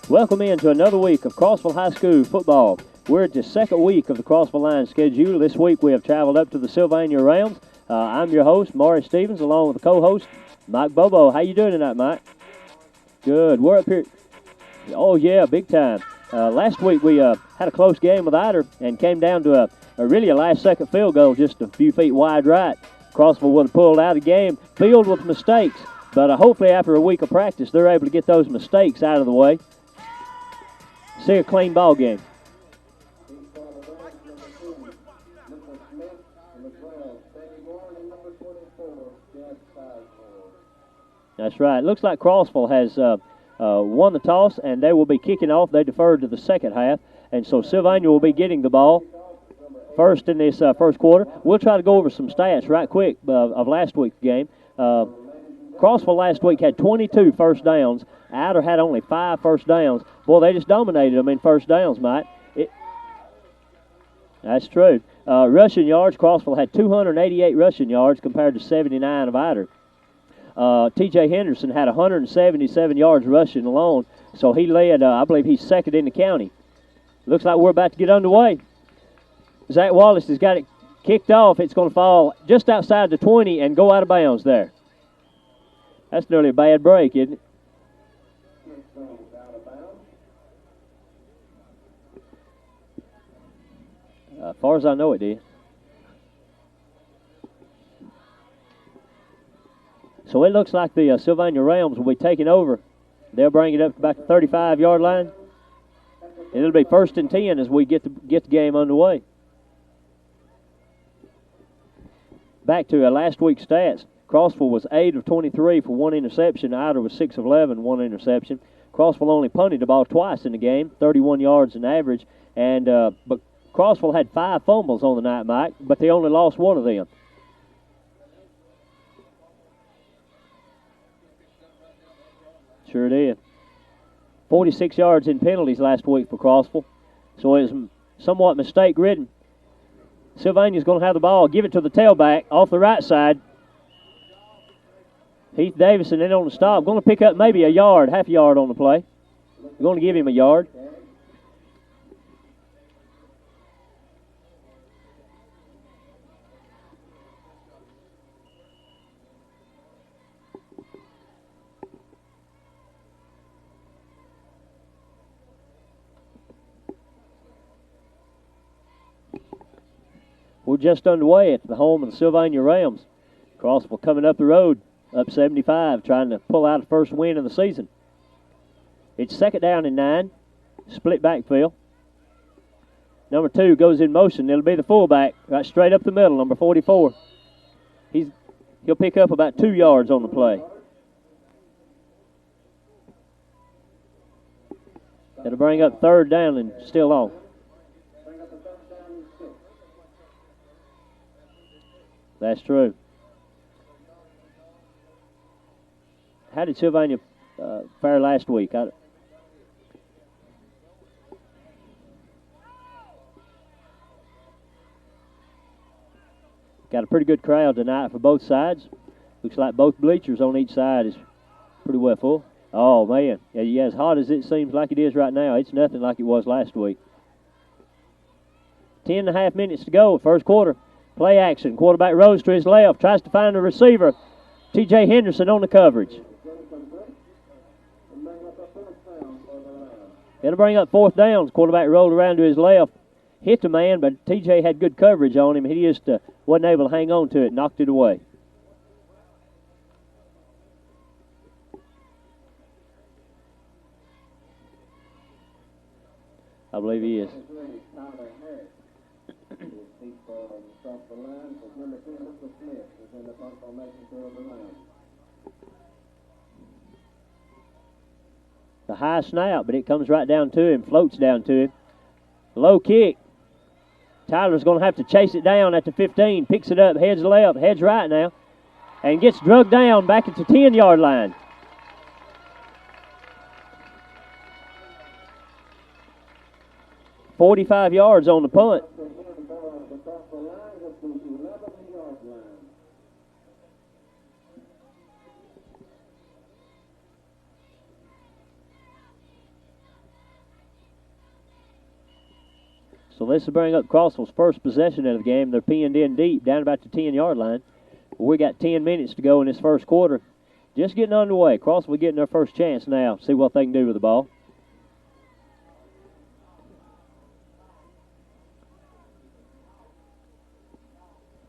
Welcome into another week of Crossville High School football. We're at the second week of the Crossville Lions schedule. This week we have traveled up to the Sylvania Realms. I'm your host, Maury Stevens, along with the co-host, Mike Bobo. How you doing tonight, Mike? Good. We're up here. Oh, yeah, big time. Last week we had a close game with Ider and came down to a last-second field goal just a few feet wide right. Crossville would have pulled out a game filled with mistakes, but hopefully after a week of practice they're able to get those mistakes out of the way. See a clean ball game. That's right. It looks like Crossville has won the toss, and they will be kicking off. They deferred to the second half, and so Sylvania will be getting the ball first in this first quarter. We'll try to go over some stats right quick of last week's game. Crossville last week had 22 first downs. Ider had only 5 first downs. Boy, they just dominated them in first downs, Mike. That's true. Rushing yards, Crossville had 288 rushing yards compared to 79 of Ider. T.J. Henderson had 177 yards rushing alone, so he led, I believe he's second in the county. Looks like we're about to get underway. Zach Wallace has got it kicked off. It's going to fall just outside the 20 and go out of bounds there. That's nearly a bad break, isn't it? As far as I know, it did. So it looks like the Sylvania Rams will be taking over. They'll bring it up to about the 35-yard line. And it'll be 1st and 10 as we get the game underway. Back to last week's stats. Crossville was 8 of 23 for 1 interception. Ider was 6 of 11, 1 interception. Crossville only punted the ball twice in the game, 31 yards in average. And but Crossville had 5 fumbles on the night, Mike, but they only lost 1 of them. Sure did. 46 yards in penalties last week for Crossville. So it was somewhat mistake-ridden. Sylvania's going to have the ball. Give it to the tailback off the right side. Heath Davison in on the stop. Going to pick up maybe a yard, half a yard on the play. We're going to give him a yard. We're just underway at the home of the Sylvania Rams. Crossville coming up the road, up 75, trying to pull out a first win of the season. It's 2nd down and 9, split backfield. Number 2 goes in motion. It'll be the fullback, right straight up the middle, number 44. He'll pick up about 2 yards on the play. It'll bring up 3rd down and still on. That's true. How did Sylvania fare last week? Got a pretty good crowd tonight for both sides. Looks like both bleachers on each side is pretty well full. Oh, man. Yeah, as hot as it seems like it is right now, it's nothing like it was last week. 10.5 minutes to go, first quarter. Play action. Quarterback rolls to his left. Tries to find the receiver. T.J. Henderson on the coverage. It'll bring up 4th down. Quarterback rolled around to his left. Hit the man, but T.J. had good coverage on him. He just wasn't able to hang on to it. Knocked it away. I believe he is. The high snap, but it comes right down to him, floats down to him. Low kick. Tyler's going to have to chase it down at the 15, picks it up, heads left, heads right now, and gets drugged down back at the 10-yard line. .45 yards on the punt. So this will bring up Crossville's first possession of the game. They're pinned in deep, down about the 10-yard line. We got 10 minutes to go in this first quarter. Just getting underway. Crossville getting their first chance now. See what they can do with the ball.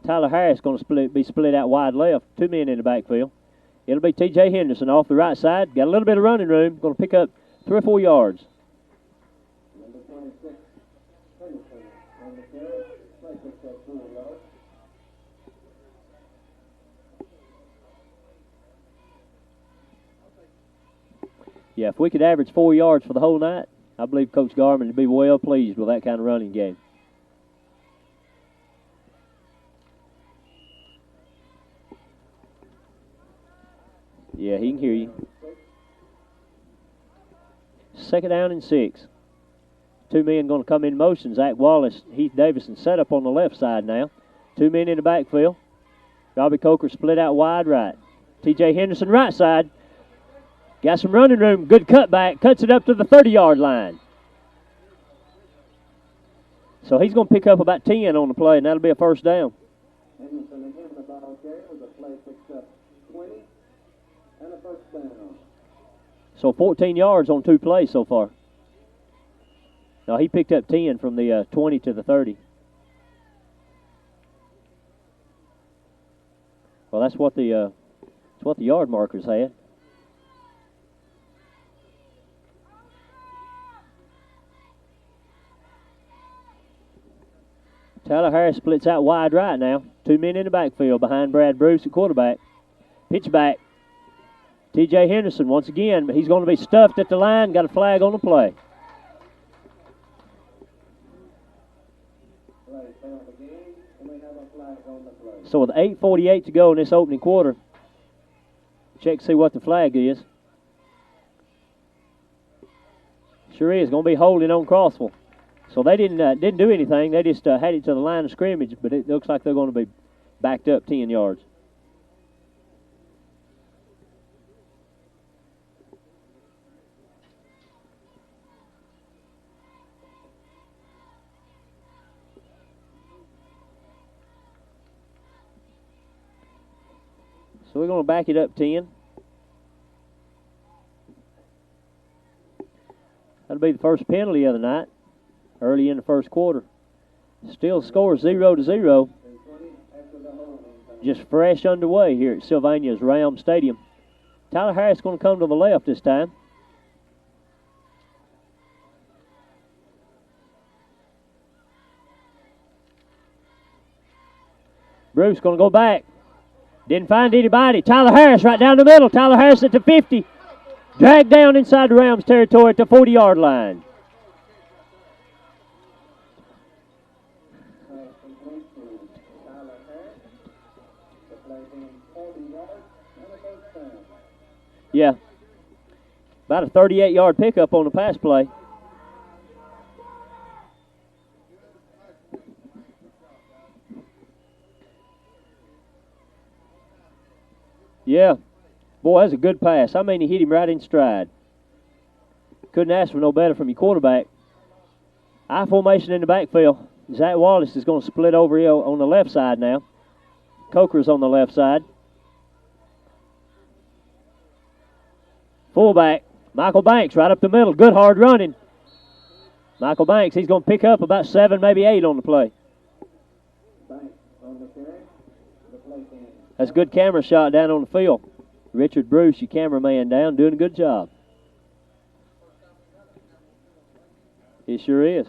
Tyler Harris going to be split out wide left. 2 men in the backfield. It'll be T.J. Henderson off the right side. Got a little bit of running room. Going to pick up 3 or 4 yards. Yeah, if we could average 4 yards for the whole night, I believe Coach Garman would be well pleased with that kind of running game. Yeah, he can hear you. 2nd down and 6. 2 men going to come in motion. Zach Wallace, Heath Davison set up on the left side now. 2 men in the backfield. Robbie Coker split out wide right. T.J. Henderson right side. Got some running room. Good cutback. Cuts it up to the 30-yard line. So he's going to pick up about 10 on the play, and that'll be a first down. Henderson again the ball carrier with a play picks up 20 and a first down. So 14 yards on 2 plays so far. No, he picked up 10 from the 20 to the 30. Well, that's what the yard markers had. Tyler Harris splits out wide right now. 2 men in the backfield behind Brad Bruce at quarterback. Pitch back. T.J. Henderson once again, but he's going to be stuffed at the line. Got a flag on the play. So with 8:48 to go in this opening quarter, check to see what the flag is. Sure is going to be holding on Crossville. So they didn't do anything. They just had it to the line of scrimmage, but it looks like they're going to be backed up 10 yards. So we're going to back it up 10. That'll be the first penalty of the night. Early in the first quarter. Still score 0-0. Just fresh underway here at Sylvania's Ram Stadium. Tyler Harris going to come to the left this time. Bruce going to go back. Didn't find anybody. Tyler Harris right down the middle. Tyler Harris at the 50. Dragged down inside the Rams territory at the 40-yard line. Yeah. About a 38-yard pickup on the pass play. Yeah. Boy, that's a good pass. I mean, he hit him right in stride. Couldn't ask for no better from your quarterback. I formation in the backfield. Zach Wallace is going to split over here on the left side now. Coker's on the left side. Fullback, Michael Banks right up the middle. Good hard running. Michael Banks, he's going to pick up about 7, maybe 8 on the play. That's a good camera shot down on the field. Richard Bruce, your cameraman down, doing a good job. It sure is.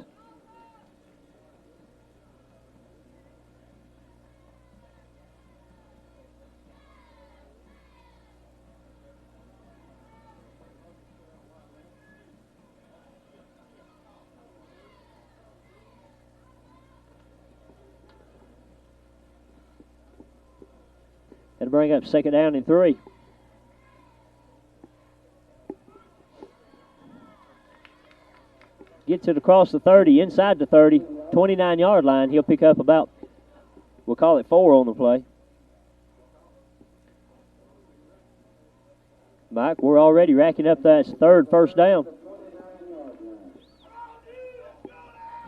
That'll bring up 2nd down and 3. Gets it across the 30, inside the 30, 29-yard line. He'll pick up about, we'll call it 4 on the play. Mike, we're already racking up that 3rd first down.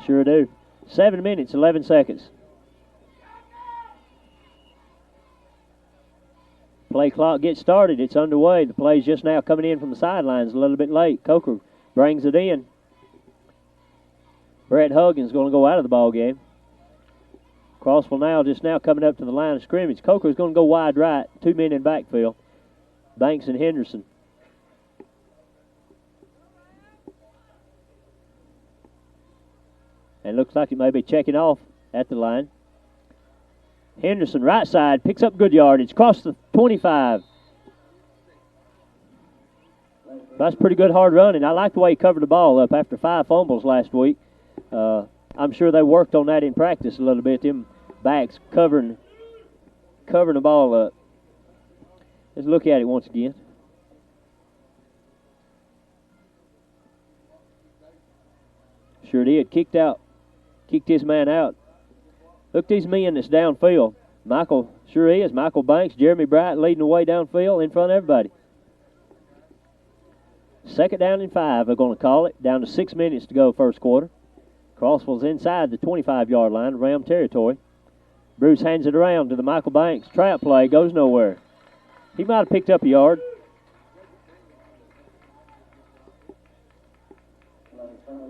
Sure do. 7 minutes, 11 seconds. Play clock gets started. It's underway. The play's just now coming in from the sidelines a little bit late. Coker brings it in. Brett Huggins going to go out of the ball game. Crossville now just now coming up to the line of scrimmage. Coker's going to go wide right. 2 men in backfield. Banks and Henderson. And looks like he may be checking off at the line. Henderson, right side, picks up good yardage, across the 25. That's pretty good hard running. I like the way he covered the ball up after 5 fumbles last week. I'm sure they worked on that in practice a little bit, them backs covering the ball up. Let's look at it once again. Sure did. Kicked his man out. Look at these men that's downfield. Michael sure is. Michael Banks, Jeremy Bright leading the way downfield in front of everybody. 2nd down and 5, they're going to call it. Down to 6 minutes to go first quarter. Crossville's inside the 25-yard line, Ram territory. Bruce hands it around to the Michael Banks. Trap play goes nowhere. He might have picked up a yard.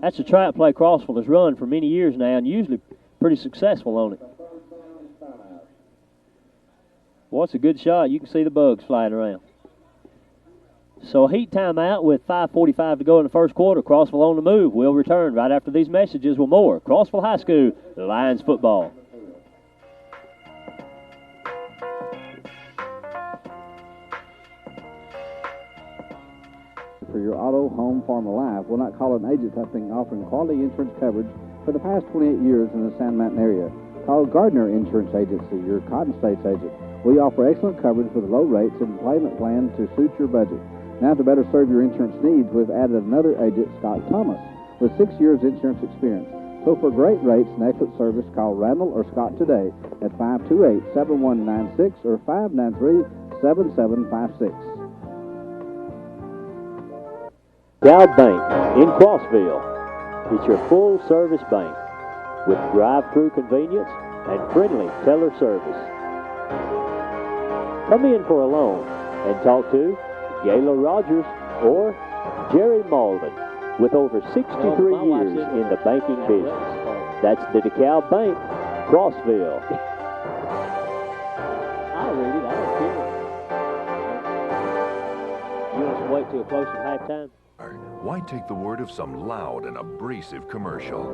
That's a trap play Crossville has run for many years now and usually pretty successful on it. Well, it's a good shot. You can see the bugs flying around. So a heat timeout with 5:45 to go in the first quarter. Crossville on the move. We'll return right after these messages with more Crossville High School Lions football. For your auto, home, farm, or life, will not call an agent offering quality insurance coverage for the past 28 years in the Sand Mountain area. Call Gardner Insurance Agency, your Cotton States agent. We offer excellent coverage with low rates and payment plan to suit your budget. Now, to better serve your insurance needs, we've added another agent, Scott Thomas, with 6 years insurance experience. So for great rates and excellent service, call Randall or Scott today at 528-7196 or 593-7756. Dowd Bank in Crossville. It's your full-service bank with drive-through convenience and friendly teller service. Come in for a loan and talk to Gayla Rogers or Jerry Malden with over 63 years in the banking business. That's the DeKalb Bank, Crossville. I'll read it. I don't care. You want us to wait till close to halftime? Why take the word of some loud and abrasive commercial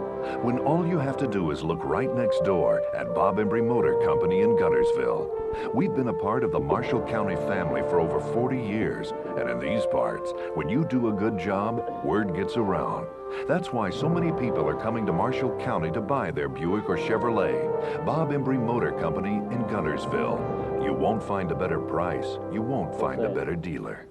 when all you have to do is look right next door at Bob Embry Motor Company in Guntersville? We've been a part of the Marshall County family for over 40 years, and in these parts, when you do a good job, word gets around. That's why so many people are coming to Marshall County to buy their Buick or Chevrolet. Bob Embry Motor Company in Guntersville. You won't find a better price. You won't find a better dealer.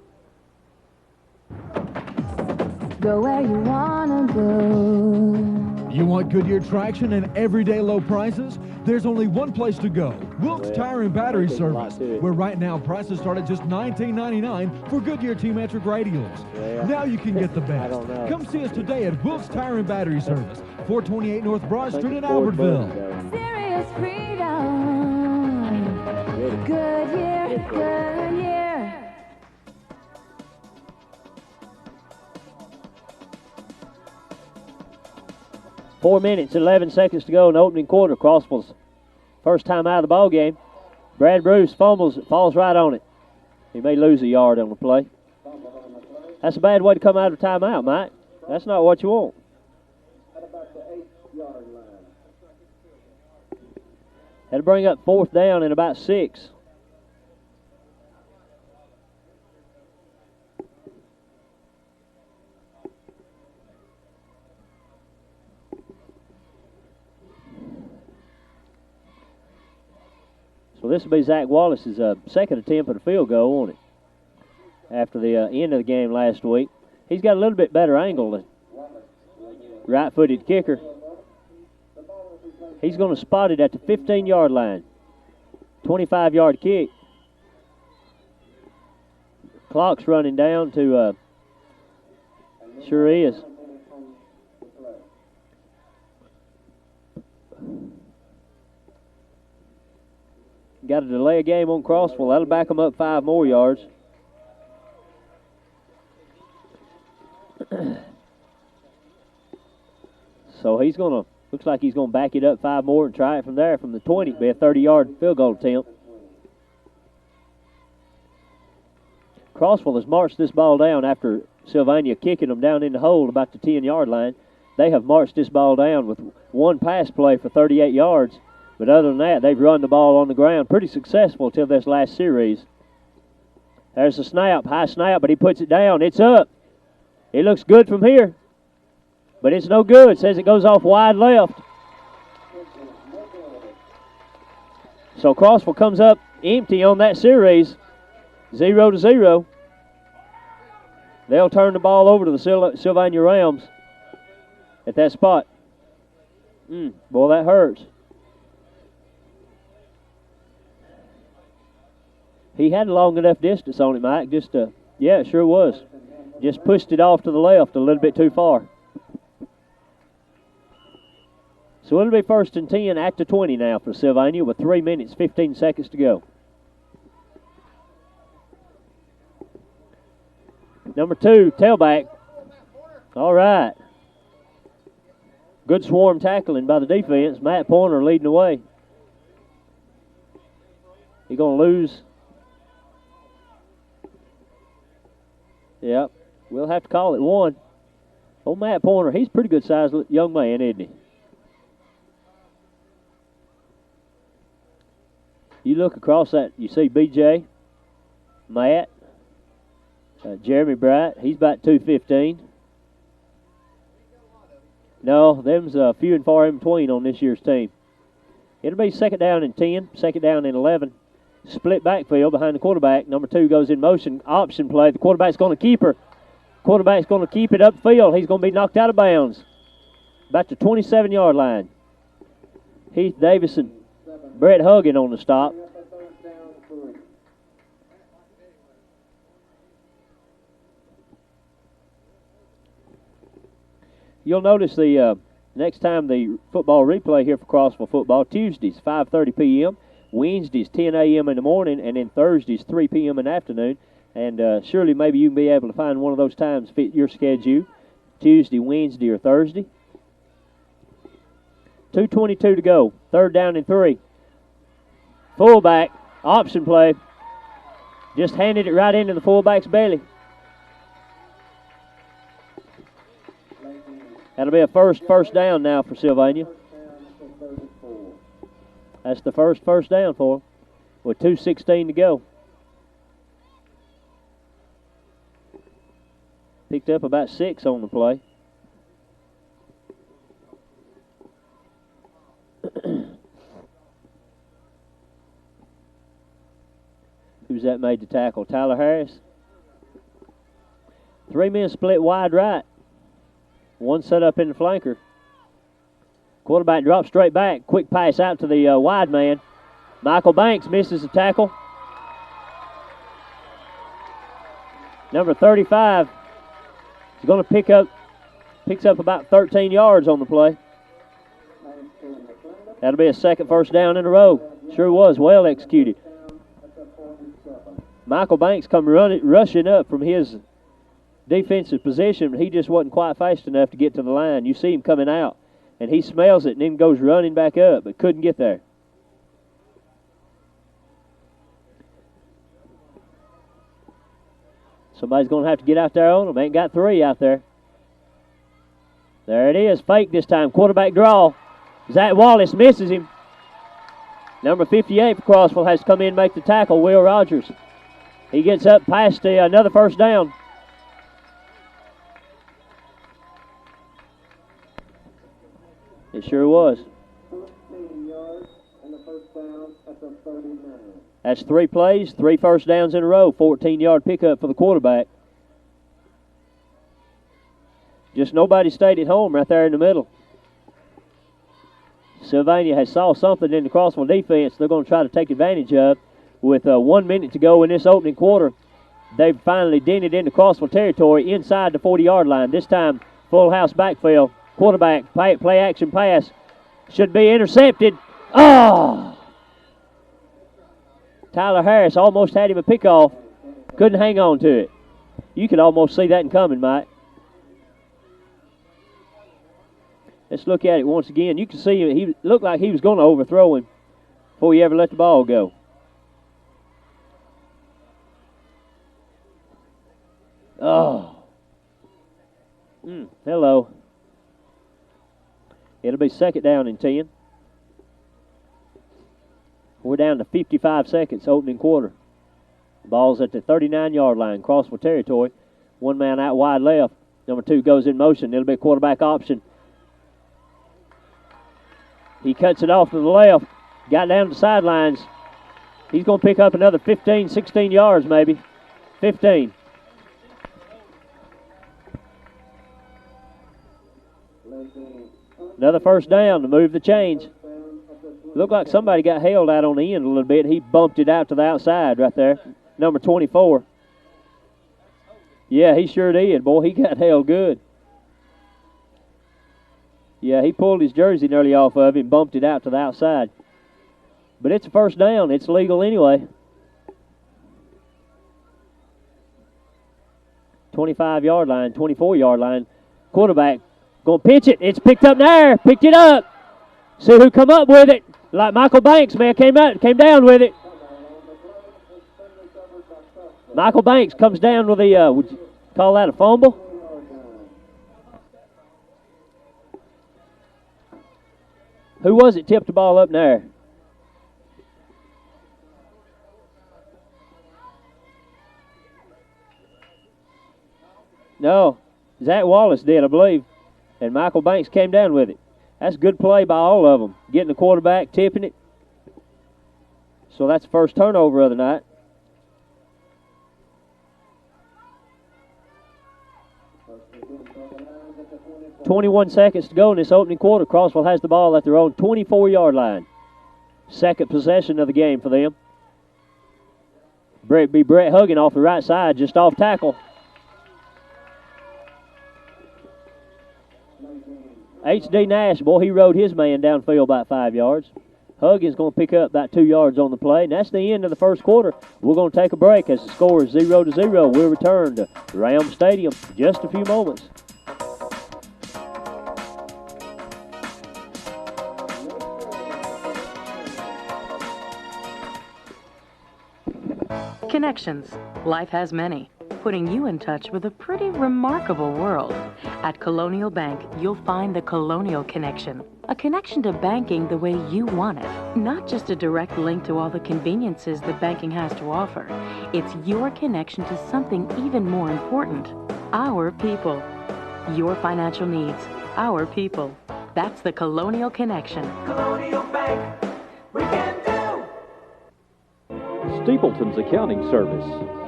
Go where you wanna go. You want Goodyear traction and everyday low prices? There's only one place to go, Wilkes Tire and Battery Service, where right now prices start at just $19.99 for Goodyear T-metric radials. Now you can get the best. Come see us today at Wilkes Tire and Battery Service, 428 North Broad Street in Albertville. Serious freedom. Goodyear, Goodyear. 4 minutes, 11 seconds to go in the opening quarter. Crossville's first time out of the ball game. Brad Bruce fumbles, falls right on it. He may lose a yard on the play. That's a bad way to come out of timeout, Mike. That's not what you want. At about the 8-yard line. That'll bring up 4th down and about 6. So this will be Zach Wallace's second attempt at a field goal, won't it? After the end of the game last week. He's got a little bit better angle than right-footed kicker. He's going to spot it at the 15-yard line. 25-yard kick. Clock's running down to, sure is. got to delay a game on Crossville. That'll back them up 5 more yards. So looks like he's going to back it up 5 more and try it from there. From the 20, be a 30-yard field goal attempt. Crossville has marched this ball down after Sylvania kicking them down in the hole about the 10-yard line. They have marched this ball down with one pass play for 38 yards. But other than that, they've run the ball on the ground pretty successful till this last series. There's the snap, high snap, but he puts it down. It's up. It looks good from here. But it's no good. Says it goes off wide left. So Crossville comes up empty on that series, 0-0. They'll turn the ball over to the Sylvania Rams at that spot. Boy, that hurts. He had a long enough distance on it, Mike. Yeah, it sure was. Just pushed it off to the left a little bit too far. So it'll be 1st and 10 at the 20 now for Sylvania with 3 minutes, 15 seconds to go. Number 2, tailback. All right. Good swarm tackling by the defense. Matt Pointer leading the way. He's going to lose. Yep. We'll have to call it 1. Old Matt Pointer, he's a pretty good sized young man, isn't he? You look across that, you see BJ, Matt, Jeremy Bright. He's about 215. No, them's few and far in between on this year's team. It'll be 2nd down and 10, 2nd down and 11. Split backfield behind the quarterback. Number 2 goes in motion, option play. The quarterback's going to keep her. Quarterback's going to keep it upfield. He's going to be knocked out of bounds. About the 27-yard line. Heath Davison, Brett Huggin on the stop. You'll notice the next time the football replay here for Crossville football, Tuesdays 5:30 p.m., Wednesdays 10 a.m. in the morning, and then Thursdays 3 p.m. in the afternoon. And surely maybe you can be able to find one of those times fit your schedule, Tuesday, Wednesday, or Thursday. 2:22 to go, 3rd down and 3. Fullback, option play. Just handed it right into the fullback's belly. That'll be a first down now for Sylvania. That's the first down for them with 2:16 to go. Picked up about 6 on the play. Who's that made the tackle? Tyler Harris. 3 men split wide right. 1 set up in the flanker. Quarterback drops straight back. Quick pass out to the wide man. Michael Banks misses the tackle. Number 35 is going to picks up about 13 yards on the play. That'll be a 2nd first down in a row. Sure was. Well executed. Michael Banks come rushing up from his defensive position, but he just wasn't quite fast enough to get to the line. You see him coming out, and he smells it and then goes running back up, but couldn't get there. Somebody's going to have to get out there on him. Ain't got 3 out there. There it is. Fake this time. Quarterback draw. Zach Wallace misses him. Number 58 for Crossville has to come in and make the tackle, Will Rogers. He gets up past another first down. It sure was. 14 yards and the first down at the 39. That's 3 plays, 3 first downs in a row, 14-yard pickup for the quarterback. Just nobody stayed at home right there in the middle. Sylvania has saw something in the Crossville defense they're going to try to take advantage of. With 1 minute to go in this opening quarter, they've finally dented into Crossville territory inside the 40-yard line. This time, full house backfield. Quarterback, play action pass. Should be intercepted. Oh! Tyler Harris almost had him a pickoff. Couldn't hang on to it. You could almost see that coming, Mike. Let's look at it once again. You can see he looked like he was going to overthrow him before he ever let the ball go. Oh. Hello. It'll be second down and 10. We're down to 55 seconds, opening quarter. Ball's at the 39-yard line, Crossville territory. One man out wide left. Number 2 goes in motion. It'll be a quarterback option. He cuts it off to the left. Got down to the sidelines. He's going to pick up another 15, 16 yards maybe. 15. Another first down to move the chains. Looked like somebody got held out on the end a little bit. He bumped it out to the outside right there. Number 24. Yeah, he sure did, boy. He got held good. Yeah, he pulled his jersey nearly off of him, bumped it out to the outside. But it's a first down. It's legal anyway. 25-yard line, 24-yard line. Quarterback going to pitch it. It's picked up there. Picked it up. See who come up with it. Like Michael Banks, man, came down with it. Michael Banks comes down with a, would you call that a fumble? Who was it tipped the ball up in there? No, Zach Wallace did, I believe. And Michael Banks came down with it. That's good play by all of them. Getting the quarterback, tipping it. So that's the first turnover of the night. .21 seconds to go in this opening quarter. Crossville has the ball at their own 24-yard line. Second possession of the game for them. Brett Huggin off the right side, just off tackle. H.D. Nash, boy, he rode his man downfield about 5 yards. Huggins going to pick up about 2 yards on the play. And that's the end of the first quarter. We're going to take a break as the score is 0-0. We'll return to Ram Stadium in just a few moments. Connections. Life has many, putting you in touch with a pretty remarkable world. At Colonial Bank, you'll find the Colonial Connection. A connection to banking the way you want it. Not just a direct link to all the conveniences that banking has to offer. It's your connection to something even more important. Our people. Your financial needs. Our people. That's the Colonial Connection. Colonial Bank, we can do. Steepleton's Accounting Service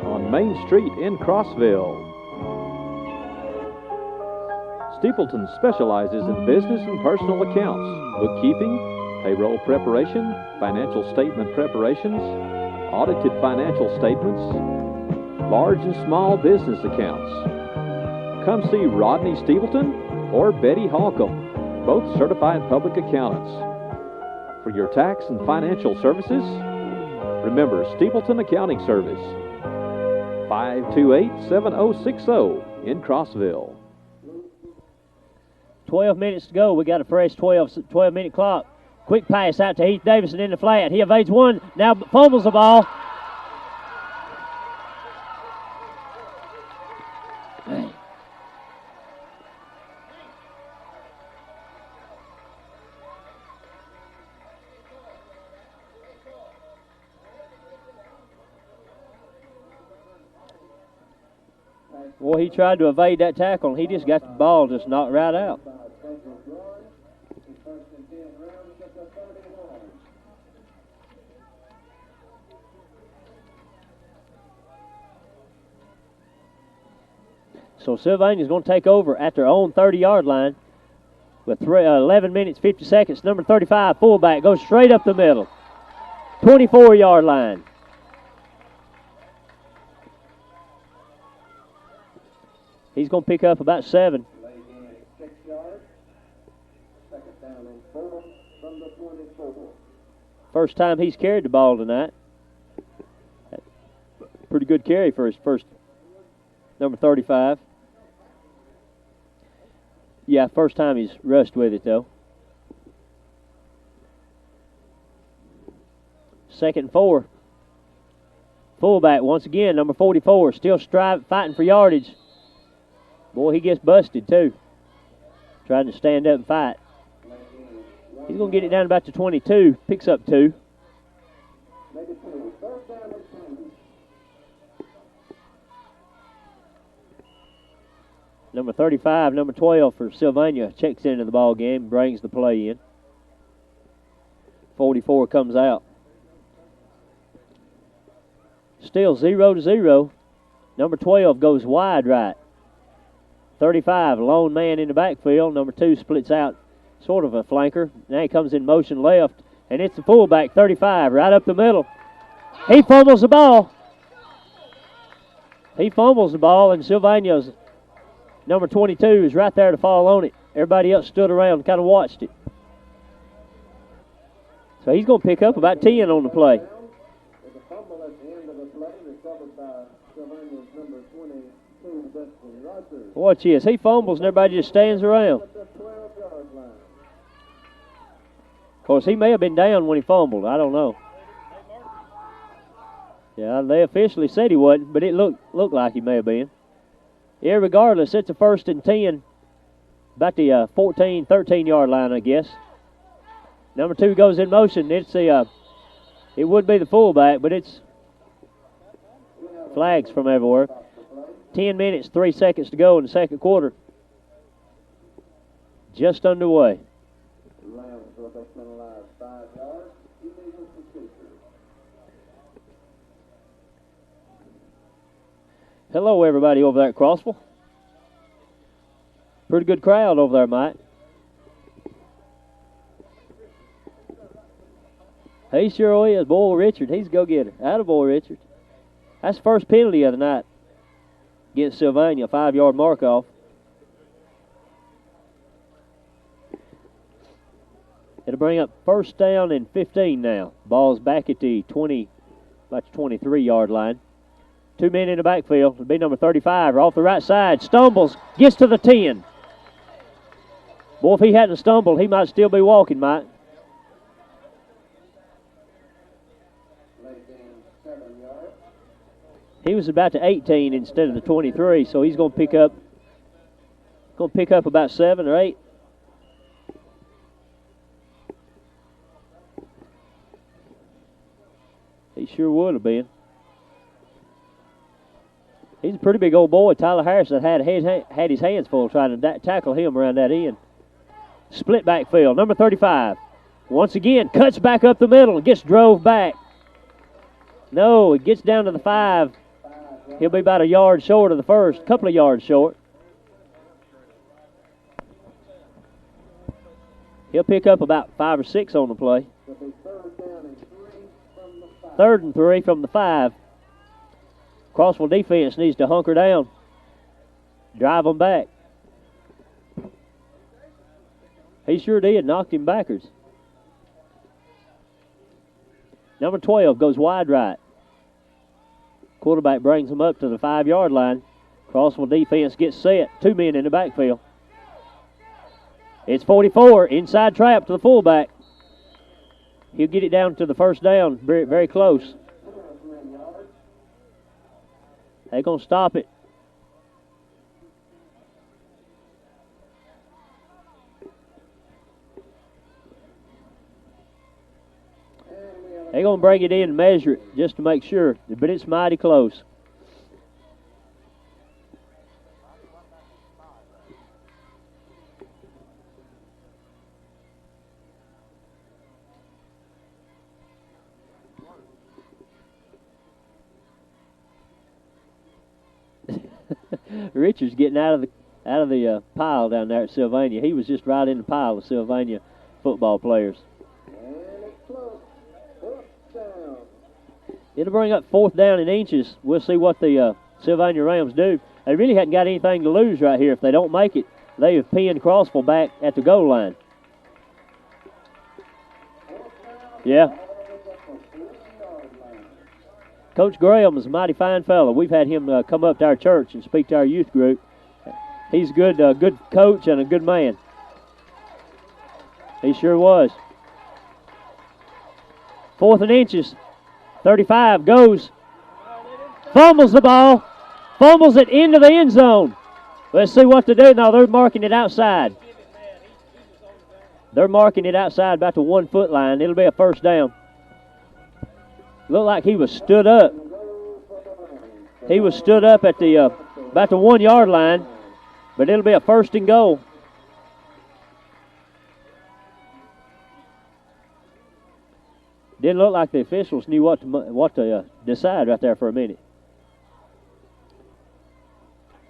on Main Street in Crossville. Steepleton specializes in business and personal accounts, bookkeeping, payroll preparation, financial statement preparations, audited financial statements, large and small business accounts. Come see Rodney Steepleton or Betty Holcomb, both certified public accountants. For your tax and financial services, remember Steepleton Accounting Service, 528-7060 in Crossville. 12 minutes to go. We got a fresh 12-minute clock. Quick pass out to Heath Davison in the flat. He evades one, now fumbles the ball. Boy, he tried to evade that tackle, and he just got the ball just knocked right out. So Sylvania's going to take over at their own 30-yard line with 11 minutes, 50 seconds. Number 35, fullback, goes straight up the middle. 24-yard line. He's going to pick up about 7. First time he's carried the ball tonight. Pretty good carry for his first, number 35. Yeah, first time he's rushed with it, though. 2nd and 4. Fullback, once again, number 44, still fighting for yardage. Boy, he gets busted, too. Trying to stand up and fight. He's going to get it down about to 22. Picks up 2. Number 35, number 12 for Sylvania checks into the ball game, brings the play in. 44 comes out. Still 0-0. Number 12 goes wide right. 35, lone man in the backfield. Number 2 splits out, sort of a flanker. Now he comes in motion left, and it's the fullback, 35, right up the middle. He fumbles the ball. He fumbles the ball, and Sylvania's number 22 is right there to fall on it. Everybody else stood around and kind of watched it. So he's going to pick up about 10 on the play. With a fumble at the end of the play, recovered by Sylvania's number 22, Dustin Rogers. Watch this. He fumbles and everybody just stands around. At the 12-yard line. Of course, he may have been down when he fumbled. I don't know. Yeah, they officially said he wasn't, but it looked like he may have been. Yeah, regardless, it's a 1st and 10. About the 14, 13-yard line, I guess. Number 2 goes in motion. It's the, it would be the fullback, but it's flags from everywhere. 10 minutes, 3 seconds to go in the second quarter. Just underway. Lambs will be penalized 5 yards. Illegal procedure. Hello, everybody over there at Crossville. Pretty good crowd over there, Mike. He sure is. Boy, Richard, he's a go-getter. Attaboy, Richard. That's the first penalty of the night against Sylvania, 5-yard mark-off. It'll bring up 1st down and 15 now. Ball's back at the 20, about the 23-yard line. 2 men in the backfield. It'll be number 35 off the right side. Stumbles, gets to the 10. Boy, if he hadn't stumbled, he might still be walking, Mike. He was about to 18 instead of the 23, so he's going to pick up about 7 or 8. He sure would have been. He's a pretty big old boy. Tyler Harrison had his hands full trying to tackle him around that end. Split backfield, number 35. Once again, cuts back up the middle and gets drove back. No, it gets down to the 5. He'll be about a yard short of the first, couple of yards short. He'll pick up about 5 or 6 on the play. 3rd and 3 from the 5. Crossville defense needs to hunker down, drive them back. He sure did, knocked him backwards. Number 12 goes wide right. Quarterback brings him up to the 5-yard line. Crossville defense gets set. 2 men in the backfield. It's 44, inside trap to the fullback. He'll get it down to the 1st down, very, very close. They're going to stop it. They're going to bring it in and measure it just to make sure, but it's mighty close. Richard's getting out of the pile down there at Sylvania. He was just right in the pile of Sylvania football players. It'll bring up 4th down in inches. We'll see what the Sylvania Rams do. They really hadn't got anything to lose right here. If they don't make it, they have pinned Crossville back at the goal line. Yeah. Coach Graham is a mighty fine fellow. We've had him come up to our church and speak to our youth group. He's a good coach and a good man. He sure was. 4th and inches. 35 goes. Fumbles the ball. Fumbles it into the end zone. Let's see what to do. No, they're marking it outside. They're marking it outside about the 1 foot line. It'll be a first down. Looked like he was stood up. He was stood up at the about the 1 yard line, but it'll be a first and goal. Didn't look like the officials knew what to decide right there for a minute.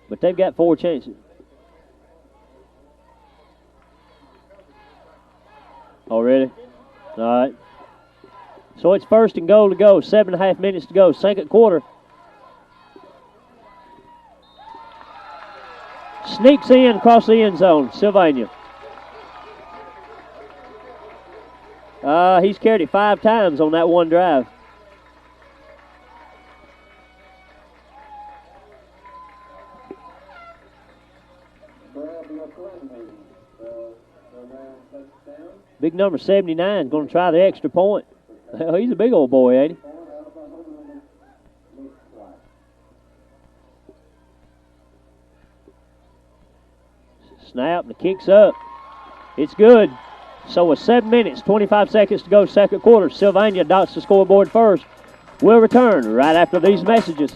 But they've got 4 chances. Already? All right. So it's first and goal to go. 7.5 minutes to go. Second quarter. Sneaks in across the end zone. Sylvania. He's carried it 5 times on that one drive. Big number 79 is going to try the extra point. Hell, he's a big old boy, ain't he? Snap, and the kick's up. It's good. So with 7 minutes, 25 seconds to go, second quarter, Sylvania dots the scoreboard first. We'll return right after these messages.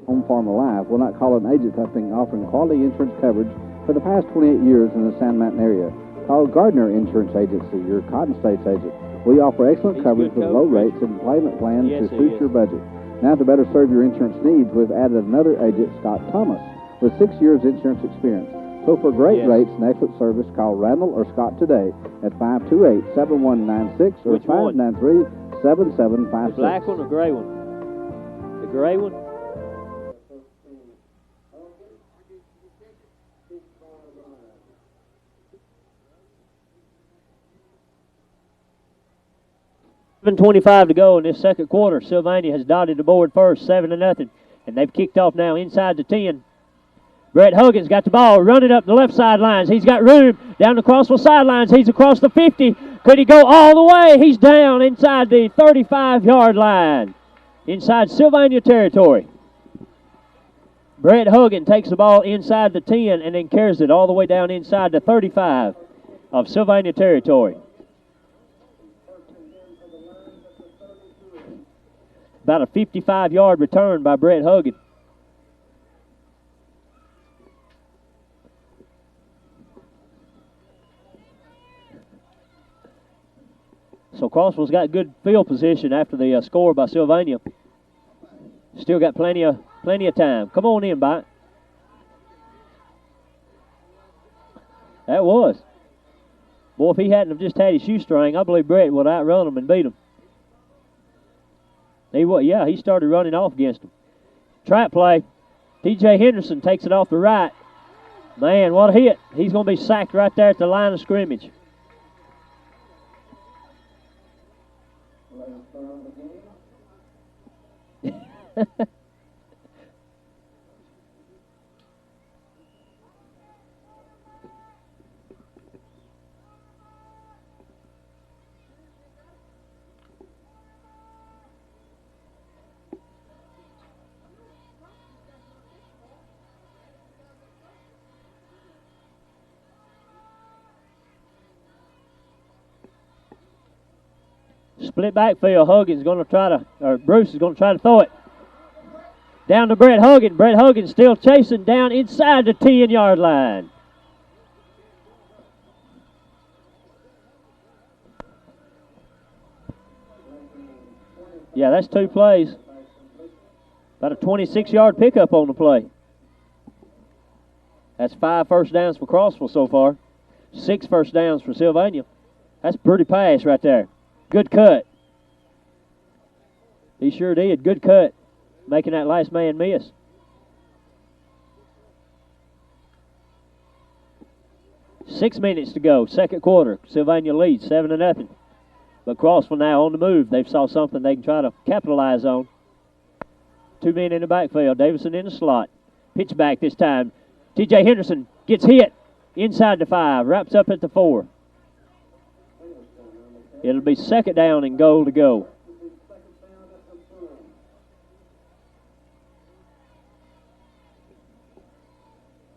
Home Farm Alive will not call an agent have been offering quality insurance coverage for the past 28 years in the Sand Mountain area. Call Gardner Insurance Agency, your Cotton States agent. We offer excellent coverage with low rates and payment plans to suit your budget. Now to better serve your insurance needs, we've added another agent, Scott Thomas, with 6 years insurance experience. So for great rates and excellent service, call Randall or Scott today at 528-7196 or 593-7756. The black one or gray one? The gray one? .25 to go in this second quarter. Sylvania has dotted the board first, 7-0, and they've kicked off now inside the 10. Brett Huggins got the ball, running up the left sidelines. He's got room down the Crossville sidelines. He's across the 50. Could he go all the way? He's down inside the 35-yard line, inside Sylvania territory. Brett Huggins takes the ball inside the 10 and then carries it all the way down inside the 35 of Sylvania territory. About a 55-yard return by Brett Huggins. So Crossville's got good field position after the score by Sylvania. Still got plenty of time. Come on in, Bite. That was. Boy, if he hadn't have just had his shoestring, I believe Brett would outrun him and beat him. He started running off against him. Trap play. TJ Henderson takes it off the right. Man, what a hit. He's going to be sacked right there at the line of scrimmage. Split backfield. Huggins going to Bruce is going to try to throw it. Down to Brett Huggins. Brett Huggins still chasing down inside the 10-yard line. Yeah, that's 2 plays. About a 26-yard pickup on the play. That's 5 first downs for Crossville so far. 6 first downs for Sylvania. That's a pretty pass right there. Good cut. He sure did. Good cut. Making that last man miss. 6 minutes to go, second quarter. Sylvania leads 7-0. But Crossville now on the move. They've saw something they can try to capitalize on. 2 men in the backfield. Davison in the slot. Pitch back this time. T.J. Henderson gets hit inside the 5. Wraps up at the 4. It'll be second down and goal to go.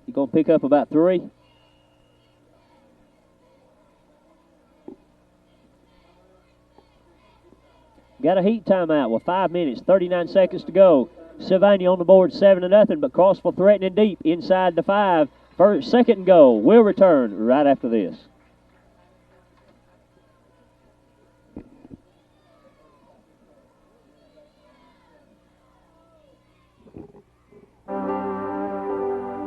You're going to pick up about 3. Got a heat timeout with 5 minutes, 39 seconds to go. Sylvania on the board 7-0, but Crossville threatening deep inside the 5. First, second and goal. We'll return right after this.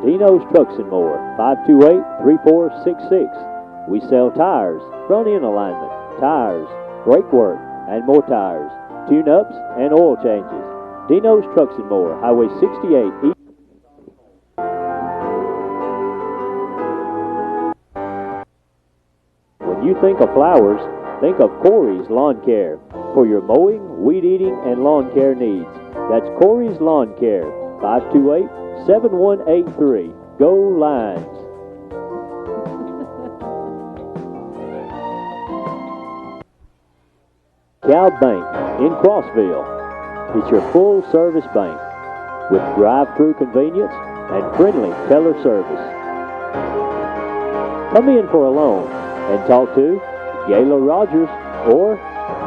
Dino's Trucks and More, 528-3466. We sell tires, front-end alignment, tires, brake work, and more tires, tune-ups, and oil changes. Dino's Trucks and More, Highway 68 East. When you think of flowers, think of Corey's Lawn Care for your mowing, weed eating, and lawn care needs. That's Corey's Lawn Care, 528-7183. Go Lions. Cal Bank in Crossville. It's your full-service bank with drive-through convenience and friendly teller service. Come in for a loan and talk to Gayla Rogers or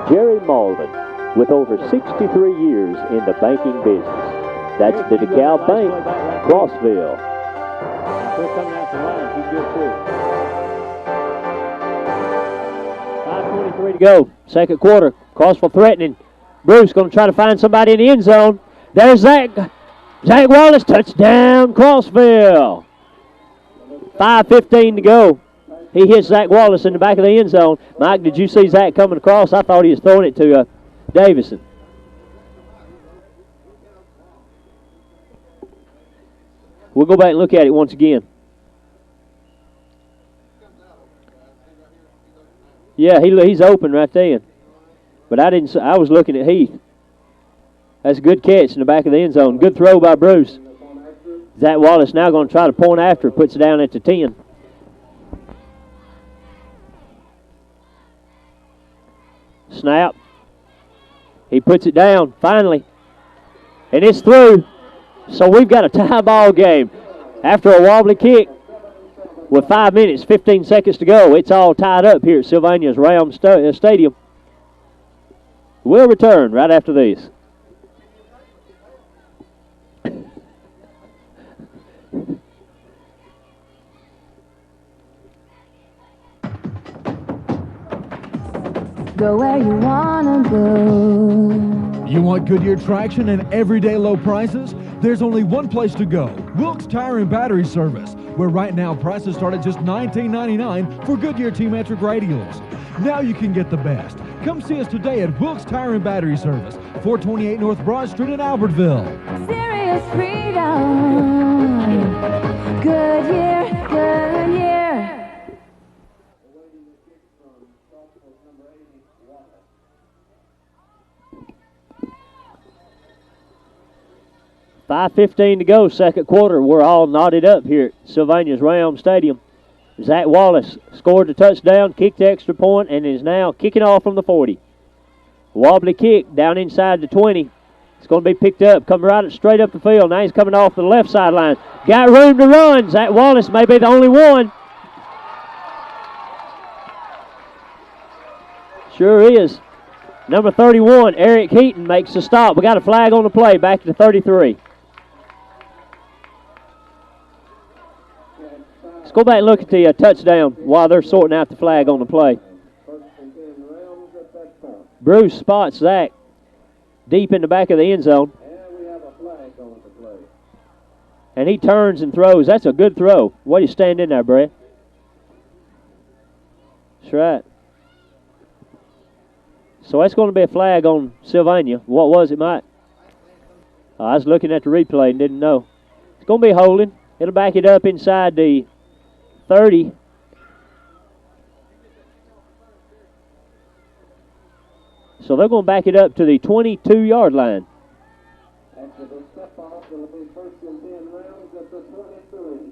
Jerry Malden with over 63 years in the banking business. That's the DeKalb Bank, Crossville. They're coming out the line. He's good too. 5:23 to go. Second quarter. Crossville threatening. Bruce going to try to find somebody in the end zone. There's Zach. Zach Wallace, touchdown, Crossville. 5:15 to go. He hits Zach Wallace in the back of the end zone. Mike, did you see Zach coming across? I thought he was throwing it to Davison. We'll go back and look at it once again. Yeah, he's open right then. But I was looking at Heath. That's a good catch in the back of the end zone. Good throw by Bruce. Zach Wallace now going to try to point after. Puts it down at the 10. Snap. He puts it down finally. And it's through. So we've got a tie ball game. After a wobbly kick with 5 minutes, 15 seconds to go, it's all tied up here at Sylvania's Ram Stadium. We'll return right after this. Go where you wanna go. You want Goodyear traction and everyday low prices? There's only one place to go, Wilkes Tire and Battery Service, where right now prices start at just $19.99 for Goodyear T-metric radials. Now you can get the best. Come see us today at Wilkes Tire and Battery Service, 428 North Broad Street in Albertville. Serious freedom. Goodyear, Goodyear. 5:15 to go, second quarter. We're all knotted up here at Sylvania's Ram Stadium. Zach Wallace scored the touchdown, kicked the extra point, and is now kicking off from the 40. Wobbly kick down inside the 20. It's going to be picked up, coming right straight up the field. Now he's coming off the left sideline. Got room to run. Zach Wallace may be the only one. Sure is. Number 31, Eric Heaton, makes the stop. We got a flag on the play, back to 33. Let's go back and look at the touchdown while they're sorting out the flag on the play. Bruce spots Zach deep in the back of the end zone. And we have a flag on the play. And he turns and throws. That's a good throw. Way to stand in there, Brett. That's right. So that's going to be a flag on Sylvania. What was it, Mike? I was looking at the replay and didn't know. It's going to be holding. It'll back it up inside the 30. So they're going to back it up to the 22-yard line. After the step off, it'll be 1st and 10 rounds at the 23.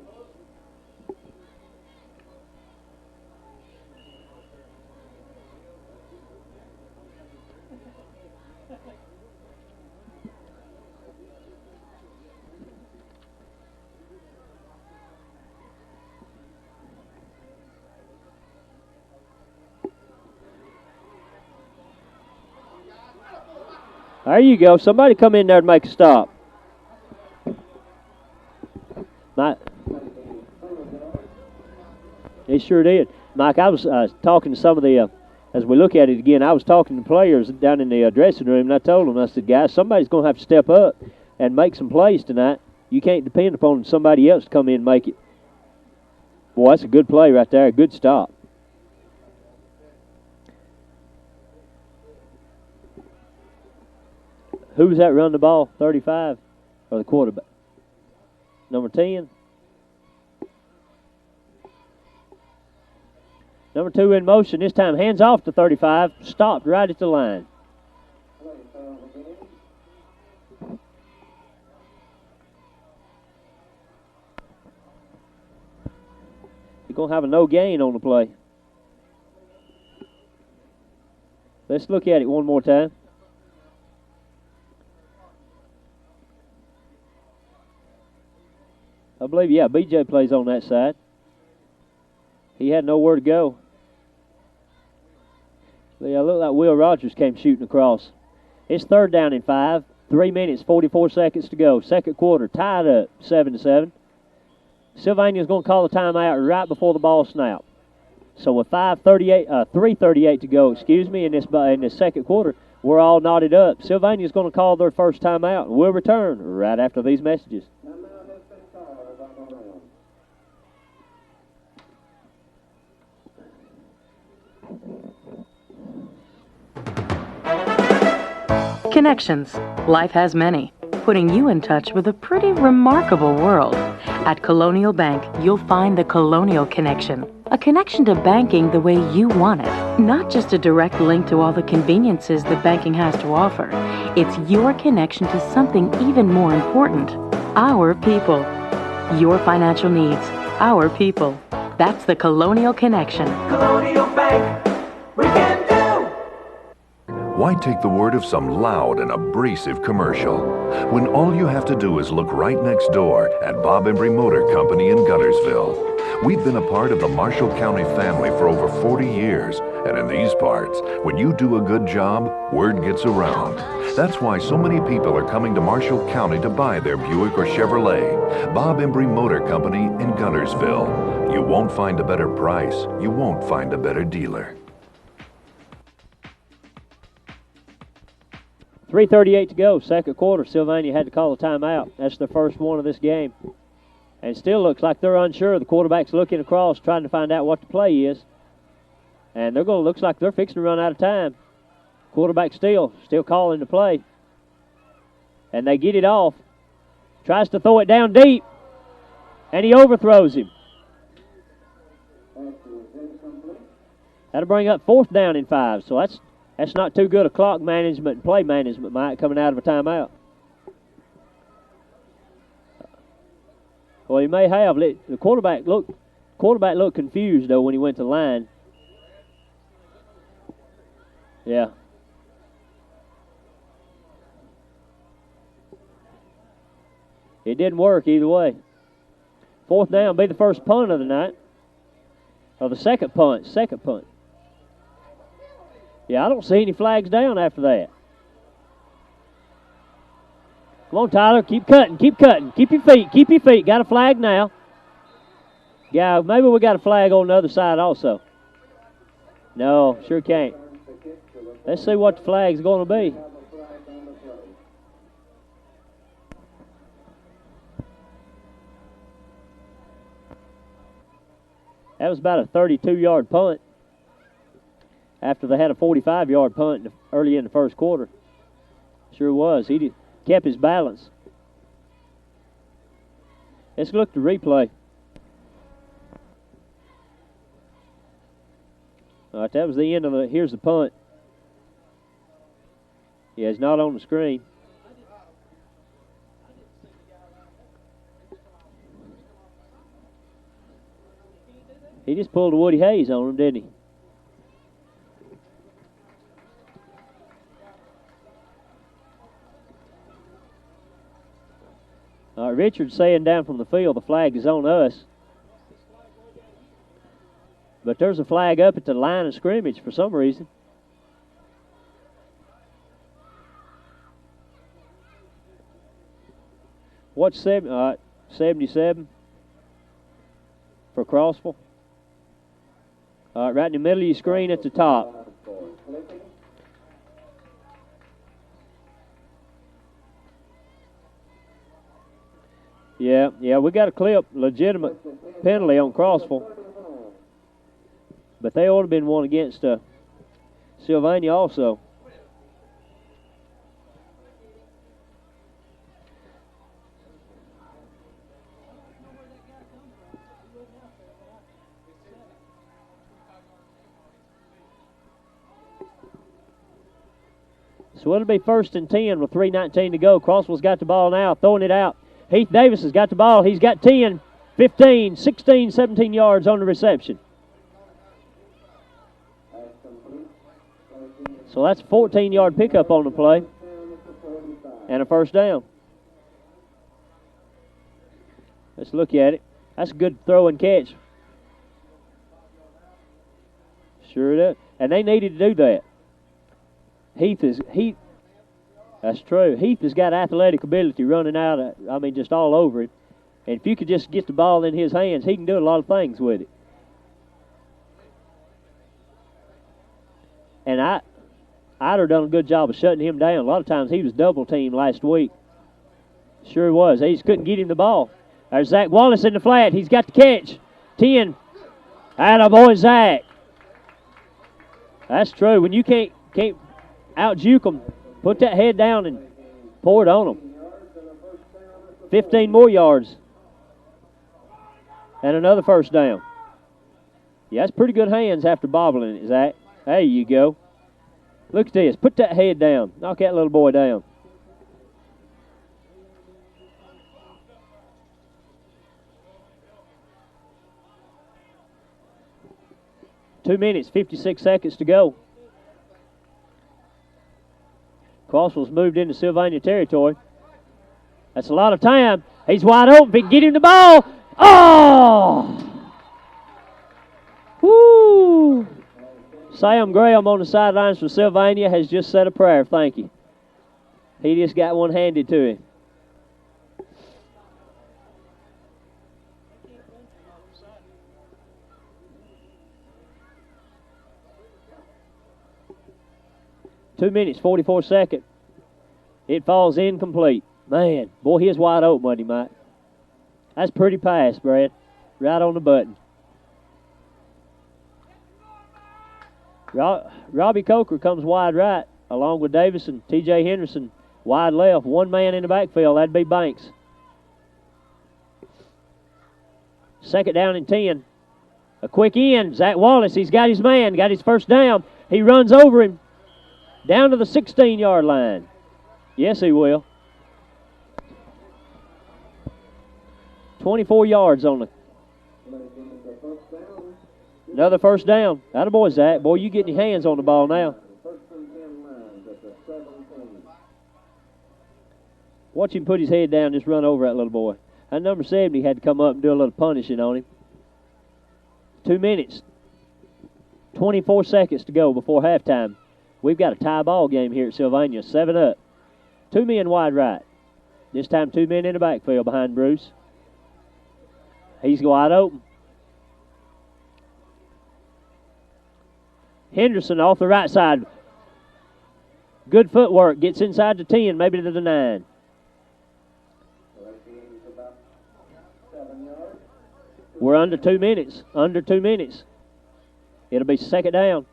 There you go. Somebody come in there and make a stop. He sure did. Mike, I was talking to some of the, as we look at it again, I was talking to players down in the dressing room, and I told them, I said, guys, somebody's going to have to step up and make some plays tonight. You can't depend upon somebody else to come in and make it. Boy, that's a good play right there, a good stop. Who was that run the ball? 35 or the quarterback? Number 10. Number 2 in motion. This time hands off to 35. Stopped right at the line. You're going to have a no gain on the play. Let's look at it one more time. I believe, yeah, BJ plays on that side. He had nowhere to go. Yeah, look like Will Rogers came shooting across. It's 3rd down and 5. 3 minutes, 44 seconds to go. Second quarter, tied up 7-7. Sylvania's going to call a timeout right before the ball snap. So with 3:38 to go, in this second quarter, we're all knotted up. Sylvania's going to call their first timeout, and we'll return right after these messages. Connections. Life has many, putting you in touch with a pretty remarkable world. At Colonial Bank, you'll find the Colonial Connection, a connection to banking the way you want it. Not just a direct link to all the conveniences that banking has to offer. It's your connection to something even more important, our people. Your financial needs, our people. That's the Colonial Connection. Colonial Bank, we can do. Why take the word of some loud and abrasive commercial when all you have to do is look right next door at Bob Embry Motor Company in Guntersville? We've been a part of the Marshall County family for over 40 years, and in these parts, when you do a good job, word gets around. That's why so many people are coming to Marshall County to buy their Buick or Chevrolet. Bob Embry Motor Company in Guntersville. You won't find a better price. You won't find a better dealer. 3:38 to go, second quarter. Sylvania had to call a timeout. That's the first one of this game. And still looks like they're unsure. The quarterback's looking across, trying to find out what the play is. And looks like they're fixing to run out of time. Quarterback still calling the play. And they get it off. Tries to throw it down deep. And he overthrows him. That'll bring up 4th down and 5. So that's not too good a clock management and play management, Mike, coming out of a timeout. Well, he may have. The quarterback looked confused, though, when he went to the line. Yeah. It didn't work either way. 4th down, be the first punt of the night. Or the second punt. Yeah, I don't see any flags down after that. Come on, Tyler. Keep cutting. Keep your feet. Got a flag now. Yeah, maybe we got a flag on the other side also. No, sure can't. Let's see what the flag's going to be. That was about a 32-yard punt after they had a 45-yard punt early in the first quarter. Sure was. He kept his balance. Let's look at the replay. All right, that was the end of here's the punt. Yeah, he's not on the screen. He just pulled a Woody Hayes on him, didn't he? Richard's saying down from the field the flag is on us. But there's a flag up at the line of scrimmage for some reason. What's 77 for Crossville. Right in the middle of your screen at the top. Yeah, we got a clip, legitimate penalty on Crossville. But they ought to have been one against Sylvania also. So it'll be 1st and 10 with 3:19 to go. Crossville's got the ball now, throwing it out. Heath Davis has got the ball. He's got 10, 15, 16, 17 yards on the reception. So that's a 14-yard pickup on the play and a first down. Let's look at it. That's a good throw and catch. Sure it is. And they needed to do that. Heath. That's true. Heath has got athletic ability running out, just all over him. And if you could just get the ball in his hands, he can do a lot of things with it. And I'd have done a good job of shutting him down. A lot of times he was double teamed last week. Sure was. They just couldn't get him the ball. There's Zach Wallace in the flat. He's got the catch. 10. Attaboy, Zach. That's true. When you can't out-juke them, put that head down and pour it on them. 15 more yards. And another first down. Yeah, that's pretty good hands after bobbling it, Zach. There you go. Look at this. Put that head down. Knock that little boy down. Two minutes, 56 seconds to go. Crossville's moved into Sylvania territory. That's a lot of time. He's wide open. If he can get him the ball. Oh! Woo! Sam Graham on the sidelines for Sylvania has just said a prayer. Thank you. He just got one handed to him. Two minutes, 44 seconds. It falls incomplete. Man, boy, he is wide open, wasn't he, Mike? That's pretty pass, Brad. Right on the button. Robbie Coker comes wide right, along with Davis and T.J. Henderson wide left. One man in the backfield, that'd be Banks. Second down and 10. A quick in. Zach Wallace, he's got his man, got his first down. He runs over him. Down to the 16-yard line. Yes, he will. 24 yards on the. Another first down. Attaboy, Zach. Boy, you getting your hands on the ball now. Watch him put his head down and just run over that little boy. That number 70 had to come up and do a little punishing on him. 2 minutes. 24 seconds to go before halftime. We've got a tie ball game here at Sylvania, 7 up. 2 men wide right. This time 2 men in the backfield behind Bruce. He's wide open. Henderson off the right side. Good footwork. Gets inside the 10, maybe to the 9. We're under 2 minutes. Under 2 minutes. It'll be second down.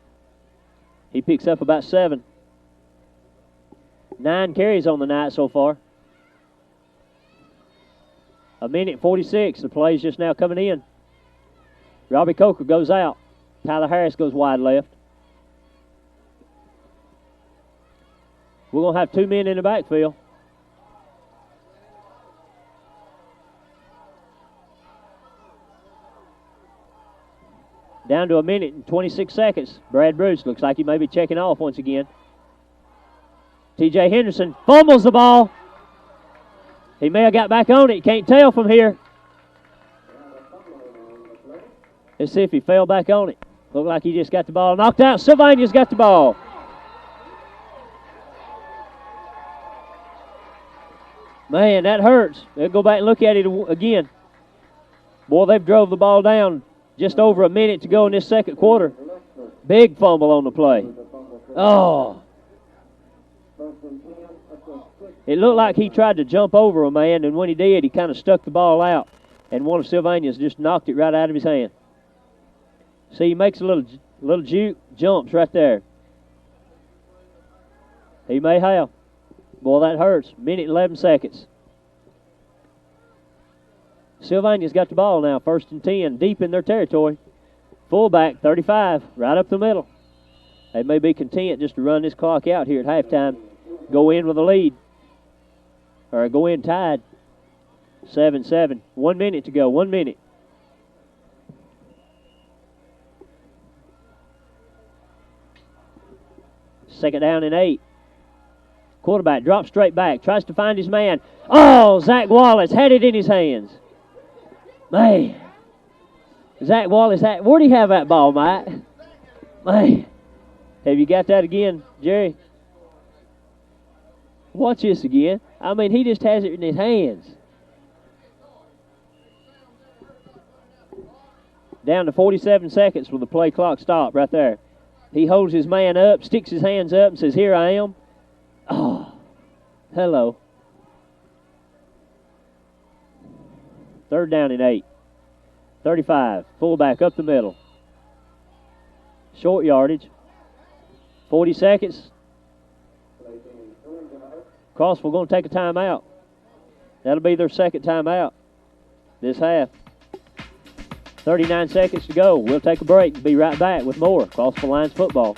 He picks up about 7. 9 carries on the night so far. A minute 46. The play's just now coming in. Robbie Coker goes out. Tyler Harris goes wide left. We're going to have 2 men in the backfield. Down to 1 minute and 26 seconds. Brad Bruce looks like he may be checking off once again. T.J. Henderson fumbles the ball. He may have got back on it. You can't tell from here. Let's see if he fell back on it. Looked like he just got the ball knocked out. Sylvania's got the ball. Man, that hurts. They'll go back and look at it again. Boy, they've drove the ball down. Just over a minute to go in this second quarter. Big fumble on the play. Oh. It looked like he tried to jump over a man, and when he did, he kind of stuck the ball out, and one of Sylvania's just knocked it right out of his hand. See, he makes a little juke, jumps right there. He may have. Boy, that hurts. Minute 11 seconds. Sylvania's got the ball now, 1st and 10, deep in their territory. Fullback, 35, right up the middle. They may be content just to run this clock out here at halftime. Go in with a lead. Or go in tied. 7-7. 1 minute to go. 1 minute. Second down and 8. Quarterback drops straight back. Tries to find his man. Oh, Zach Wallace had it in his hands. Man. Zach Wallace had... Where'd he have that ball, Mike? Man. Have you got that again, Jerry? Watch this again. I mean, he just has it in his hands. Down to 47 seconds with the play clock stopped right there. He holds his man up, sticks his hands up, and says, "Here I am." Oh, hello. 3rd down and 8. 35. Fullback up the middle. Short yardage. 40 seconds. Crossville going to take a timeout. That'll be their second timeout this half. 39 seconds to go. We'll take a break and be right back with more Crossville Lions football.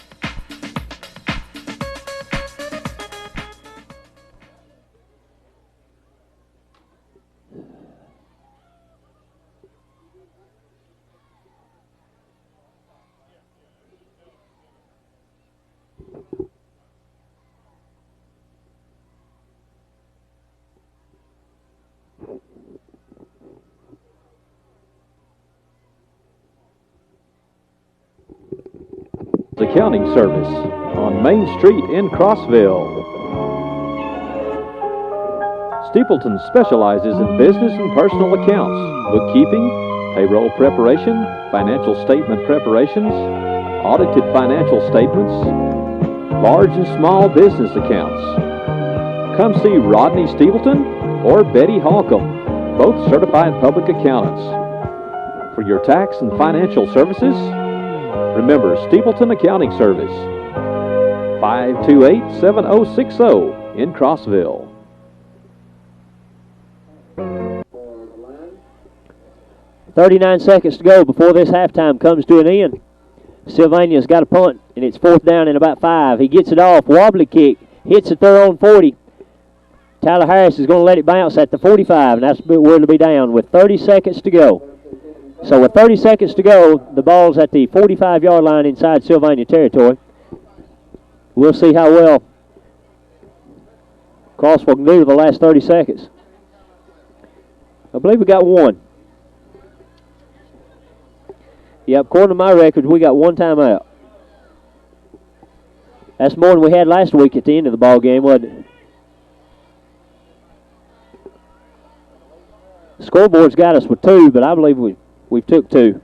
Accounting Service on Main Street in Crossville. Stapleton specializes in business and personal accounts, bookkeeping, payroll preparation, financial statement preparations, audited financial statements, large and small business accounts. Come see Rodney Stapleton or Betty Holcomb, both certified public accountants. For your tax and financial services, remember Stapleton Accounting Service, 528-7060 in Crossville. "39 seconds to go before this halftime comes to an end. Sylvania's got a punt, and it's 4th down and about 5. He gets it off, wobbly kick, hits at their own 40. Tyler Harris is going to let it bounce at the 45, and that's where it'll be down with 30 seconds to go. So with 30 seconds to go, the ball's at the 45-yard line inside Sylvania territory. We'll see how well Crossville can do with the last 30 seconds. I believe we got one. Yep, according to my records, we got one timeout. That's more than we had last week at the end of the ball game, wasn't it? The scoreboard's got us with 2, but I believe we've took 2.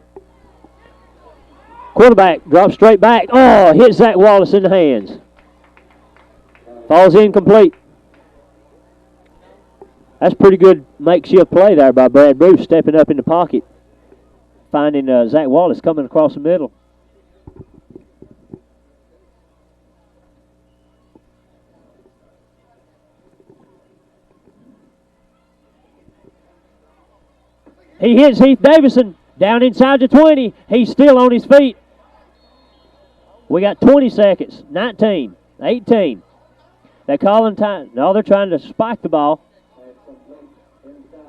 Quarterback drops straight back. Oh, hits Zach Wallace in the hands. Falls incomplete. That's pretty good makeshift play there by Brad Bruce, stepping up in the pocket, finding Zach Wallace coming across the middle. He hits Heath Davison down inside the 20. He's still on his feet. We got 20 seconds. 19, 18. They're calling time. No, they're trying to spike the ball.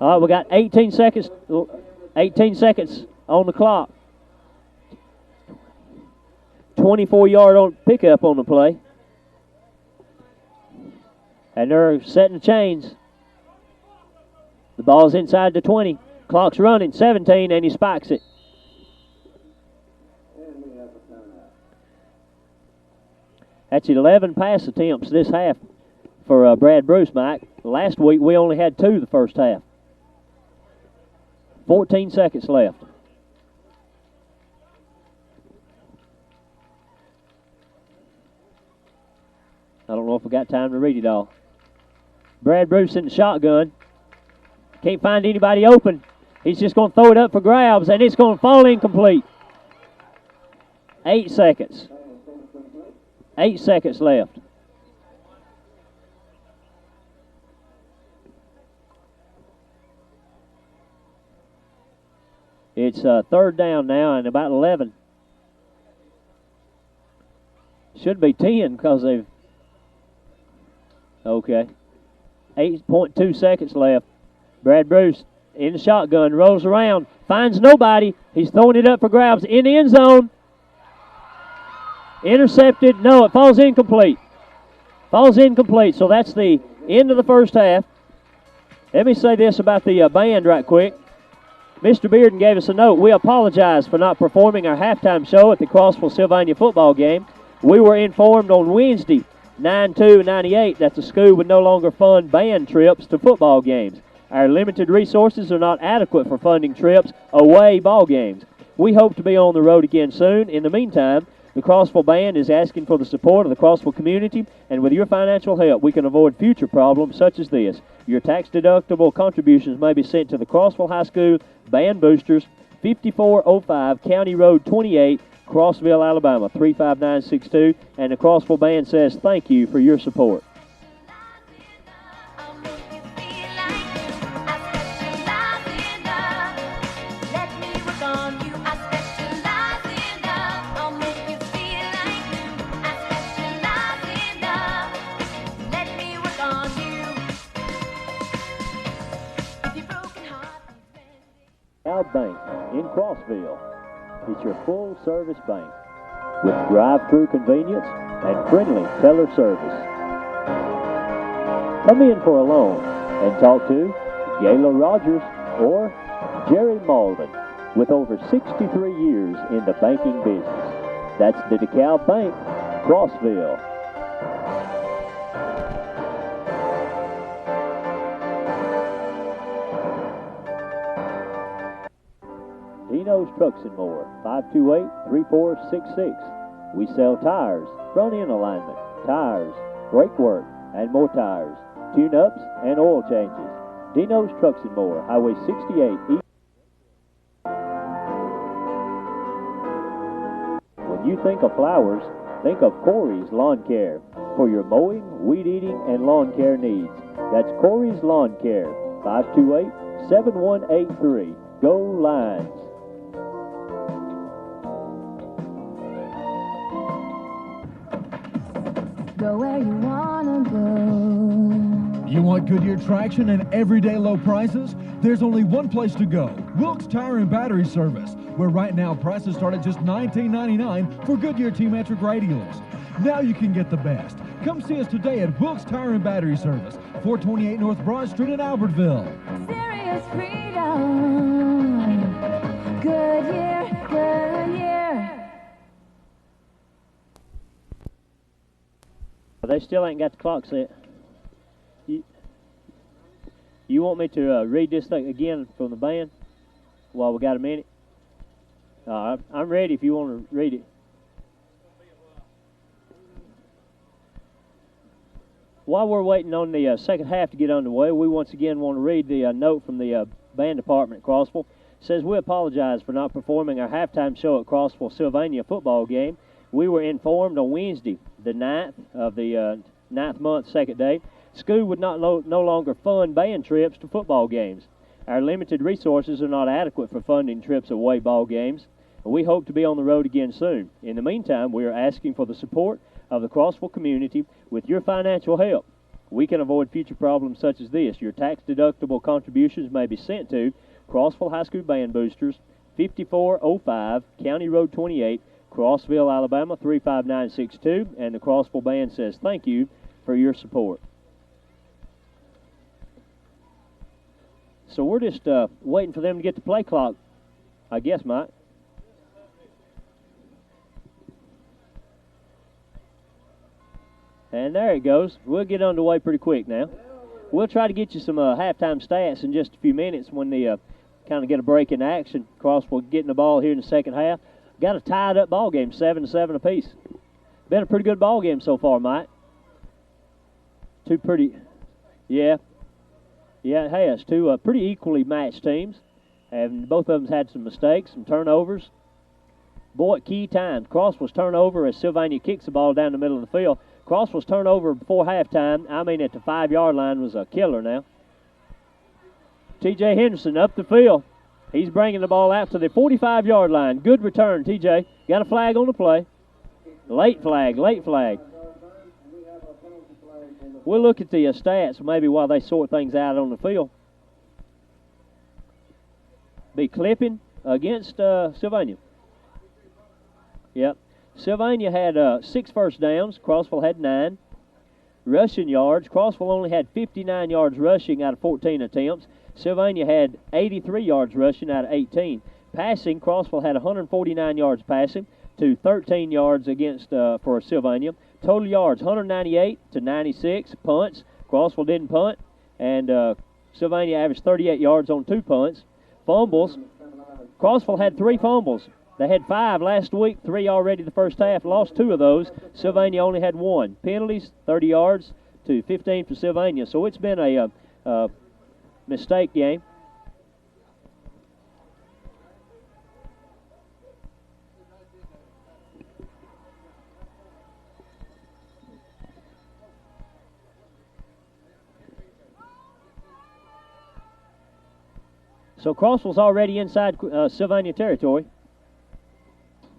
All right, we got 18 seconds. 18 seconds on the clock. 24-yard on pickup on the play. And they're setting the chains. The ball's inside the 20. Clock's running, 17, and he spikes it. That's 11 pass attempts this half for Brad Bruce, Mike. Last week we only had 2 the first half. 14 seconds left. I don't know if we got time to read it all. Brad Bruce in the shotgun. Can't find anybody open. He's just going to throw it up for grabs, and it's going to fall incomplete. 8 seconds. 8 seconds left. It's third down now and about 11. Should be 10 because they've... Okay. 8.2 seconds left. Brad Bruce in the shotgun, rolls around, finds nobody. He's throwing it up for grabs in the end zone. Intercepted. No, it falls incomplete. Falls incomplete. So that's the end of the first half. Let me say this about the band right quick. Mr. Bearden gave us a note. We apologize for not performing our halftime show at the Crossville Sylvania football game. We were informed on Wednesday, 9/2/98, that the school would no longer fund band trips to football games. Our limited resources are not adequate for funding trips away ball games. We hope to be on the road again soon. In the meantime, the Crossville Band is asking for the support of the Crossville community, and with your financial help, we can avoid future problems such as this. Your tax-deductible contributions may be sent to the Crossville High School Band Boosters, 5405 County Road 28, Crossville, Alabama, 35962, and the Crossville Band says thank you for your support. Bank in Crossville. It's your full-service bank with drive-through convenience and friendly teller service. Come in for a loan and talk to Gayla Rogers or Jerry Malden with over 63 years in the banking business. That's the DeKalb Bank, Crossville. Dino's Trucks and More, 528-3466. We sell tires, front-end alignment, tires, brake work, and more tires, tune-ups, and oil changes. Dino's Trucks and More, Highway 68 East. When you think of flowers, think of Corey's Lawn Care for your mowing, weed eating, and lawn care needs. That's Corey's Lawn Care, 528-7183. Go Lions! Go where you wanna go. You want Goodyear traction and everyday low prices? There's only one place to go, Wilkes Tire and Battery Service, where right now prices start at just $19.99 for Goodyear T-metric radials. Now you can get the best. Come see us today at Wilkes Tire and Battery Service, 428 North Broad Street in Albertville. Serious freedom. Goodyear, Goodyear. They still ain't got the clock set. You want me to read this thing again from the band while we got a minute? I'm ready if you want to read it. While we're waiting on the second half to get underway, we once again want to read the note from the band department at Crossville. It says, we apologize for not performing our halftime show at Crossville Sylvania football game. We were informed on Wednesday, the 9th of the 9th month, second day, school would no longer fund band trips to football games. Our limited resources are not adequate for funding trips away ball games. We hope to be on the road again soon. In the meantime, we are asking for the support of the Crossville community. With your financial help, we can avoid future problems such as this. Your tax-deductible contributions may be sent to Crossville High School Band Boosters, 5405 County Road 28, Crossville, Alabama 35962, and the Crossville Band says thank you for your support. So we're just waiting for them to get the play clock, I guess, Mike. And there it goes. We'll get underway pretty quick now. We'll try to get you some halftime stats in just a few minutes when they kind of get a break in action. Crossville getting the ball here in the second half. Got a tied up ball game, 7-7 apiece. Been a pretty good ball game so far, Mike. Yeah, it has. Two pretty equally matched teams. And both of them had some mistakes, some turnovers. Boy, at key times. Crossville's turnover as Sylvania kicks the ball down the middle of the field. Crossville's turnover before halftime, at the 5-yard line, was a killer now. T.J. Henderson up the field. He's bringing the ball out to the 45-yard line. Good return, T.J. Got a flag on the play. Late flag. We'll look at the stats maybe while they sort things out on the field. Be clipping against Sylvania. Yep. Sylvania had 6 first downs. Crossville had 9. Rushing yards. Crossville only had 59 yards rushing out of 14 attempts. Sylvania had 83 yards rushing out of 18. Passing, Crossville had 149 yards passing to 13 yards against for Sylvania. Total yards, 198 to 96. Punts, Crossville didn't punt, and Sylvania averaged 38 yards on 2 punts. Fumbles, Crossville had 3 fumbles. They had 5 last week, 3 already the first half, lost 2 of those. Sylvania only had 1. Penalties, 30 yards to 15 for Sylvania. So it's been a mistake game. So Crossville's already inside Sylvania territory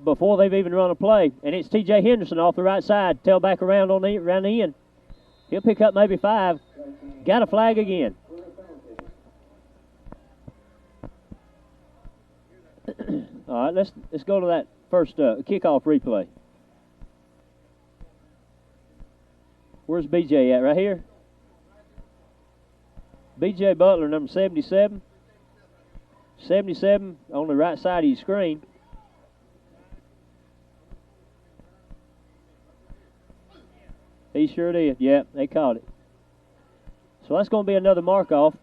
before they've even run a play. And it's T.J. Henderson off the right side, tailback around around the end. He'll pick up maybe 5. Got a flag again. All right, let's go to that first kickoff replay. Where's BJ at? Right here? BJ Butler, number 77. 77 on the right side of your screen. He sure did. Yeah, they caught it. So that's going to be another mark off.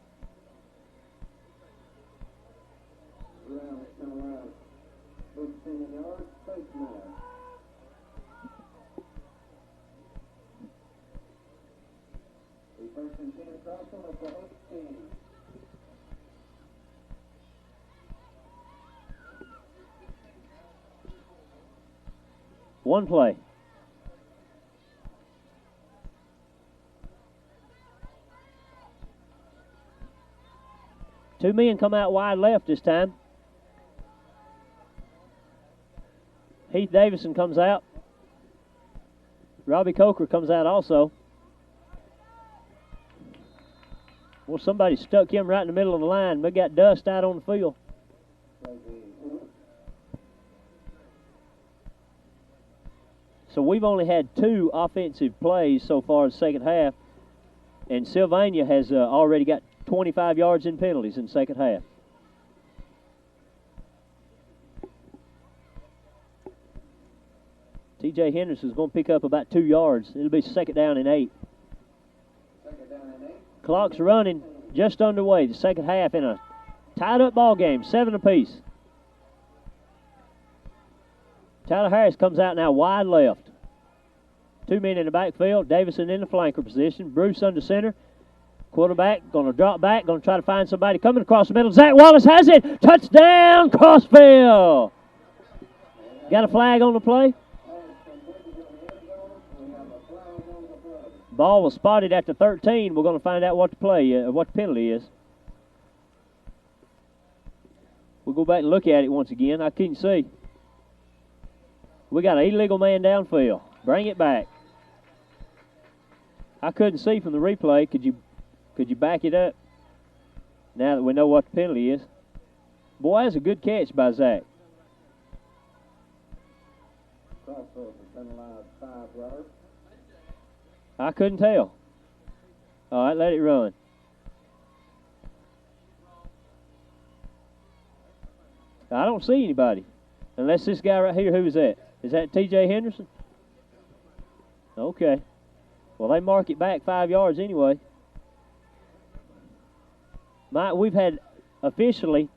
One play. Two men come out wide left this time. Heath Davison comes out. Robbie Coker comes out also. Well, somebody stuck him right in the middle of the line. We got dust out on the field. So we've only had 2 offensive plays so far in the second half, and Sylvania has already got 25 yards in penalties in the second half. T.J. Henderson's going to pick up about 2 yards. It'll be second down and 8. Clock's running, just underway. The second half in a tied-up ball game, 7 apiece. Tyler Harris comes out now wide left. 2 men in the backfield. Davison in the flanker position. Bruce under center. Quarterback going to drop back, going to try to find somebody coming across the middle. Zach Wallace has it. Touchdown, Crossville. Got a flag on the play. Ball was spotted at the 13. We're going to find out what the penalty is. We'll go back and look at it once again. I couldn't see. We got an illegal man downfield. Bring it back. I couldn't see from the replay. Could you back it up now that we know what the penalty is? Boy, that's a good catch by Zach. Crossville penalized 5 yards. I couldn't tell. All right, let it run. I don't see anybody. Unless this guy right here, who is that? Is that T.J. Henderson? Okay. Well, they mark it back 5 yards anyway. Mike, we've had officially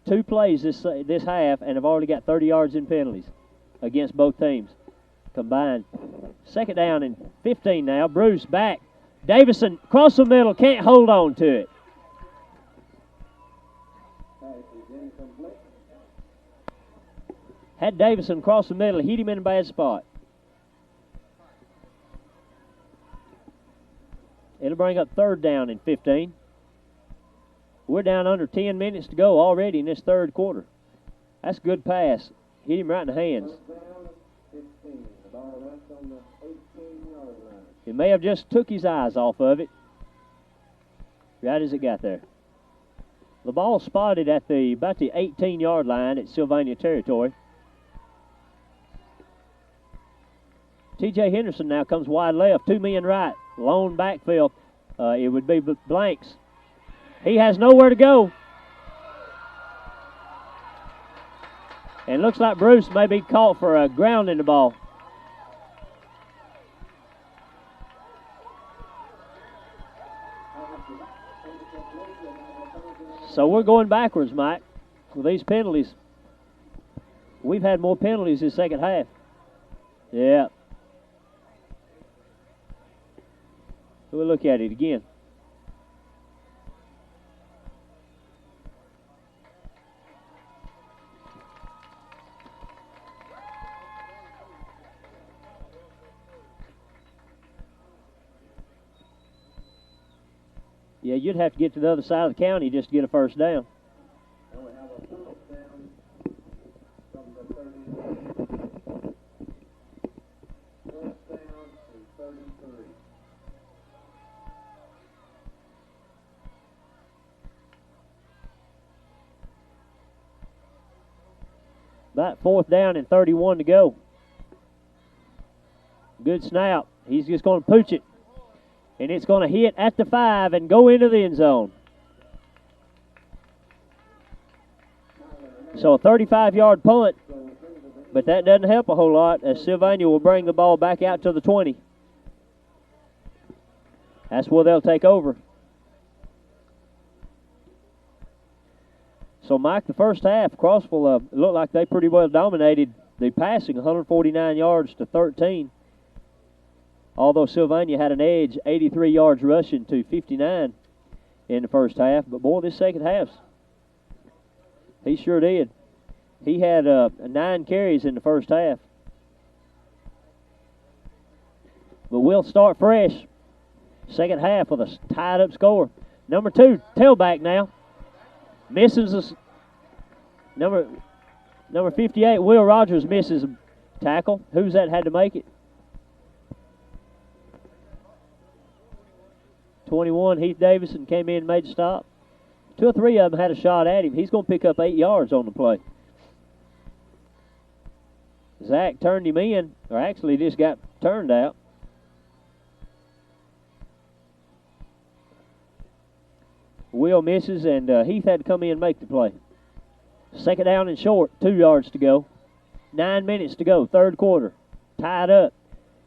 2 plays this half and have already got 30 yards in penalties against both teams combined. Second down and 15 now. Bruce back. Davison across the middle, can't hold on to it. Had Davison cross the middle, hit him in a bad spot. It'll bring up third down and 15. We're down under 10 minutes to go already in this third quarter. That's a good pass. Hit him right in the hands. He may have just took his eyes off of it right as it got there. The ball spotted at about the 18-yard line at Sylvania territory. T.J. Henderson now comes wide left, 2 men right, lone backfield. It would be Blanks. He has nowhere to go. And looks like Bruce may be caught for a grounding the ball. So we're going backwards, Mike, with these penalties. We've had more penalties this second half. Yeah. We'll look at it again. Yeah, you'd have to get to the other side of the county just to get a first down. And we have a fourth down from the 30. Fourth down and 33. About fourth down and 31 to go. Good snap. He's just going to pooch it. And it's going to hit at the 5 and go into the end zone. So a 35-yard punt, but that doesn't help a whole lot as Sylvania will bring the ball back out to the 20. That's where they'll take over. So, Mike, the first half, Crossville looked like they pretty well dominated the passing, 149 yards to 13. Although Sylvania had an edge, 83 yards rushing to 59 in the first half. But, boy, this second half, he sure did. He had 9 carries in the first half. But we'll start fresh. Second half with a tied-up score. Number 2, tailback now. Misses us. Number 58, Will Rogers misses a tackle. Who's that had to make it? 21, Heath Davison came in and made the stop. 2 or 3 of them had a shot at him. He's going to pick up 8 yards on the play. Zach turned him in, or actually just got turned out. Will misses, and Heath had to come in and make the play. Second down and short, 2 yards to go. 9 minutes to go, third quarter. Tied up.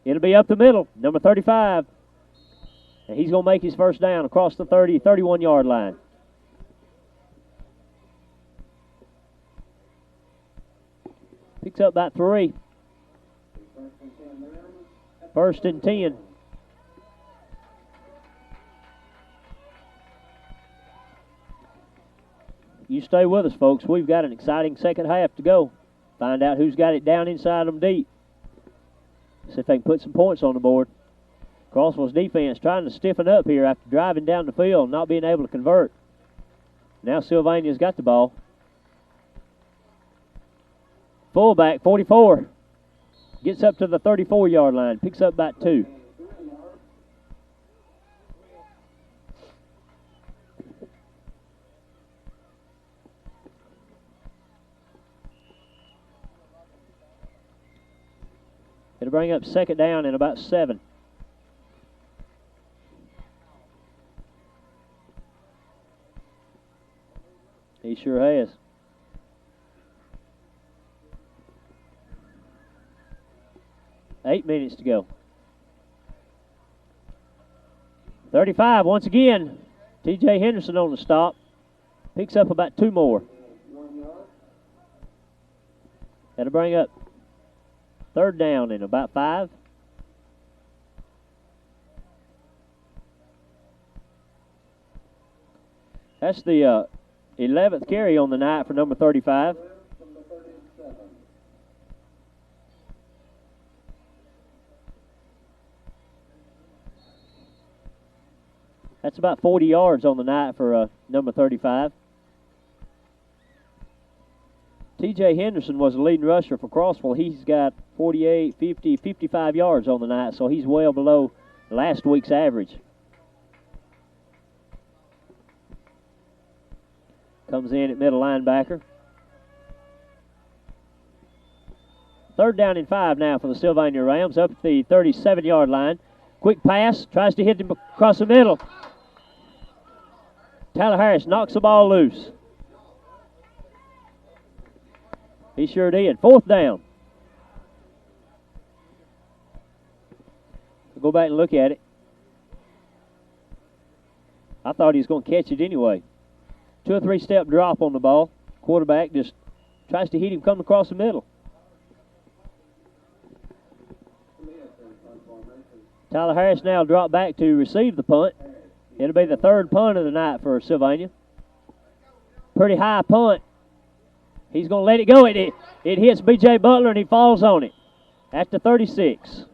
It'll be up the middle, number 35. And he's going to make his first down across the 31-yard line. Picks up about 3. First and 10. You stay with us, folks. We've got an exciting second half to go. Find out who's got it down inside them deep. See if they can put some points on the board. Crossville's defense trying to stiffen up here after driving down the field and not being able to convert. Now Sylvania's got the ball. Fullback, 44. Gets up to the 34-yard line. Picks up about 2. It'll bring up second down and about 7. He sure has. Eight minutes to go. 35 once again. T.J. Henderson on the stop. Picks up about 2 more. That'll bring up third down and about 5. That's the 11th carry on the night for number 35. That's about 40 yards on the night for number 35. T.J. Henderson was the leading rusher for Crossville. He's got 48, 50, 55 yards on the night, so he's well below last week's average. Comes in at middle linebacker. Third down and 5 now for the Sylvania Rams, up at the 37-yard line. Quick pass, tries to hit him across the middle. Tyler Harris knocks the ball loose. He sure did. Fourth down. We'll go back and look at it. I thought he was going to catch it anyway. 2 or 3 step drop on the ball. Quarterback just tries to hit him coming across the middle. Tyler Harris now dropped back to receive the punt. It'll be the 3rd punt of the night for Sylvania. Pretty high punt. He's going to let it go. It hits B.J. Butler, and he falls on it at the 36.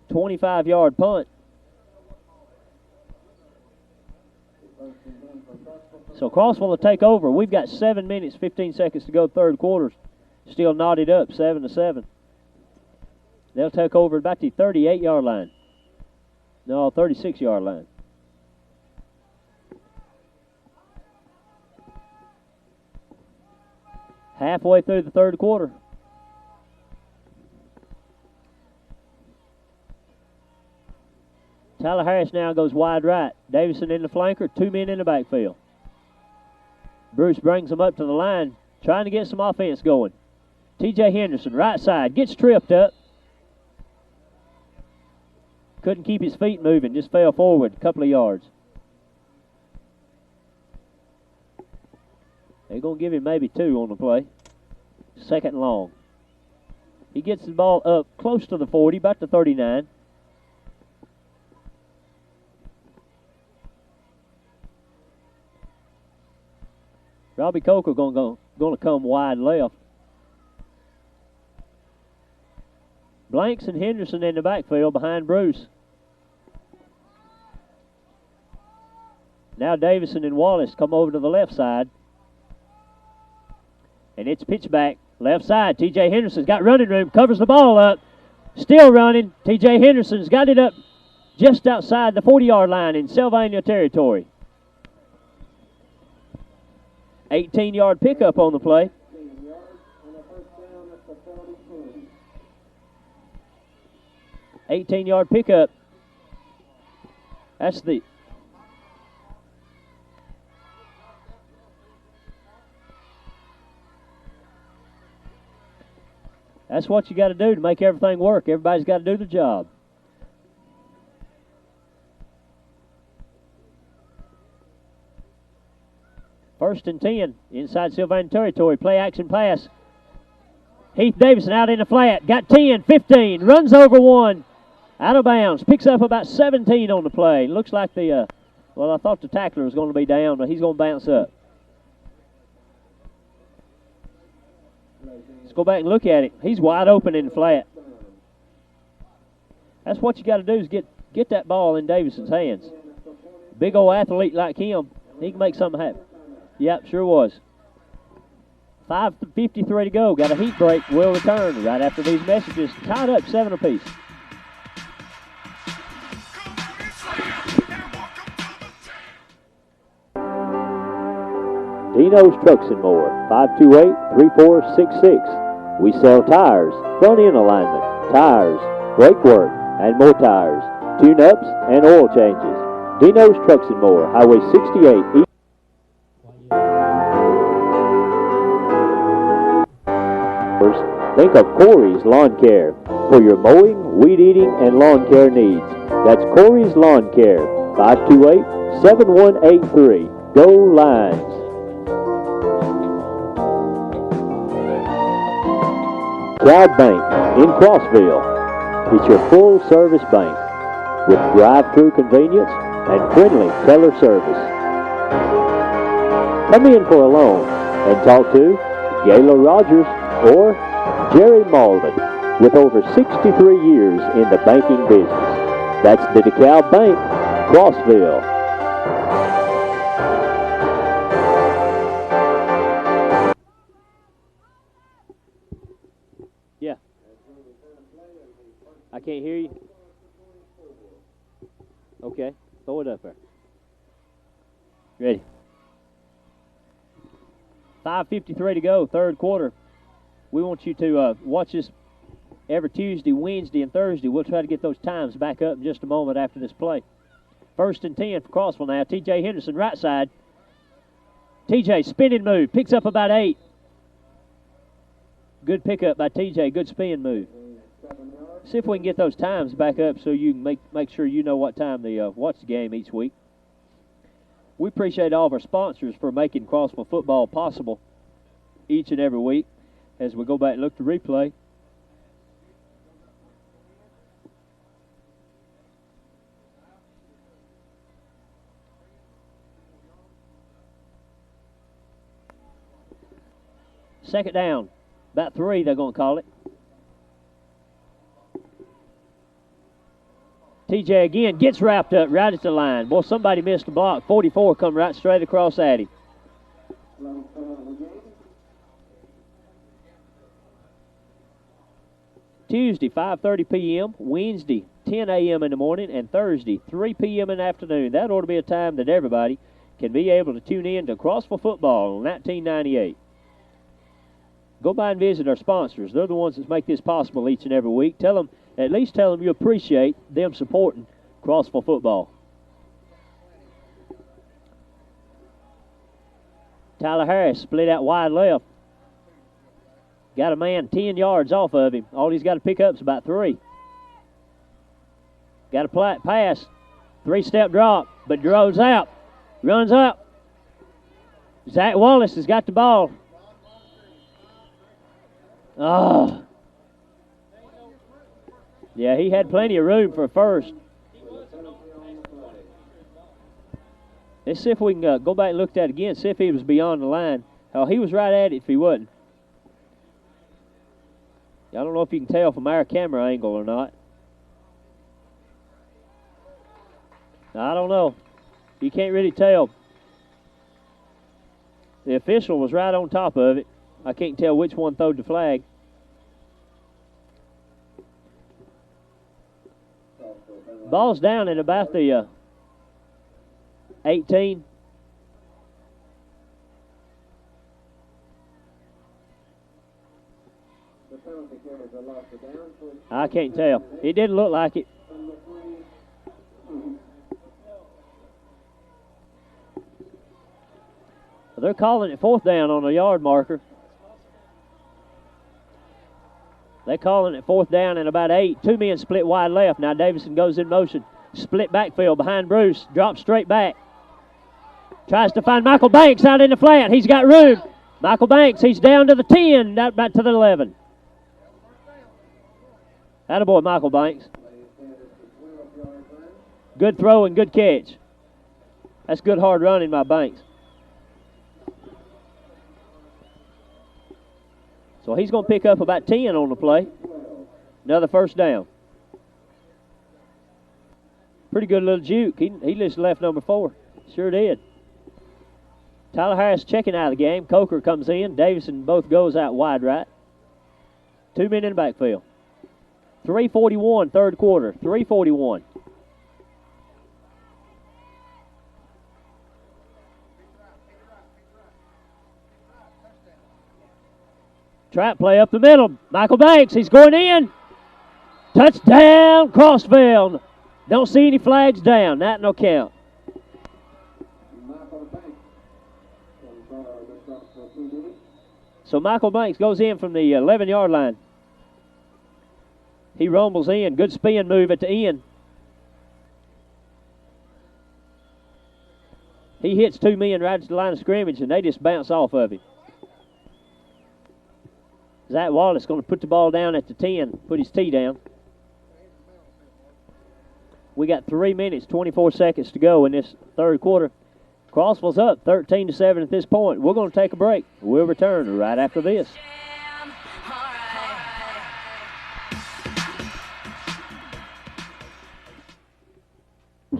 25-yard punt. So Crossville will take over. We've got 7 minutes, 15 seconds to go, third quarter. Still knotted up, 7-7. They'll take over about the 38-yard line. No, 36-yard line. Halfway through the third quarter. Tyler Harris now goes wide right. Davison in the flanker, 2 men in the backfield. Bruce brings them up to the line, trying to get some offense going. T.J. Henderson, right side, gets tripped up. Couldn't keep his feet moving, just fell forward a couple of yards. They're going to give him maybe 2 on the play. Second and long. He gets the ball up close to the 40, about the 39. Robbie Coker going to come wide left. Blanks and Henderson in the backfield behind Bruce. Now Davison and Wallace come over to the left side. And it's pitch back, left side. T.J. Henderson's got running room, covers the ball up. Still running. T.J. Henderson's got it up just outside the 40-yard line in Sylvania territory. 18-yard pickup on the play. 18-yard pickup. That's what you got to do to make everything work. Everybody's got to do the job. First and 10 inside Sylvania territory. Play action pass. Heath Davison out in the flat. Got 10, 15. Runs over 1. Out of bounds. Picks up about 17 on the play. Looks like I thought the tackler was going to be down, but he's going to bounce up. Let's go back and look at it. He's wide open in the flat. That's what you got to do is get that ball in Davison's hands. Big old athlete like him, he can make something happen. Yep, sure was. 5:53 to go. Got a heat break. We'll return right after these messages. Tied up 7 apiece. Dino's Trucks and More, 528-3466. We sell tires, front-end alignment, tires, brake work, and more tires, tune-ups, and oil changes. Dino's Trucks and More, Highway 68 East. Think of Corey's Lawn Care for your mowing, weed eating, and lawn care needs. That's Corey's Lawn Care, 528-7183. Go Lions! Cloud Bank in Crossville. It's your full-service bank with drive-through convenience and friendly teller service. Come in for a loan and talk to Gayla Rogers or Jerry Malden with over 63 years in the banking business. That's the DeKalb Bank, Crossville. Yeah. I can't hear you. Okay, throw it up there. Ready. 5:53 to go, third quarter. We want you to watch this every Tuesday, Wednesday, and Thursday. We'll try to get those times back up in just a moment after this play. 1st and 10 for Crossville now. T.J. Henderson, right side. T.J. spinning move, picks up about 8. Good pickup by T.J. Good spin move. See if we can get those times back up so you can make sure you know what time to watch the game each week. We appreciate all of our sponsors for making Crossville football possible each and every week. As we go back and look to replay. Second down, about 3 they're going to call it. TJ again gets wrapped up right at the line. Boy, somebody missed the block. 44 come right straight across at him. Tuesday, 5:30 p.m., Wednesday, 10 a.m. in the morning, and Thursday, 3 p.m. in the afternoon. That ought to be a time that everybody can be able to tune in to Crossville football in 1998. Go by and visit our sponsors. They're the ones that make this possible each and every week. At least tell them you appreciate them supporting Crossville football. Tyler Harris split out wide left. Got a man 10 yards off of him. All he's got to pick up is about 3. Got a pass. 3-step drop, but draws out. Runs up. Zach Wallace has got the ball. Oh. Yeah, he had plenty of room for first. Let's see if we can go back and look at it again, see if he was beyond the line. Oh, he was right at it if he wasn't. I don't know if you can tell from our camera angle or not. I don't know. You can't really tell. The official was right on top of it. I can't tell which one throwed the flag. Ball's down at about the 18. I can't tell. It didn't look like it. They're calling it 4th down on a yard marker. They're calling it 4th down and about 8. 2 men split wide left. Now Davison goes in motion. Split backfield behind Bruce. Drops straight back. Tries to find Michael Banks out in the flat. He's got room. Michael Banks, he's down to the 10, out back to the 11. Attaboy, Michael Banks. Good throw and good catch. That's good hard running by Banks. So he's going to pick up about 10 on the play. Another first down. Pretty good little juke. He just left number 4. Sure did. Tyler Harris checking out of the game. Coker comes in. Davison both goes out wide right. 2 men in the backfield. 3:41 third quarter. 3:41. Trap play up the middle. Michael Banks, he's going in. Touchdown, Crossville. Don't see any flags down. That no count. So Michael Banks goes in from the 11-yard line. He rumbles in. Good spin move at the end. He hits two men right at the line of scrimmage, and they just bounce off of him. Zach Wallace going to put the ball down at the 10, put his tee down. We got 3 minutes, 24 seconds to go in this third quarter. Crossville's up 13-7 at this point. We're going to take a break. We'll return right after this.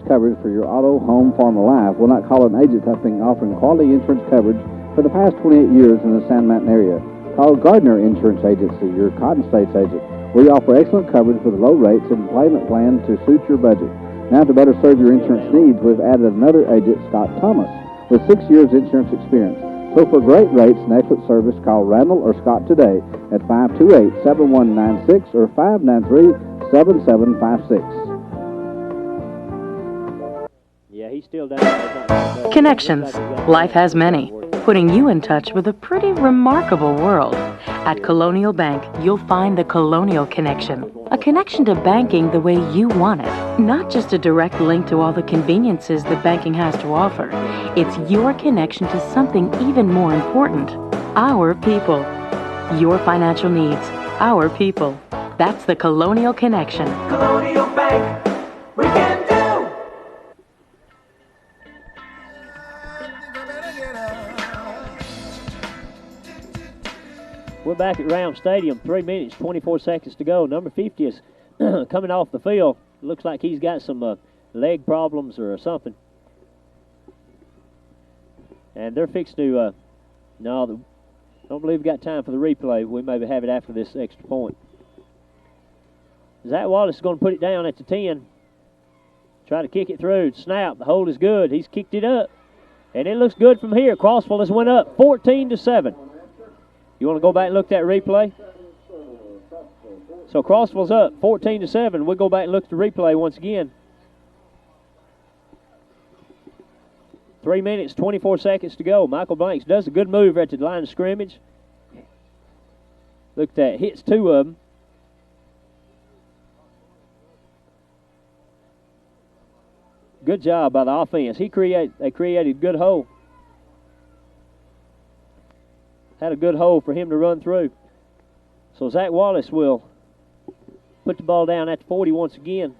Coverage for your auto, home, farm, or life. Will not call an agent that's been offering quality insurance coverage for the past 28 years in the Sand Mountain area. Call Gardner Insurance Agency, your Cotton States agent. We offer excellent coverage with low rates and payment plan to suit your budget. Now, to better serve your insurance needs, we've added another agent, Scott Thomas, with 6 years insurance experience. So for great rates and excellent service, call Randall or Scott today at 528-7196 or 593-7756. Yeah, he's still down. Connections. Life has many, putting you in touch with a pretty remarkable world. At Colonial Bank, you'll find the Colonial Connection, a connection to banking the way you want it. Not just a direct link to all the conveniences that banking has to offer. It's your connection to something even more important, our people. Your financial needs, our people. That's the Colonial Connection. Colonial Bank, we can do. We're back at Round Stadium. 3 minutes, 24 seconds to go. Number 50 is coming off the field. Looks like he's got some leg problems or something. And they're fixed to, no, I don't believe we've got time for the replay. We maybe have it after this extra point. Zach Wallace is going to put it down at the 10. Try to kick it through. Snap. The hold is good. He's kicked it up. And it looks good from here. Crossville has went up 14-7. You want to go back and look at that replay? So Crossville's up 14-7. We'll go back and look at the replay once again. 3 minutes, 24 seconds to go. Michael Blanks does a good move at the line of scrimmage. Look at that. Hits two of them. Good job by the offense. They created a good hole. Had a good hole for him to run through. So Zach Wallace will put the ball down at the 40 once again.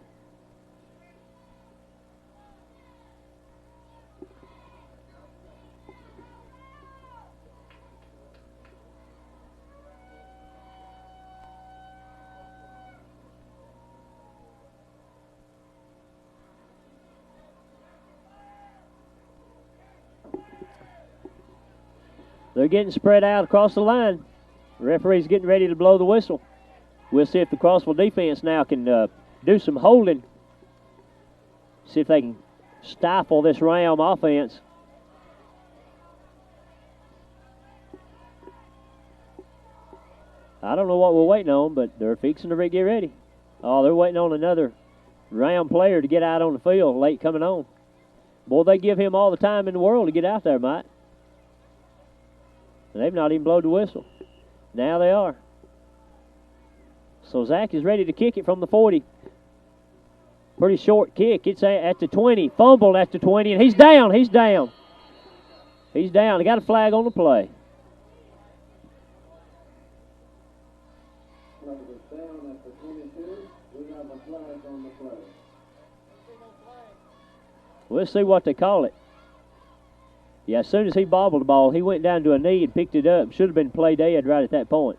They're getting spread out across the line. The referee's getting ready to blow the whistle. We'll see if the Crossville defense now can do some holding. See if they can stifle this Ram offense. I don't know what we're waiting on, but they're fixing to get ready. Oh, they're waiting on another Ram player to get out on the field late coming on. Boy, they give him all the time in the world to get out there, Mike. And they've not even blown the whistle. Now they are. So Zach is ready to kick it from the 40. Pretty short kick. It's at the 20. Fumbled at the 20, and he's down. He's down. He's down. They got a flag on the play. Flag is down at the 22. We have a flag on the play. Let's see what they call it. Yeah, as soon as he bobbled the ball, he went down to a knee and picked it up. Should have been play dead right at that point.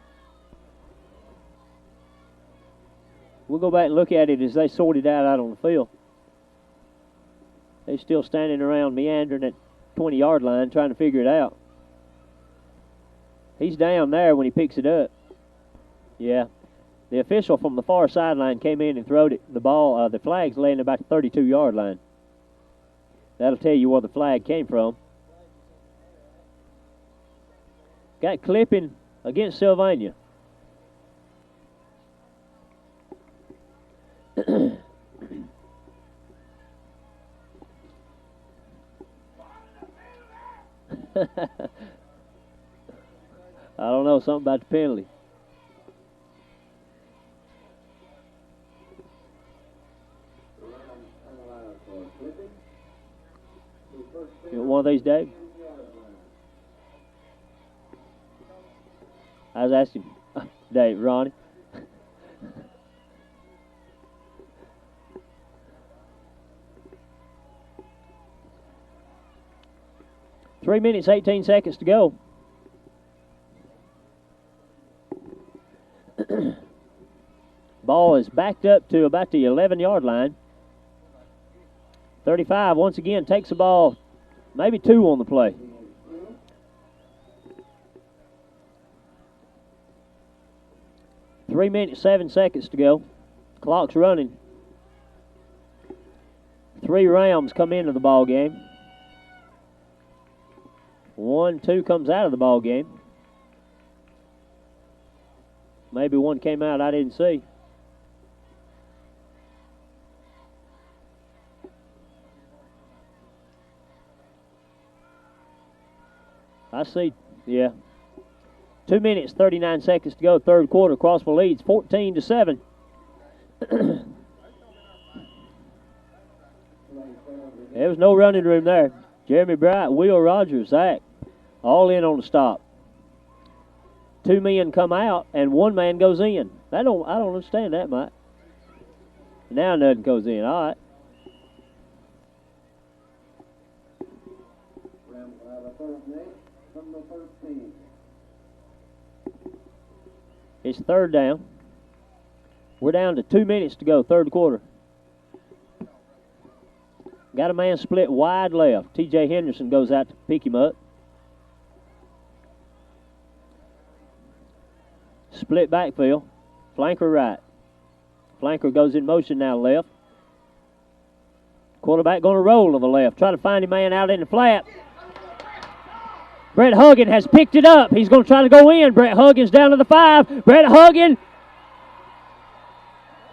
We'll go back and look at it as they sort it out on the field. They're still standing around meandering at 20-yard line trying to figure it out. He's down there when he picks it up. Yeah. The official from the far sideline came in and throwed it. The ball, the flag's laying about the 32-yard line. That'll tell you where the flag came from. Got clipping against Sylvania. I don't know, something about the penalty. You want one of these, Dave? I was asking Dave, Ronnie. Three minutes, 18 seconds to go. Ball is backed up to about the 11-yard line. 35 once again takes the ball, maybe two on the play. Three minutes, 7 seconds to go. Clock's running. Three Rams come into the ball game. 1-2 comes out of the ball game. Maybe one came out I didn't see. I see, yeah. 2 minutes, 39 seconds to go, third quarter. Crossville leads 14-7. There was no running room there. Jeremy Bright, Will Rogers, Zach, all in on the stop. Two men come out and one man goes in. I don't understand that, Mike. Now nothing goes in. All right. It's third down. We're down to 2 minutes to go, third quarter. Got a man split wide left. T.J. Henderson goes out to pick him up. Split backfield. Flanker right. Flanker goes in motion now left. Quarterback going to roll to the left. Try to find a man out in the flat. Brett Huggin has picked it up. He's going to try to go in. Brett Huggins down to the 5. Brett Huggin.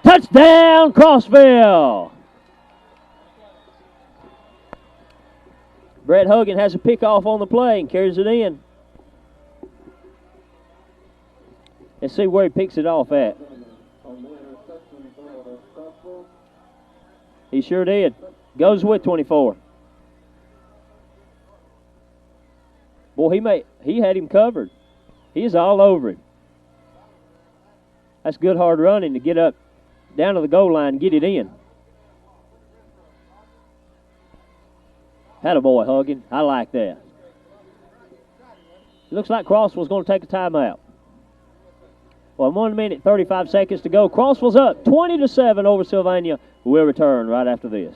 Touchdown, Crossville. Brett Huggin has a pickoff on the play and carries it in. Let's see where he picks it off at. He sure did. Goes with 24. Boy, he had him covered. He's all over him. That's good hard running to get up down to the goal line and get it in. Attaboy, Huggin. I like that. Looks like Crossville's going to take a timeout. Well, 1 minute, 35 seconds to go. Crossville's up 20-7 over Sylvania. We'll return right after this.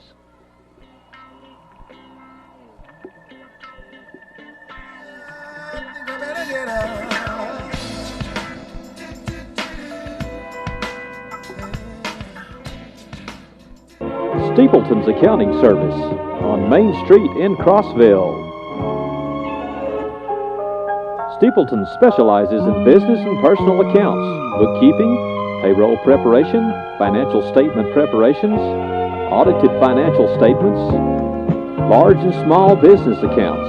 Steepleton's Accounting Service on Main Street in Crossville. Steepleton specializes in business and personal accounts, bookkeeping, payroll preparation, financial statement preparations, audited financial statements, large and small business accounts.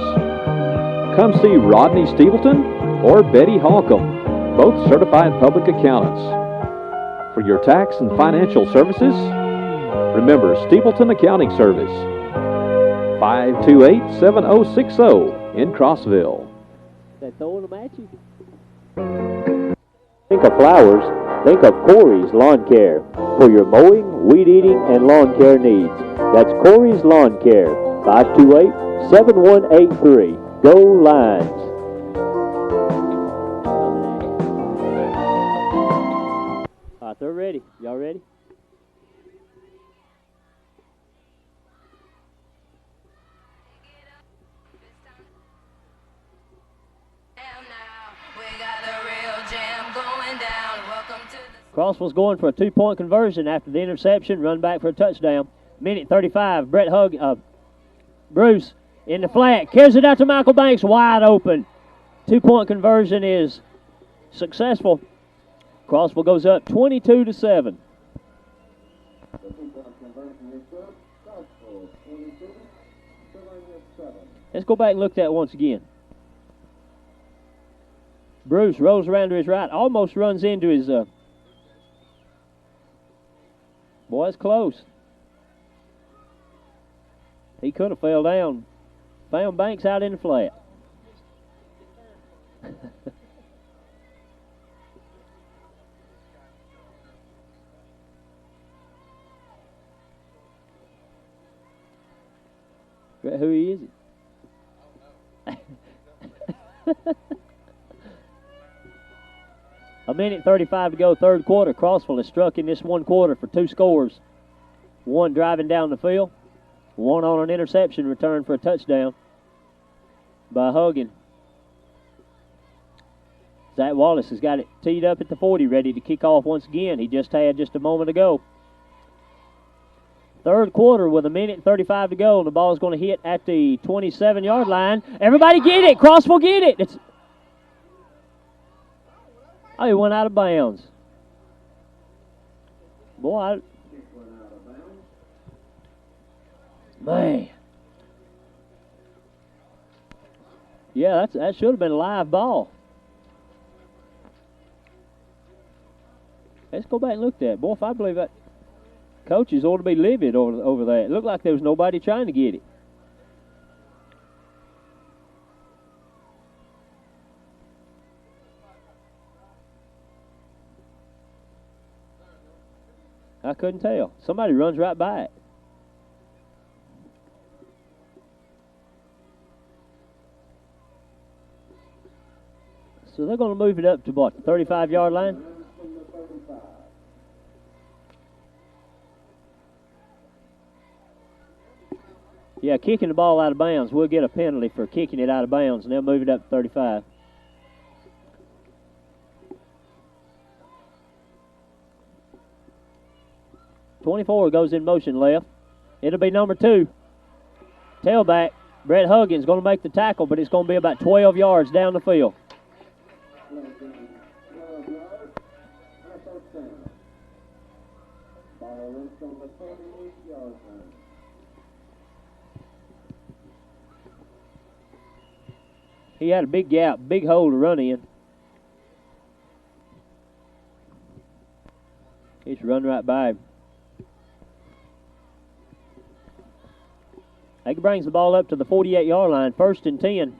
Come see Rodney Steepleton or Betty Holcomb, both certified public accountants. For your tax and financial services, remember Steepleton Accounting Service, 528-7060 in Crossville. They're throwing them at you. Think of flowers, think of Corey's Lawn Care for your mowing, weed eating, and lawn care needs. That's Corey's Lawn Care, 528-7183. Go Lions. All right, they're ready. Y'all ready? Crossville's going for a 2-point conversion after the interception, run back for a touchdown. Minute 35, Bruce in the flat, carries it out to Michael Banks, wide open. 2-point conversion is successful. Crossville goes up 22-7. The two-point conversion is good. Crossville 22, Sylvania 7. Let's go back and look at that once again. Bruce rolls around to his right, almost runs into his... Boy, it's close. He could have fell down. Found Banks out in the flat. Who is it? A minute 35 to go, third quarter. Crossville has struck in this one quarter for 2 scores. One driving down the field, one on an interception return for a touchdown by Huggin. Zach Wallace has got it teed up at the 40, ready to kick off once again. He just had just a moment ago. Third quarter with a minute and 35 to go, and the ball is going to hit at the 27-yard line. Everybody get it. Crossville get it. Oh, he went out of bounds. Boy, man. Yeah, that should have been a live ball. Let's go back and look at that. Boy, if I believe that, coaches ought to be livid over that. It looked like there was nobody trying to get it. I couldn't tell. Somebody runs right by it. So they're going to move it up to what, the 35-yard line? Yeah, kicking the ball out of bounds. We'll get a penalty for kicking it out of bounds, and they'll move it up to 35. '24 goes in motion left. It'll be number 2. Tailback, Brett Huggins, going to make the tackle, but it's going to be about 12 yards down the field. He had a big gap, big hole to run in. He's run right by him. He brings the ball up to the 48-yard line, 1st and 10.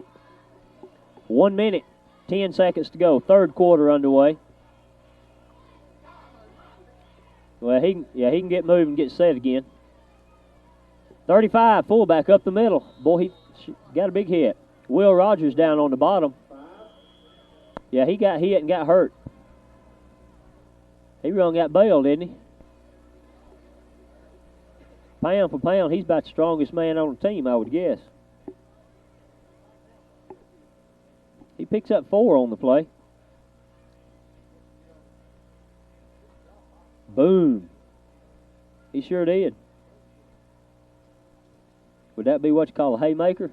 1 minute, 10 seconds to go. Third quarter underway. Well, he can get moving and get set again. 35, fullback up the middle. Boy, he got a big hit. Will Rogers down on the bottom. Yeah, he got hit and got hurt. He really got bailed, didn't he? Pound for pound, he's about the strongest man on the team, I would guess. He picks up 4 on the play. Boom. He sure did. Would that be what you call a haymaker?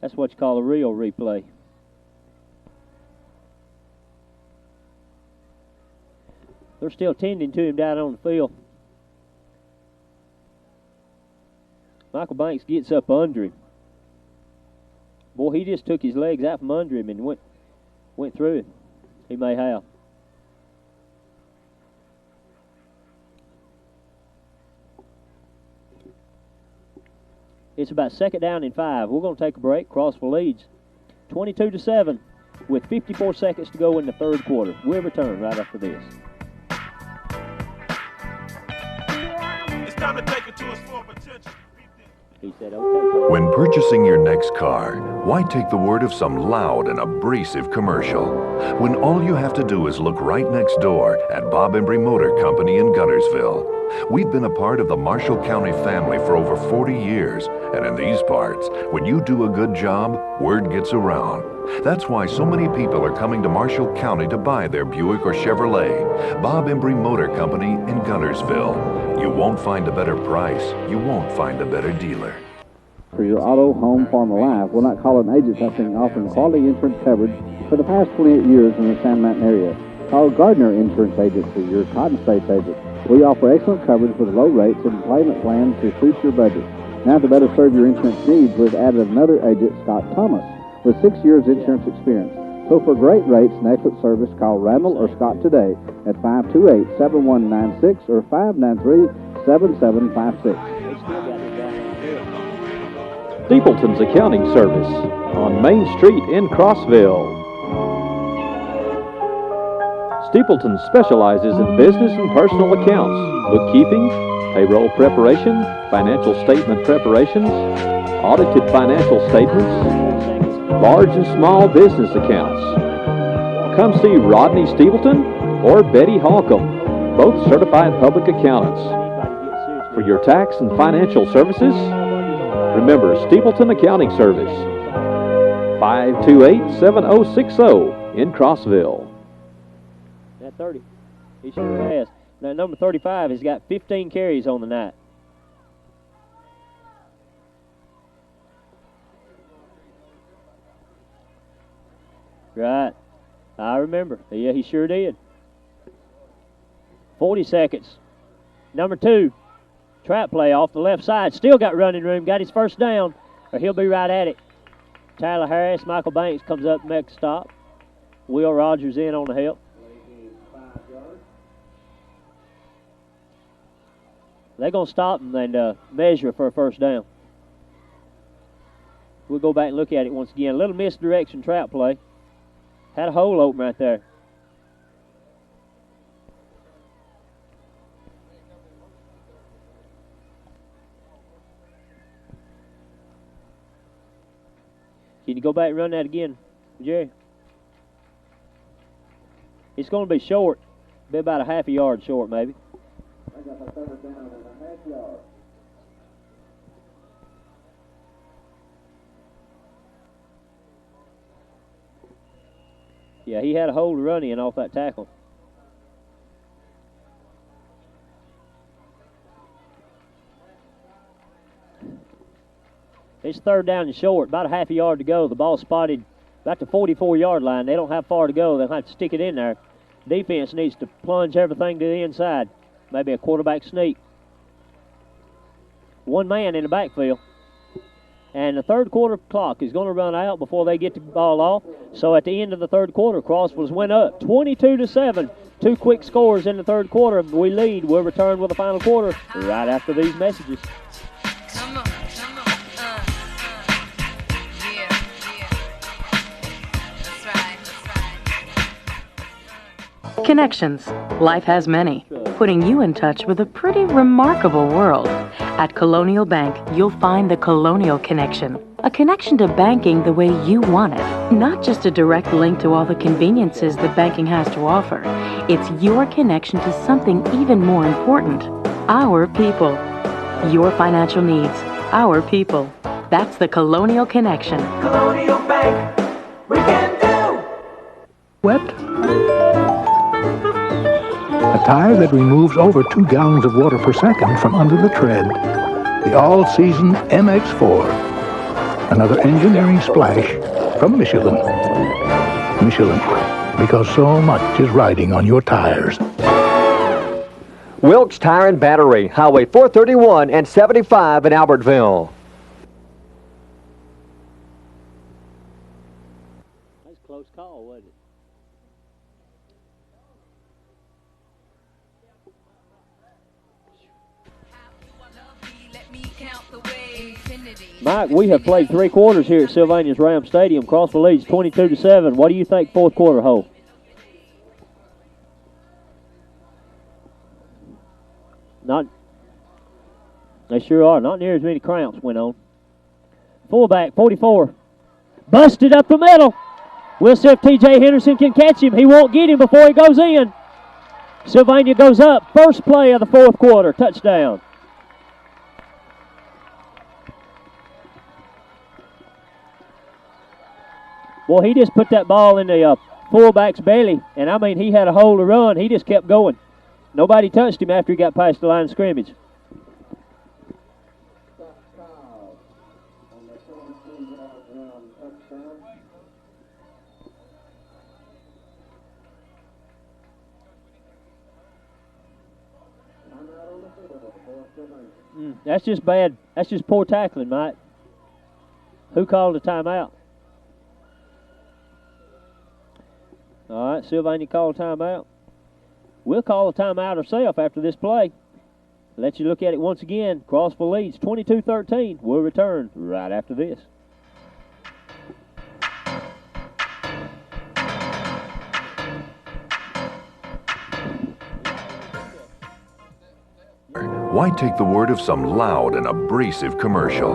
That's what you call a real replay. They're still tending to him down on the field. Michael Banks gets up under him. Boy, he just took his legs out from under him and went through him. He may have. It's about 2nd down and 5. We're going to take a break. Crossville leads 22-7 with 54 seconds to go in the third quarter. We'll return right after this. It's time to take it to its full potential. He said, okay. When purchasing your next car, why take the word of some loud and abrasive commercial when all you have to do is look right next door at Bob Embry Motor Company in Guntersville? We've been a part of the Marshall County family for over 40 years, and in these parts, when you do a good job, word gets around. That's why so many people are coming to Marshall County to buy their Buick or Chevrolet. Bob Embry Motor Company in Guntersville. You won't find a better price. You won't find a better dealer. For your auto, home, farm, or life, we'll not call it an agent offering quality insurance coverage for the past 28 years in the Sand Mountain area. Call Gardner Insurance Agency, your Cotton States agent. We offer excellent coverage with low rates and payment plans to suit your budget. Now to better serve your insurance needs, we've added another agent, Scott Thomas, with 6 years insurance experience. So for great rates and excellent service, call Randall or Scott today at 528-7196 or 593-7756. Stapleton's Accounting Service on Main Street in Crossville. Stapleton specializes in business and personal accounts, bookkeeping, payroll preparation, financial statement preparations, audited financial statements, large and small business accounts. Come see Rodney Stapleton or Betty Holcomb, both certified public accountants. For your tax and financial services, remember Stapleton Accounting Service, 528-7060 in Crossville. That 30, he sure has. Now, number 35 has got 15 carries on the night. Right. I remember. Yeah, he sure did. 40 seconds. Number 2, trap play off the left side. Still got running room. Got his first down, or he'll be right at it. Tyler Harris, Michael Banks comes up next stop. Will Rogers in on the help. They're going to stop and measure for a first down. We'll go back and look at it once again. A little misdirection trap play. Had a hole open right there. Can you go back and run that again, Jerry? It's going to be short. Be about a half a yard short, maybe. I got the third down and a half yard. Yeah, he had a hole to run in off that tackle. It's third down and short, about a half a yard to go. The ball spotted about the 44-yard line. They don't have far to go. They'll have to stick it in there. Defense needs to plunge everything to the inside. Maybe a quarterback sneak. One man in the backfield. And the third quarter clock is going to run out before they get the ball off. So at the end of the third quarter, Crossville's went up 22-7. 2 quick scores in the third quarter. We lead. We'll return with the final quarter right after these messages. Come on, come on, yeah, yeah. That's right, that's right. Connections. Life has many, putting you in touch with a pretty remarkable world. At Colonial Bank, you'll find the Colonial Connection. A connection to banking the way you want it. Not just a direct link to all the conveniences that banking has to offer. It's your connection to something even more important. Our people. Your financial needs. Our people. That's the Colonial Connection. Colonial Bank, we can do. Wet? A tire that removes over 2 gallons of water per second from under the tread. The all-season MX-4. Another engineering splash from Michelin. Michelin, because so much is riding on your tires. Wilkes Tire and Battery, Highway 431 and 75 in Albertville. That's a close call, wasn't it? Mike, we have played 3 quarters here at Sylvania's Ram Stadium. Crossville leads 22-7. What do you think fourth quarter hold? Not. They sure are. Not near as many cramps went on. Fullback, 44. Busted up the middle. We'll see if T.J. Henderson can catch him. He won't get him before he goes in. Sylvania goes up. First play of the fourth quarter. Touchdown. Well, he just put that ball in the fullback's belly, and I mean, he had a hole to run. He just kept going. Nobody touched him after he got past the line of scrimmage. That's just bad. That's just poor tackling, Mike. Who called a timeout? All right, Sylvania called a timeout. We'll call a timeout ourselves after this play. Let you look at it once again. Crossville leads 22-13. We'll return right after this. Why take the word of some loud and abrasive commercial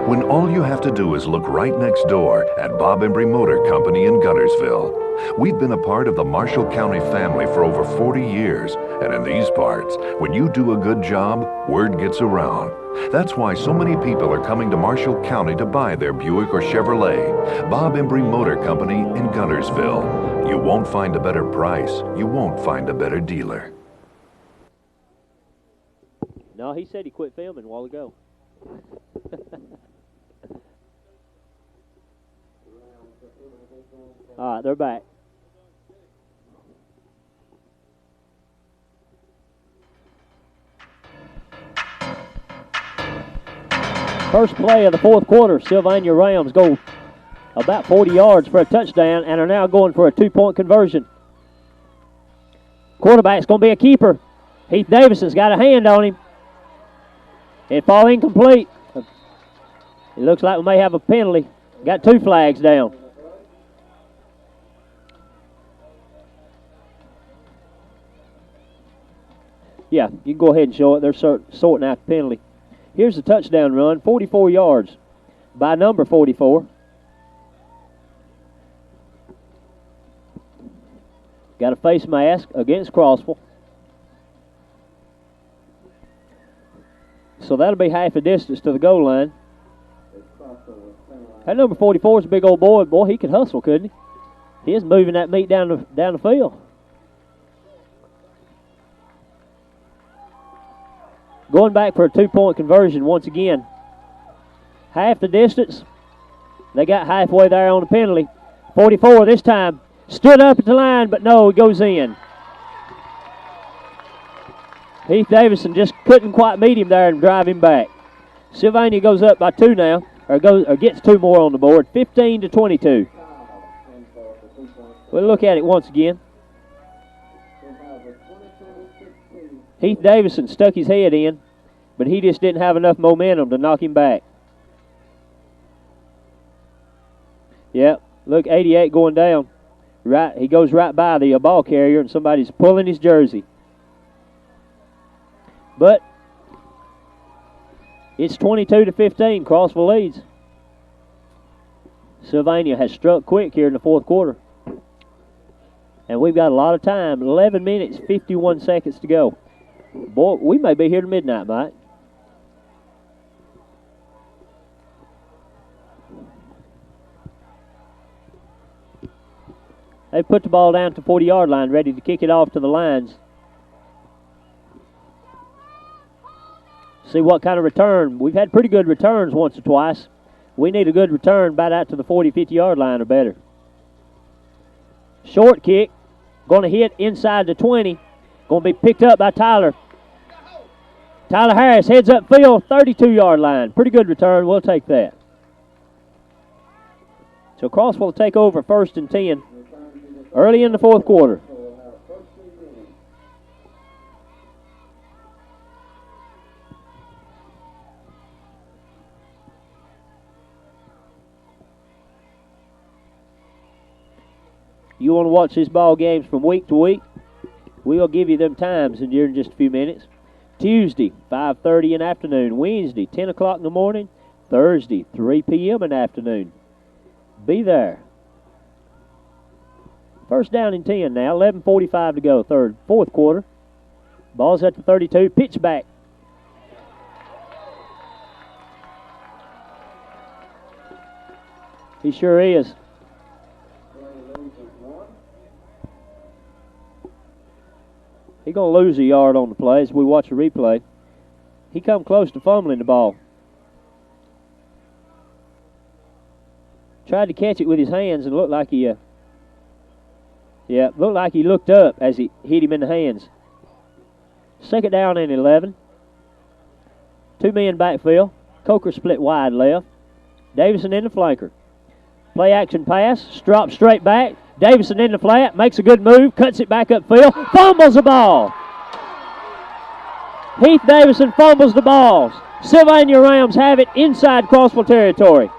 when all you have to do is look right next door at Bob Embry Motor Company in Guntersville? We've been a part of the Marshall County family for over 40 years, and in these parts, when you do a good job, word gets around. That's why so many people are coming to Marshall County to buy their Buick or Chevrolet. Bob Embry Motor Company in Guntersville. You won't find a better price. You won't find a better dealer. No, he said he quit filming a while ago. All right, they're back. First play of the fourth quarter, Sylvania Rams go about 40 yards for a touchdown and are now going for a two-point conversion. Quarterback's going to be a keeper. Heath Davison's got a hand on him. It fall incomplete. It looks like we may have a penalty. Got two flags down. Yeah, you can go ahead and show it. They're sorting out the penalty. Here's the touchdown run, 44 yards by number 44. Got a face mask against Crossville. So that'll be half a distance to the goal line. That number 44 is a big old boy. Boy, he could hustle, couldn't he? He is moving that meat down the field. Going back for a two-point conversion once again. Half the distance. They got halfway there on the penalty. 44 this time. Stood up at the line, but no, it goes in. Heath Davison just couldn't quite meet him there and drive him back. Sylvania goes up by two now, or gets two more on the board, 15-22. We'll look at it once again. Heath Davison stuck his head in, but he just didn't have enough momentum to knock him back. Yep, look, 88 going down. Right, he goes right by the ball carrier, and somebody's pulling his jersey. But it's 22-15. Crossville leads. Sylvania has struck quick here in the fourth quarter. And we've got a lot of time. 11 minutes, 51 seconds to go. Boy, we may be here to midnight, Mike. They put the ball down to the 40-yard line, ready to kick it off to the lines. See what kind of return. We've had pretty good returns once or twice. We need a good return about out to the 40, 50-yard line or better. Short kick. Going to hit inside the 20. Going to be picked up by Tyler. Tyler Harris heads up field, 32-yard line. Pretty good return. We'll take that. So Crossville will take over 1st and 10 early in the fourth quarter. You want to watch these ball games from week to week? We'll give you them times in just a few minutes. Tuesday, 5:30 in the afternoon. Wednesday, 10 o'clock in the morning. Thursday, 3 p.m. in the afternoon. Be there. First down and 10 now. 11:45 to go. Fourth quarter. Ball's at the 32. Pitch back. He sure is. He's going to lose a yard on the play as we watch the replay. He come close to fumbling the ball. Tried to catch it with his hands and looked like he, looked like he looked up as he hit him in the hands. Second down and 11. 2 men backfield. Coker split wide left. Davison in the flanker. Play action pass. Drop straight back. Davison in the flat. Makes a good move. Cuts it back upfield. Fumbles the ball. Heath Davison fumbles the ball. Sylvania Rams have it inside Crossville territory.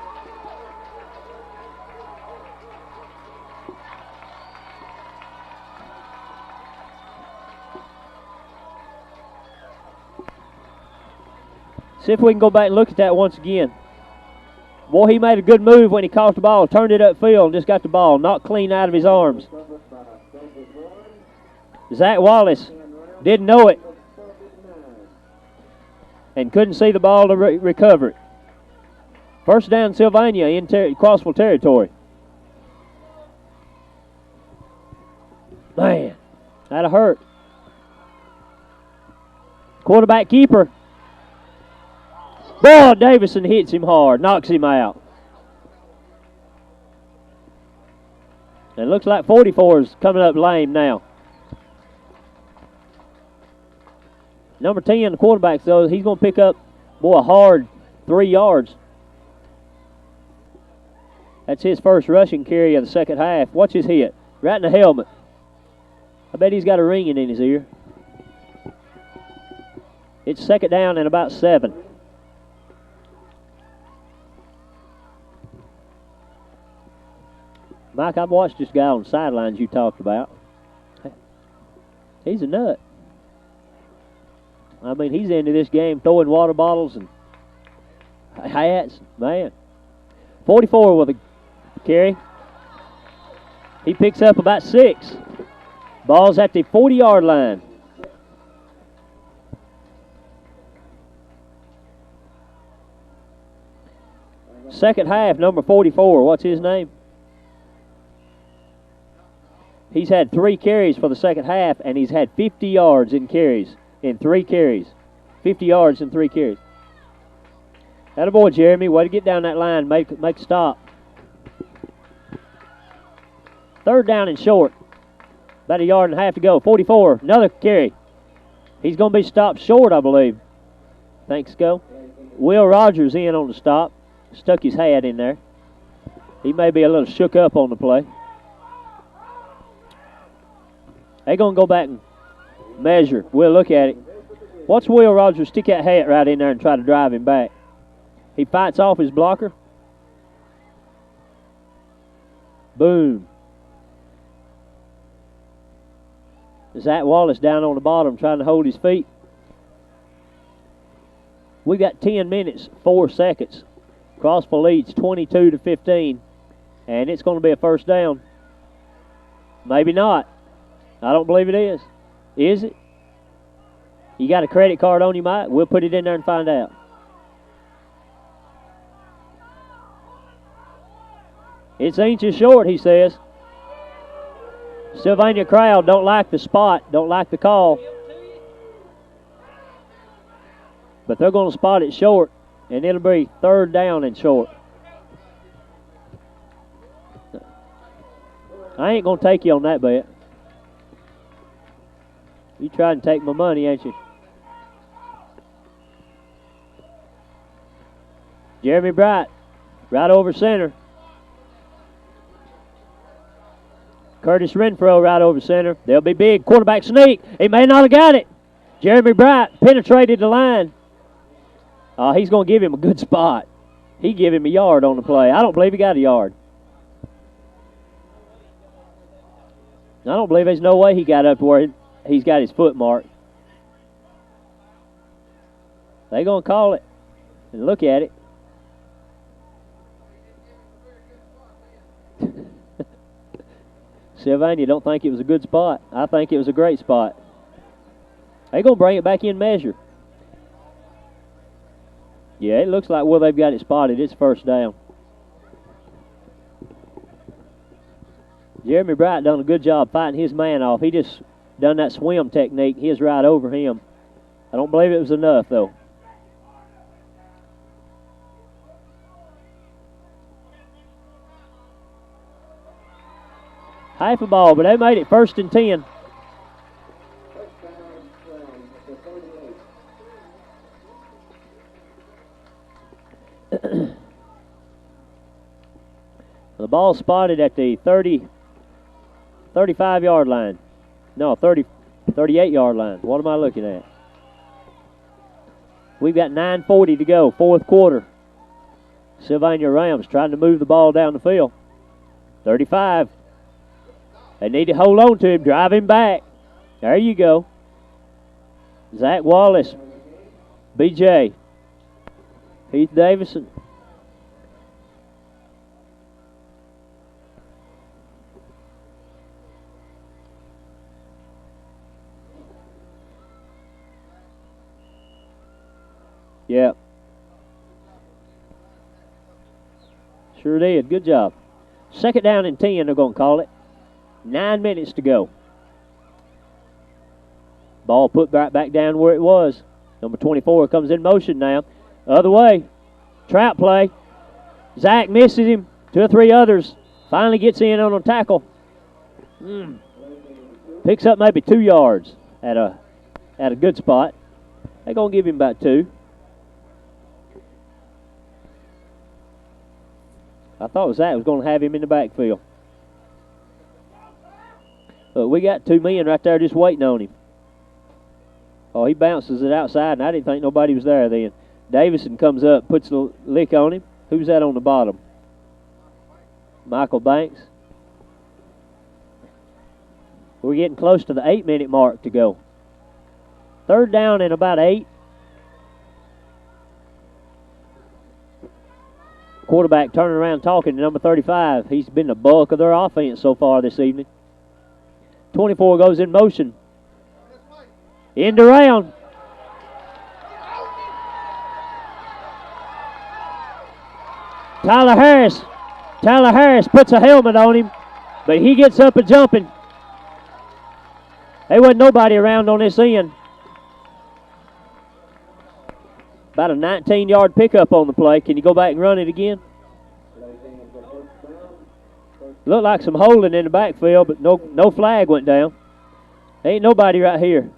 See if we can go back and look at that once again. Boy, he made a good move when he caught the ball. Turned it upfield and just got the ball knocked clean out of his arms. Zach Wallace didn't know it and couldn't see the ball to recover it. First down, Sylvania in Crossville territory. Man, that'll hurt. Quarterback keeper. Boy, Davison hits him hard, knocks him out. And it looks like 44 is coming up lame now. Number 10, the quarterback, though, he's going to pick up, a hard 3 yards. That's his first rushing carry of the second half. Watch his hit, right in the helmet. I bet he's got a ringing in his ear. It's second down and about 7. Mike, I've watched this guy on the sidelines you talked about. He's a nut. I mean, he's into this game throwing water bottles and hats. Man. 44 with a carry. He picks up about 6. Ball's at the 40-yard line. Second half, number 44. What's his name? He's had 3 carries for the second half, and he's had 50 yards in carries, in 3 carries. 50 yards in 3 carries. Attaboy, Jeremy. Way to get down that line, make a stop. Third down and short. About 1.5 yards to go. 44, another carry. He's going to be stopped short, I believe. Thanks, go. Will Rogers in on the stop. Stuck his hat in there. He may be a little shook up on the play. They're going to go back and measure. We'll look at it. Watch Will Rogers stick that hat right in there and try to drive him back. He fights off his blocker. Boom. Zach Wallace down on the bottom trying to hold his feet. We got 10 minutes, 4 seconds. Crossville leads 22-15, and it's going to be a first down. Maybe not. I don't believe it is. Is it? You got a credit card on you, Mike? We'll put it in there and find out. It's inches short, he says. Sylvania crowd don't like the spot, don't like the call. But they're going to spot it short, and it'll be third down and short. I ain't going to take you on that bet. You tried to take my money, ain't you? Jeremy Bright, right over center. Curtis Renfro right over center. They'll be big. Quarterback sneak. He may not have got it. Jeremy Bright penetrated the line. He's going to give him a good spot. He give him a yard on the play. I don't believe he got a yard. I don't believe there's no way he got up to where he's got his foot marked. They're going to call it and look at it. Sylvania don't think it was a good spot. I think it was a great spot. They're going to bring it back in measure. Yeah, it looks like, they've got it spotted. It's first down. Jeremy Bright done a good job fighting his man off. He just done that swim technique. He is right over him. I don't believe it was enough, though. Half a ball, but they made it 1st and 10. The ball spotted at the 35-yard line. No, 38-yard line. What am I looking at? We've got 9:40 to go, 4th quarter. Sylvania Rams trying to move the ball down the field. 35. They need to hold on to him, drive him back. There you go. Zach Wallace, BJ, Heath Davison. Yeah. Sure did. Good job. 2nd down and 10, they're going to call it. 9 minutes to go. Ball put right back down where it was. Number 24 comes in motion now. Other way. Trap play. Zach misses him. 2 or 3 others. Finally gets in on a tackle. Picks up maybe 2 yards at a good spot. They're going to give him about 2. I thought Zach was going to have him in the backfield. But we got 2 men right there just waiting on him. Oh, he bounces it outside, and I didn't think nobody was there then. Davison comes up, puts a lick on him. Who's that on the bottom? Michael Banks. We're getting close to the 8-minute mark to go. 3rd down and about 8. Quarterback turning around talking to number 35. He's been the bulk of their offense so far this evening. 24 goes in motion. End around. Tyler Harris puts a helmet on him, but he gets up and jumping. There wasn't nobody around on this end. About a 19-yard pickup on the play. Can you go back and run it again? Looked like some holding in the backfield, but no flag went down. Ain't nobody right here.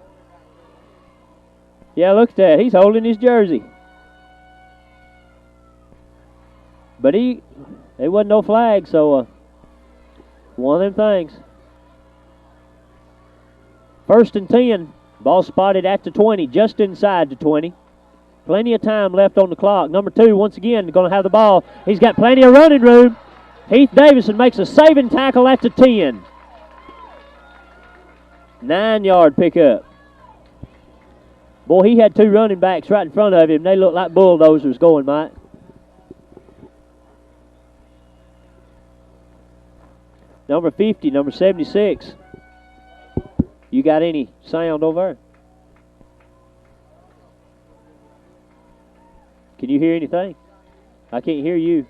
Yeah, look at that. He's holding his jersey. But there wasn't no flag, so one of them things. 1st and 10. Ball spotted at the 20, just inside the 20. Plenty of time left on the clock. Number 2, once again, going to have the ball. He's got plenty of running room. Heath Davison makes a saving tackle at the 10. 9-yard pickup. Boy, he had 2 running backs right in front of him. They looked like bulldozers going, Mike. Number 50, number 76. You got any sound over there? Can you hear anything? I can't hear you.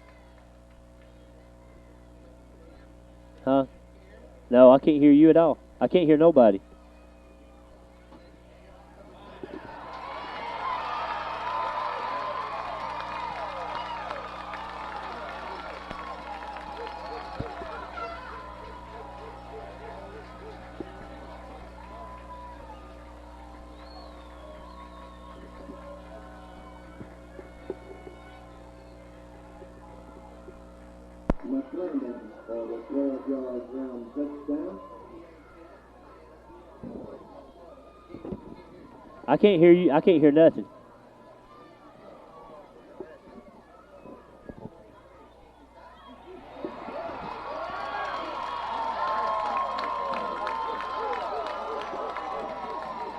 Huh? No, I can't hear you at all. I can't hear nobody. I can't hear you. I can't hear nothing.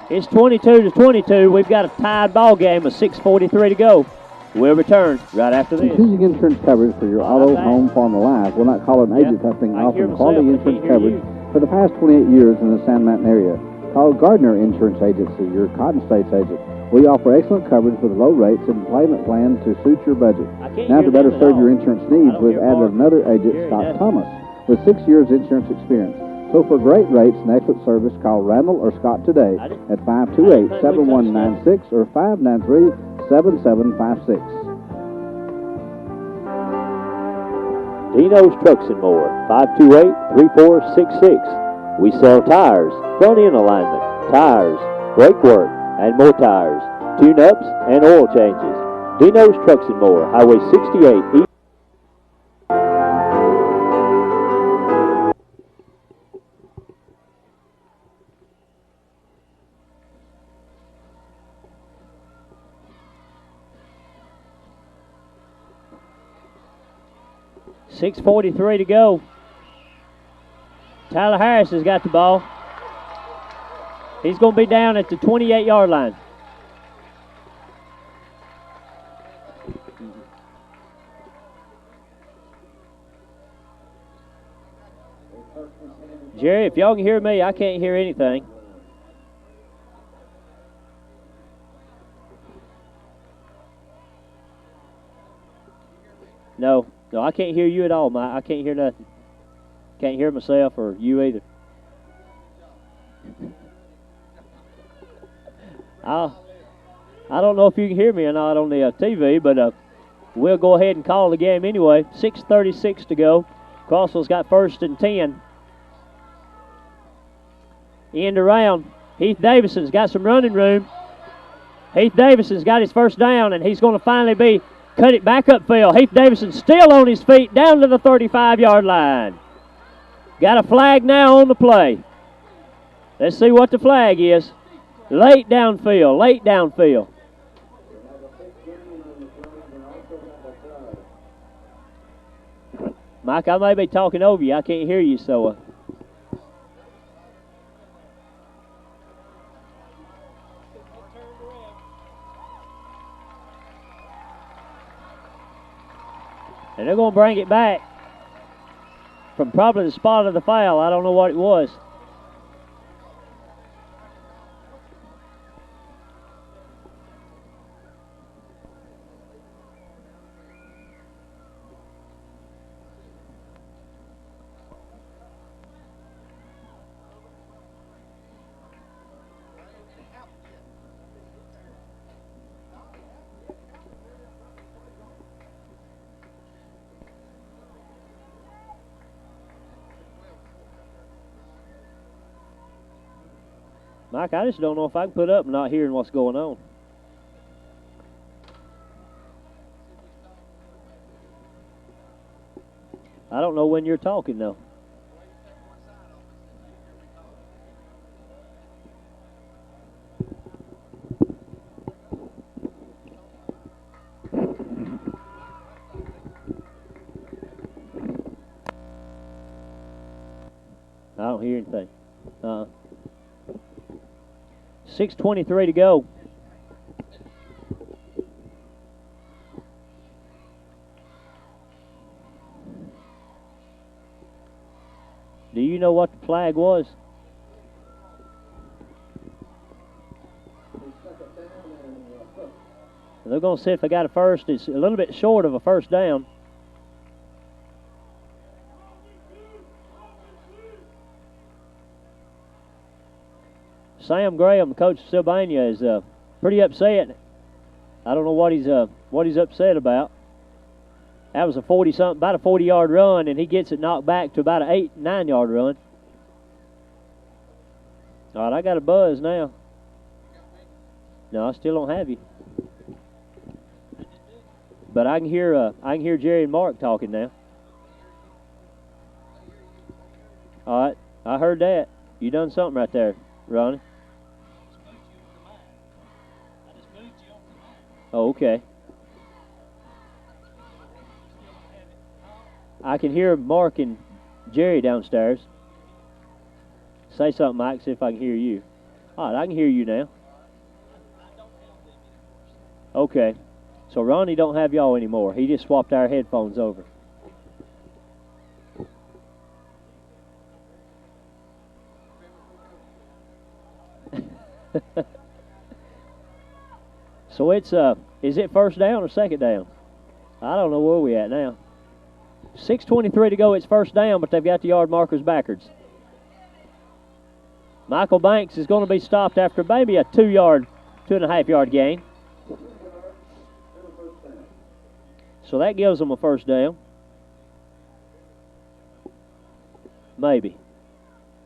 It's 22-22. We've got a tied ball game with 6:43 to go. We'll return right after this. Choosing insurance coverage for your auto, home, farm, or life will not call it an agent helping offering quality insurance coverage for the past 28 years in the Sand Mountain area. Call Gardner Insurance Agency, your Cotton States agent. We offer excellent coverage with low rates and payment plan to suit your budget. Now to better serve your insurance needs, we've added another agent, Scott Thomas, with 6 years insurance experience. So for great rates and excellent service, call Randall or Scott today at 528-7196 or 593-7756. Dino's Trucks and More, 528-3466. We sell tires, front end alignment, tires, brake work, and more tires, tune-ups, and oil changes. Dino's Trucks and More, Highway 68 East. .6:43 to go. Tyler Harris has got the ball. He's going to be down at the 28-yard line. Jerry, if y'all can hear me, I can't hear anything. No, I can't hear you at all, Mike. I can't hear nothing. Can't hear myself or you either. I don't know if you can hear me or not on the TV, but we'll go ahead and call the game anyway. 6:36 to go. Crossville's got 1st and 10. End around. Heath Davison's got some running room. Heath Davison's got his first down, and he's going to finally cut it back upfield. Heath Davison still on his feet down to the 35-yard line. Got a flag now on the play. Let's see what the flag is. Late downfield. Mike, I may be talking over you. I can't hear you, so... And they're going to bring it back from probably the spot of the foul. I don't know what it was. Mike, I just don't know if I can put up not hearing what's going on. I don't know when you're talking, though. I don't hear anything. 6:23 to go. Do you know what the flag was? They're going to see if they got a first. It's a little bit short of a first down. Sam Graham, the coach of Sylvania, is pretty upset. I don't know what he's upset about. That was about a 40-yard run, and he gets it knocked back to about an 8-9-yard run. All right, I got a buzz now. No, I still don't have you. But I can hear Jerry and Mark talking now. All right, I heard that. You done something right there, Ronnie. Oh, okay. I can hear Mark and Jerry downstairs. Say something, Mike, see if I can hear you. All right, I can hear you now. Okay. So Ronnie don't have y'all anymore. He just swapped our headphones over. So it's is it first down or second down? I don't know where we at now. 6:23 to go. It's first down, but they've got the yard markers backwards. Michael Banks is going to be stopped after maybe a 2.5 yard gain. So that gives them a first down. Maybe.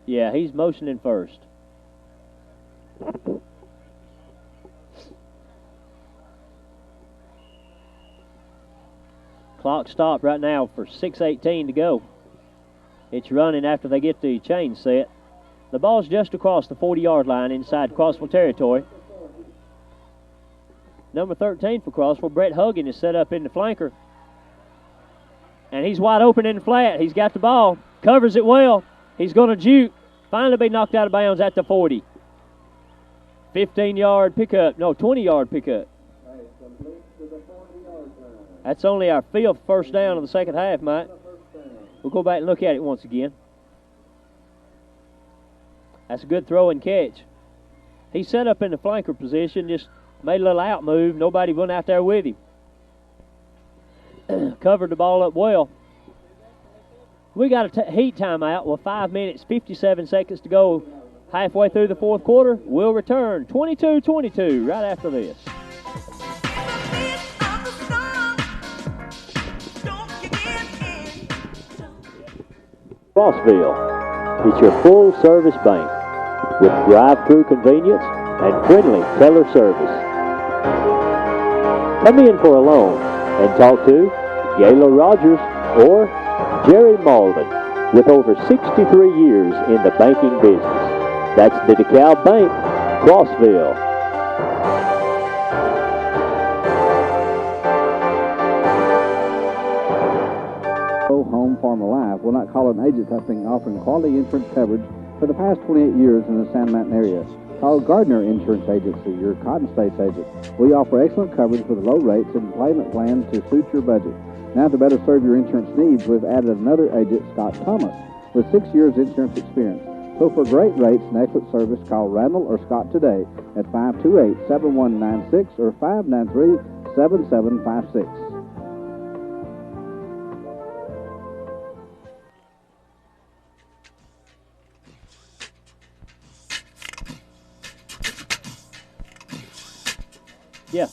Yeah, he's motioning first. Clock stopped right now for 6:18 to go. It's running after they get the chain set. The ball's just across the 40-yard line inside Crossville territory. Number 13 for Crossville, Brett Huggin, is set up in the flanker. And he's wide open in the flat. He's got the ball, covers it well. He's going to juke, finally be knocked out of bounds at the 40. 15-yard pickup, no, 20-yard pickup. That's only our 5th first down of the second half, Mike. We'll go back and look at it once again. That's a good throw and catch. He set up in the flanker position, just made a little out move. Nobody went out there with him. Covered the ball up well. We got a heat timeout with 5 minutes, 57 seconds to go. Halfway through the fourth quarter, we'll return 22-22 right after this. Crossville, it's your full-service bank with drive-through convenience and friendly teller service. Come in for a loan and talk to Gayla Rogers or Jerry Malden with over 63 years in the banking business. That's the DeKalb Bank, Crossville. Home Farm Alive will not call an agent that's been offering quality insurance coverage for the past 28 years in the Sand Mountain area. Call Gardner Insurance Agency, your Cotton States agent. We offer excellent coverage with low rates and payment plans to suit your budget. Now, to better serve your insurance needs, we've added another agent, Scott Thomas, with 6 years insurance experience. So for great rates and excellent service, call Randall or Scott today at 528-7196 or 593-7756. Yeah.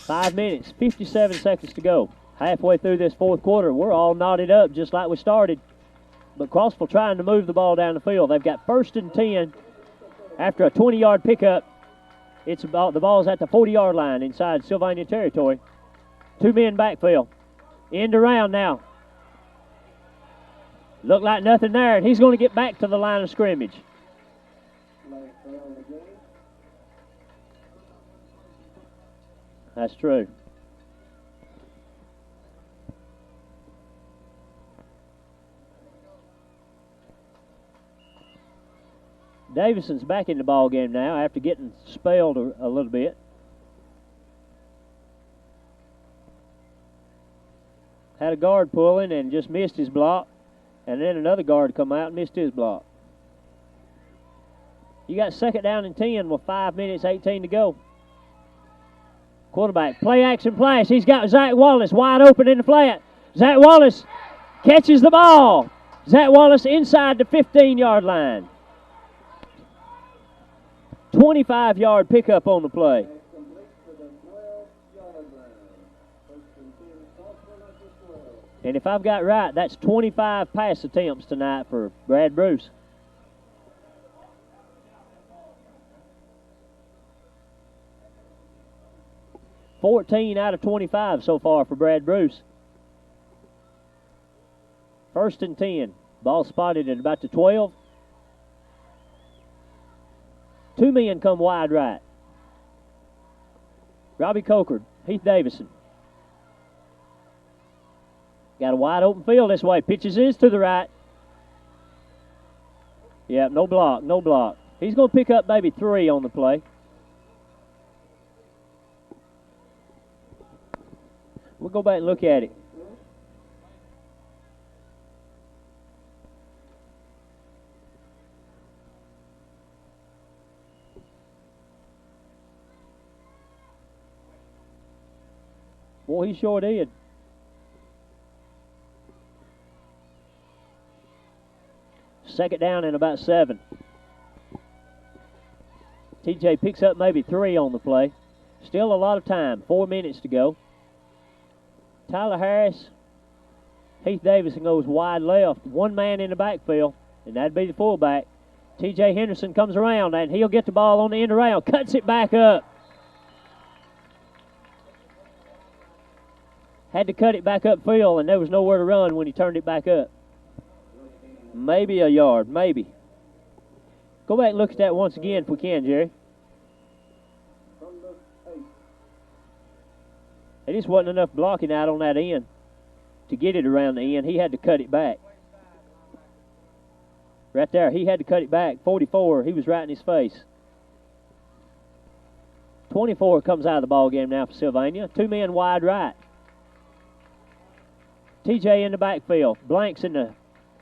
5 minutes, 57 seconds to go. Halfway through this fourth quarter, we're all knotted up just like we started. But Crossville trying to move the ball down the field. They've got 1st and 10 after a 20-yard pickup. It's about the ball's at the 40-yard line inside Sylvania territory. 2 men backfield. End around now. Look like nothing there, and he's going to get back to the line of scrimmage. That's true. Davison's back in the ball game now after getting spelled a little bit. Had a guard pulling and just missed his block, and then another guard come out and missed his block. You got 2nd down and 10 with 5 minutes, 18 to go. Quarterback, play action flash. He's got Zach Wallace wide open in the flat. Zach Wallace catches the ball. Zach Wallace inside the 15-yard line. 25-yard pickup on the play. And if I've got right, that's 25 pass attempts tonight for Brad Bruce. $14 out of 25 so far for Brad Bruce. 1st and 10. Ball spotted at about the 12. 2 men come wide right. Robbie Coker, Heath Davison. Got a wide open field this way. Pitches is to the right. Yep, no block, no block. He's going to pick up maybe 3 on the play. We'll go back and look at it. Boy, he sure did. Second down and about 7. TJ picks up maybe 3 on the play. Still a lot of time. 4 minutes to go. Tyler Harris, Heath Davison goes wide left. One man in the backfield, and that'd be the fullback. TJ Henderson comes around, and he'll get the ball on the end around. Cuts it back up. Had to cut it back upfield, and there was nowhere to run when he turned it back up. Maybe a yard, maybe. Go back and look at that once again if we can, Jerry. There just wasn't enough blocking out on that end to get it around the end. He had to cut it back. Right there, he had to cut it back. 44, he was right in his face. 24 comes out of the ball game now for Sylvania. 2 men wide right. TJ in the backfield. Blanks in the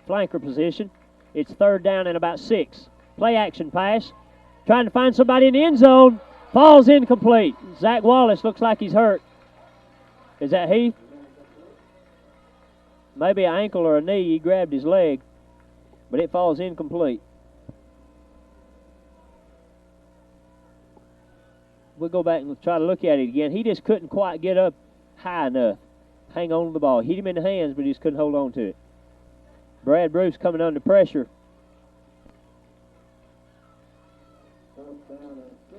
flanker position. It's third down and about 6. Play action pass. Trying to find somebody in the end zone. Falls incomplete. Zach Wallace looks like he's hurt. Is that Heath? Maybe an ankle or a knee. He grabbed his leg, but it falls incomplete. We'll go back and try to look at it again. He just couldn't quite get up high enough. Hang on to the ball. Hit him in the hands, but he just couldn't hold on to it. Brad Bruce coming under pressure.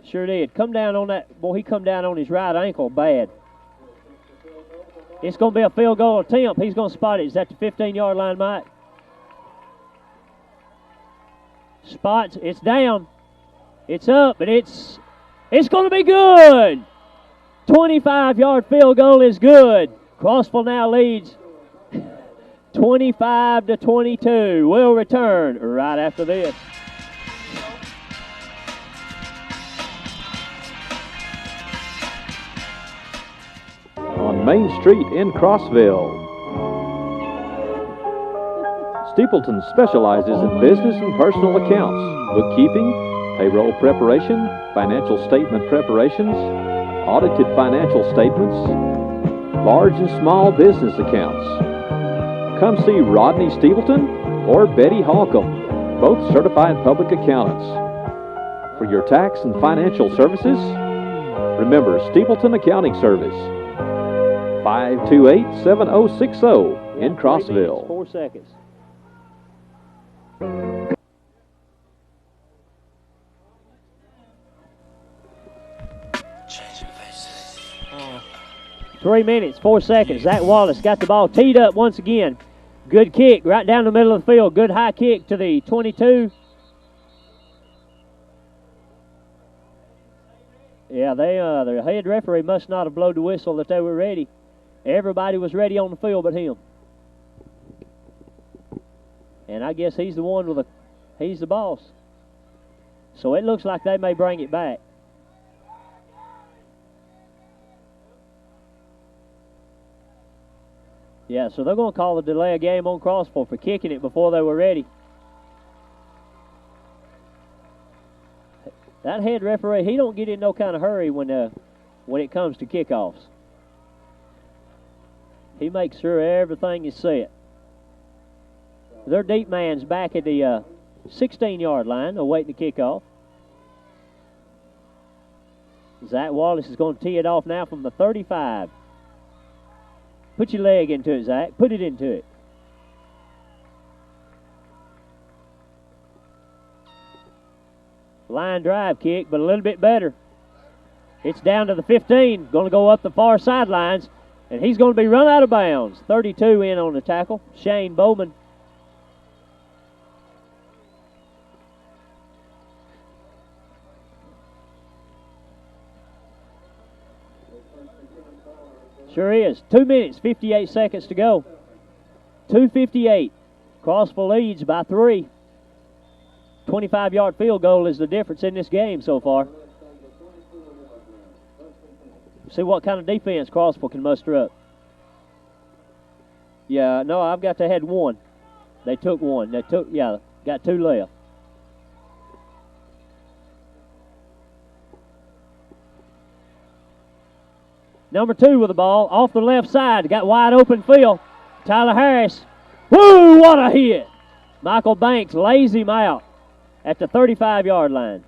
Sure did. Come down on that. Boy, he come down on his right ankle bad. It's going to be a field goal attempt. He's going to spot it. Is that the 15-yard line, Mike? Spots. It's down. It's up, but it's going to be good. 25-yard field goal is good. Crossville now leads 25-22. We'll return right after this. On Main Street in Crossville. Stapleton specializes in business and personal accounts, bookkeeping, payroll preparation, financial statement preparations, audited financial statements, large and small business accounts. Come see Rodney Stapleton or Betty Holcomb, both certified public accountants. For your tax and financial services, remember Stapleton Accounting Service, 528-7060 in Crossville. 4 seconds. Three minutes, 4 seconds. Zach Wallace got the ball teed up once again. Good kick right down the middle of the field. Good high kick to the 22. Yeah, the head referee must not have blown the whistle that they were ready. Everybody was ready on the field but him. And I guess he's the one he's the boss. So it looks like they may bring it back. Yeah, so they're going to call a delay of game on Crossville for kicking it before they were ready. That head referee, he don't get in no kind of hurry when it comes to kickoffs. He makes sure everything is set. Their deep man's back at the 16-yard line awaiting the kickoff. Zach Wallace is going to tee it off now from the 35. Put your leg into it, Zach. Put it into it. Line drive kick, but a little bit better. It's down to the 15. Going to go up the far sidelines, and he's going to be run out of bounds. 32 in on the tackle. Shane Bowman. Sure is. 2 minutes, 58 seconds to go. 2:58. Crossville leads by 3. 25-yard field goal is the difference in this game so far. See what kind of defense Crossville can muster up. Yeah, no, I've got they had 1. They took 1. Got 2 left. Number 2 with the ball off the left side. Got wide open field. Tyler Harris. Woo, what a hit. Michael Banks lays him out at the 35-yard line.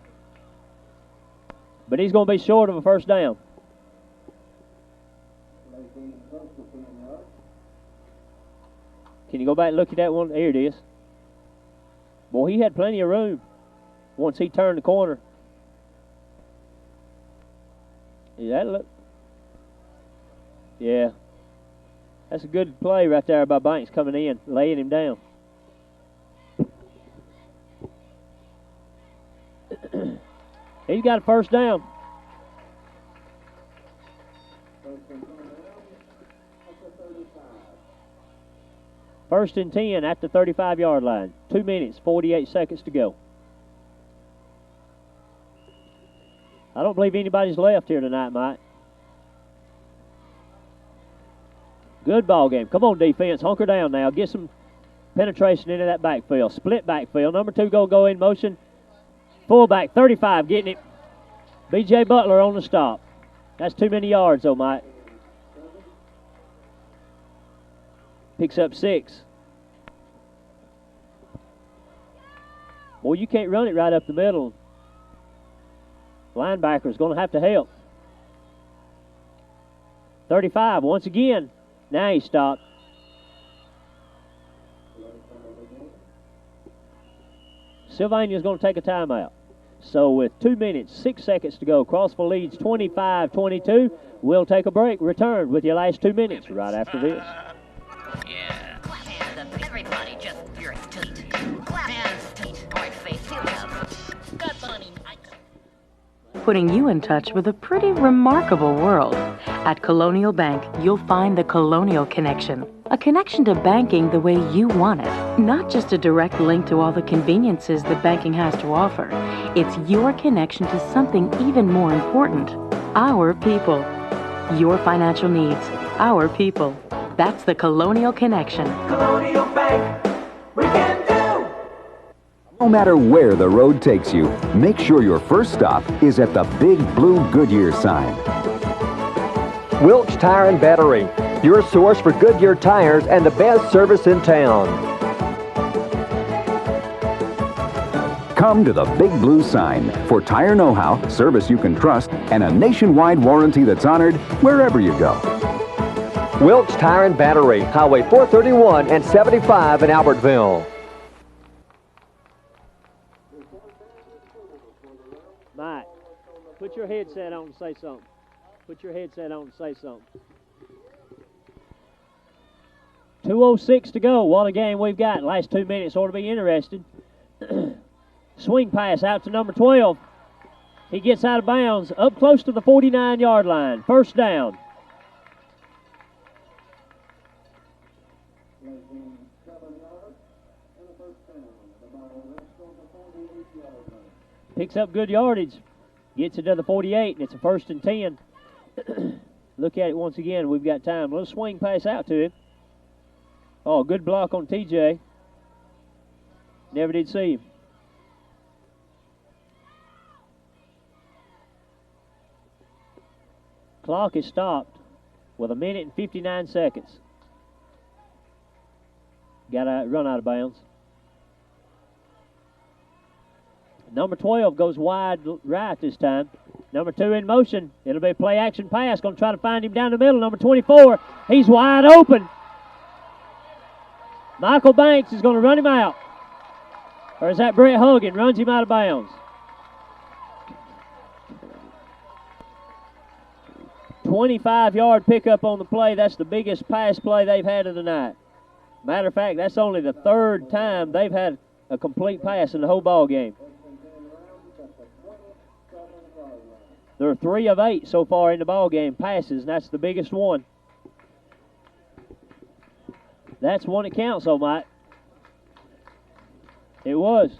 But he's going to be short of a first down. Can you go back and look at that one? Here it is. Boy, he had plenty of room once he turned the corner. Yeah, that look. Yeah. That's a good play right there by Banks coming in, laying him down. He's got a first down. First and 10 at the 35-yard line. 2 minutes, 48 seconds to go. I don't believe anybody's left here tonight, Mike. Good ball game. Come on, defense. Hunker down now. Get some penetration into that backfield. Split backfield. Number 2 go in motion. Fullback, 35, getting it. B.J. Butler on the stop. That's too many yards, though, Mike. Picks up 6. Boy, you can't run it right up the middle. Linebacker's going to have to help. 35, once again. Now he stopped. Sylvania's going to take a timeout. So with 2 minutes, 6 seconds to go, Crossville leads 25-22. We'll take a break. Return with your last 2 minutes right after this. Yeah. Clap hands up, everybody, just your feet. Clap hands, feet, right face, heel up. Good bunny, Putting you in touch with a pretty remarkable world. At Colonial Bank, you'll find the Colonial Connection. A connection to banking the way you want it. Not just a direct link to all the conveniences that banking has to offer. It's your connection to something even more important. Our people. Your financial needs. Our people. That's the Colonial Connection. Colonial Bank, we can do. No matter where the road takes you, make sure your first stop is at the big blue Goodyear sign. Wilkes Tire and Battery, your source for Goodyear tires and the best service in town. Come to the big blue sign for tire know-how, service you can trust, and a nationwide warranty that's honored wherever you go. Wilkes Tire and Battery, Highway 431 and 75 in Albertville. Mike, put your headset on and say something. Put your headset on and say something. 2:06 to go. What a game we've got. Last 2 minutes ought to be interesting. Swing pass out to number 12. He gets out of bounds up close to the 49-yard line. First down. Picks up good yardage. Gets it to the 48, and it's a first and 10. Look at it once again. We've got time. A little swing pass out to him. Oh, good block on TJ. Never did see him. Clock is stopped with 1 minute and 59 seconds. Got to run out of bounds. Number 12 goes wide right this time. Number 2 in motion. It'll be a play action pass. Going to try to find him down the middle. Number 24. He's wide open. Michael Banks is going to run him out. Or is that Brett Hogan? Runs him out of bounds. 25-yard pickup on the play. That's the biggest pass play they've had of the night. Matter of fact, that's only the 3rd time they've had a complete pass in the whole ball game. They're 3 of 8 so far in the ball game passes, and that's the biggest one. That's one that counts, though, Mike. It was.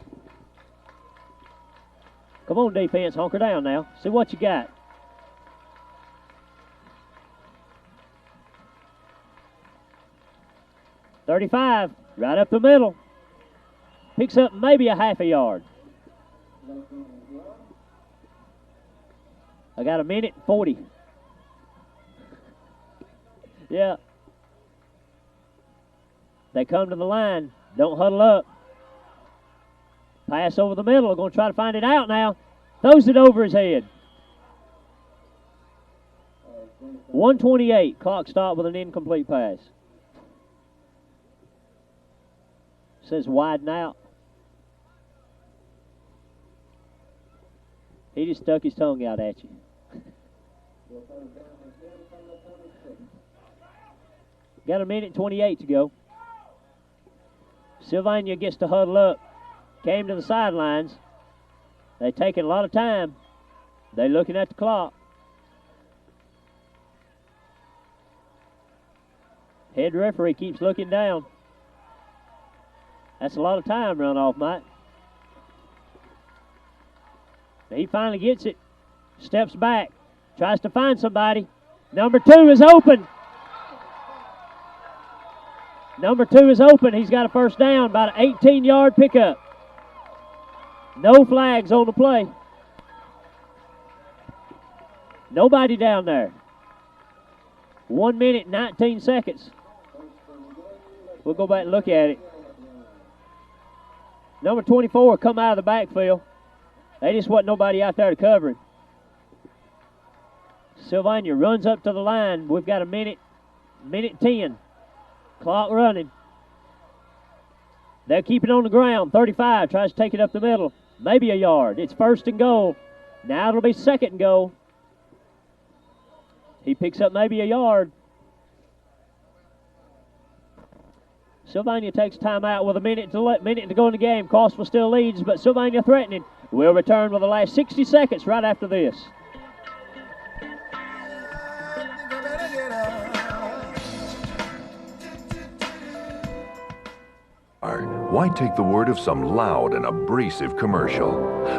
Come on, defense, hunker down now. See what you got. .35, right up the middle. Picks up maybe a half a yard. I got 1 minute 40. Yeah. They come to the line. Don't huddle up. Pass over the middle. Going to try to find it out now. Throws it over his head. 128. Clock stop with an incomplete pass. Says widen out. He just stuck his tongue out at you. Got a minute and 28 to go. Sylvania gets to huddle up. Came to the sidelines. They taking a lot of time. They looking at the clock. Head referee keeps looking down. That's a lot of time run off, Mike. He finally gets it. Steps back. Tries to find somebody. Number 2 is open. Number 2 is open. He's got a first down, about an 18-yard pickup. No flags on the play. Nobody down there. 1 minute, 19 seconds. We'll go back and look at it. Number 24 come out of the backfield. They just wasn't nobody out there to cover him. Sylvania runs up to the line. We've got a minute 10. Clock running. They'll keep it on the ground. 35 tries to take it up the middle. Maybe a yard. It's first and goal. Now it'll be second and goal. He picks up maybe a yard. Sylvania takes time out with a minute to go in the game. Crossville still leads, but Sylvania threatening. We'll return with the last 60 seconds right after this. Why take the word of some loud and abrasive commercial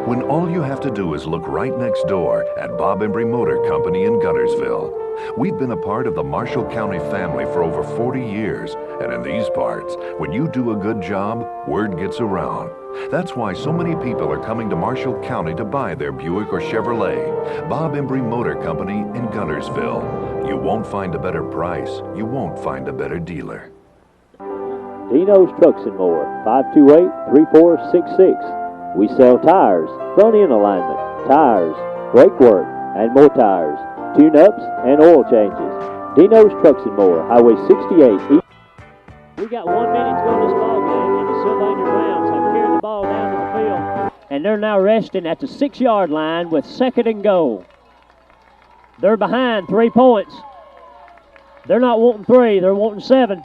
when all you have to do is look right next door at Bob Embry Motor Company in Guntersville? We've been a part of the Marshall County family for over 40 years, and in these parts, when you do a good job, word gets around. That's why so many people are coming to Marshall County to buy their Buick or Chevrolet. Bob Embry Motor Company in Guntersville. You won't find a better price. You won't find a better dealer. Dino's Trucks and More, 528-3466. We sell tires, front-end alignment, tires, brake work, and more tires, tune-ups, and oil changes. Dino's Trucks and More, Highway 68. We got 1 minute to go in this ball game, and the Sylvania Browns have carried the ball down to the field, and they're now resting at the 6-yard line with second and goal. They're behind 3 points. They're not wanting 3, they're wanting 7.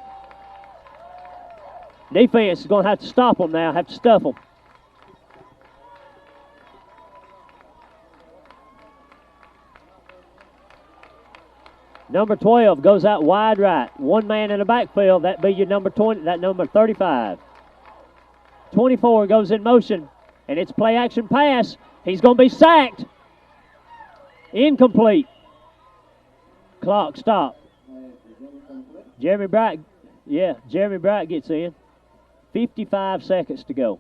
Defense is going to have to stop them now, have to stuff them. Number 12 goes out wide right. One man in the backfield, that be your number 20, that number 35. 24 goes in motion, and it's play action pass. He's going to be sacked. Incomplete. Clock stop. Jeremy Bright gets in. 55 seconds to go.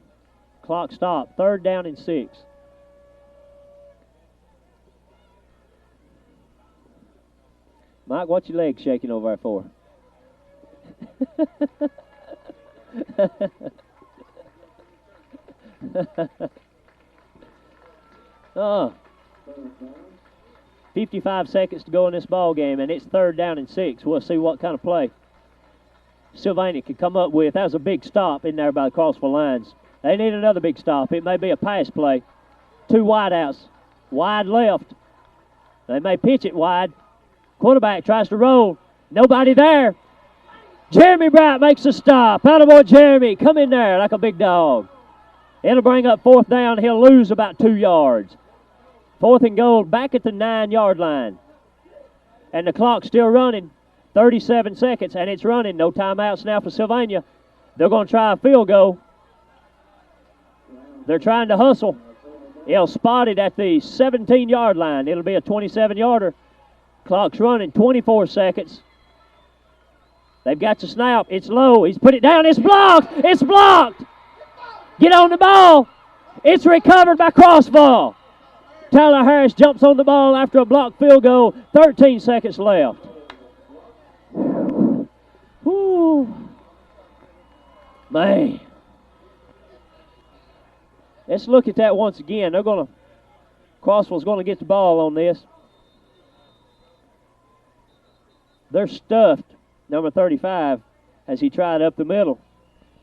Clock stop. 3rd down and 6. Mike, what's your leg shaking over there for? Oh. 55 seconds to go in this ball game, and it's 3rd down and 6. We'll see what kind of play Sylvania can come up with. That was a big stop in there by the Crossville lines. They need another big stop. It may be a pass play. 2 wideouts. Wide left. They may pitch it wide. Quarterback tries to roll. Nobody there. Jeremy Bright makes a stop. Attaboy Jeremy. Come in there like a big dog. It'll bring up 4th down. He'll lose about 2 yards. 4th and goal back at the 9-yard line. And the clock's still running. 37 seconds, and it's running. No timeouts now for Sylvania. They're going to try a field goal. They're trying to hustle. He'll spot it at the 17-yard line. It'll be a 27-yarder. Clock's running. 24 seconds. They've got the snap. It's low. He's put it down. It's blocked. It's blocked. Get on the ball. It's recovered by Crossville. Tyler Harris jumps on the ball after a blocked field goal. 13 seconds left. Woo. Man. Let's look at that once again. Crossville's going to get the ball on this. They're stuffed, number 35, as he tried up the middle.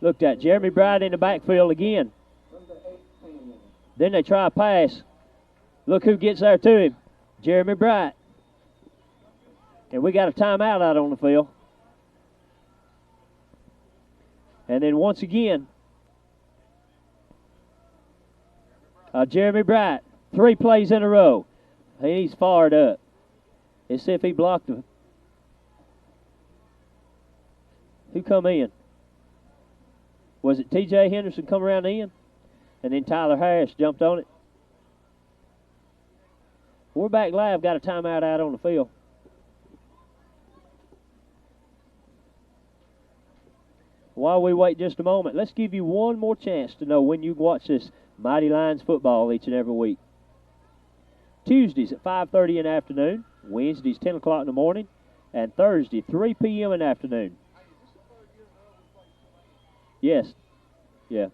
Looked at Jeremy Bright in the backfield again. Then they try a pass. Look who gets there to him. Jeremy Bright. And we got a timeout out on the field. And then once again, Jeremy Bright. 3 plays in a row. He's fired up. Let's see if he blocked him. Who come in? Was it T.J. Henderson come around in? And then Tyler Harris jumped on it. We're back live. Got a timeout out on the field. While we wait just a moment, let's give you one more chance to know when you watch this Mighty Lions football each and every week. Tuesdays at 5:30 in the afternoon, Wednesdays 10 o'clock in the morning, and Thursday 3 p.m. in the afternoon. Yes. Yeah.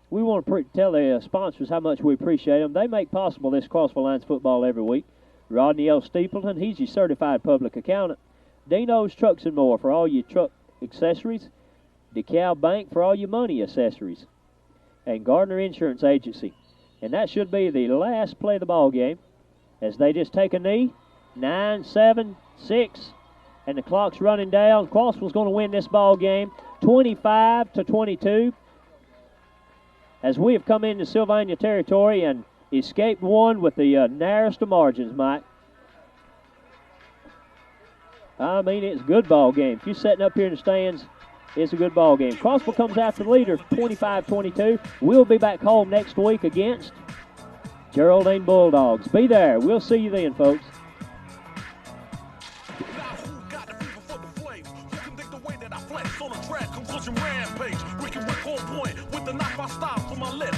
We want to tell the sponsors how much we appreciate them. They make possible this Crossville Lions football every week. Rodney L. Steepleton, he's your certified public accountant. Dino's Trucks and More for all your truck accessories. DeKalb Bank for all your money accessories. And Gardner Insurance Agency. And that should be the last play of the ball game as they just take a knee. 9, 7, 6, and the clock's running down. Crossville's going to win this ball game 25-22 as we have come into Sylvania territory and escaped one with the narrowest of margins, Mike. I mean, it's a good ball game. If you're sitting up here in the stands, it's a good ball game. Crossville comes out the leader, 25-22. We'll be back home next week against Geraldine Bulldogs. Be there. We'll see you then, folks. Rampage, Ricky Rick on point with the knife I stop for my lip.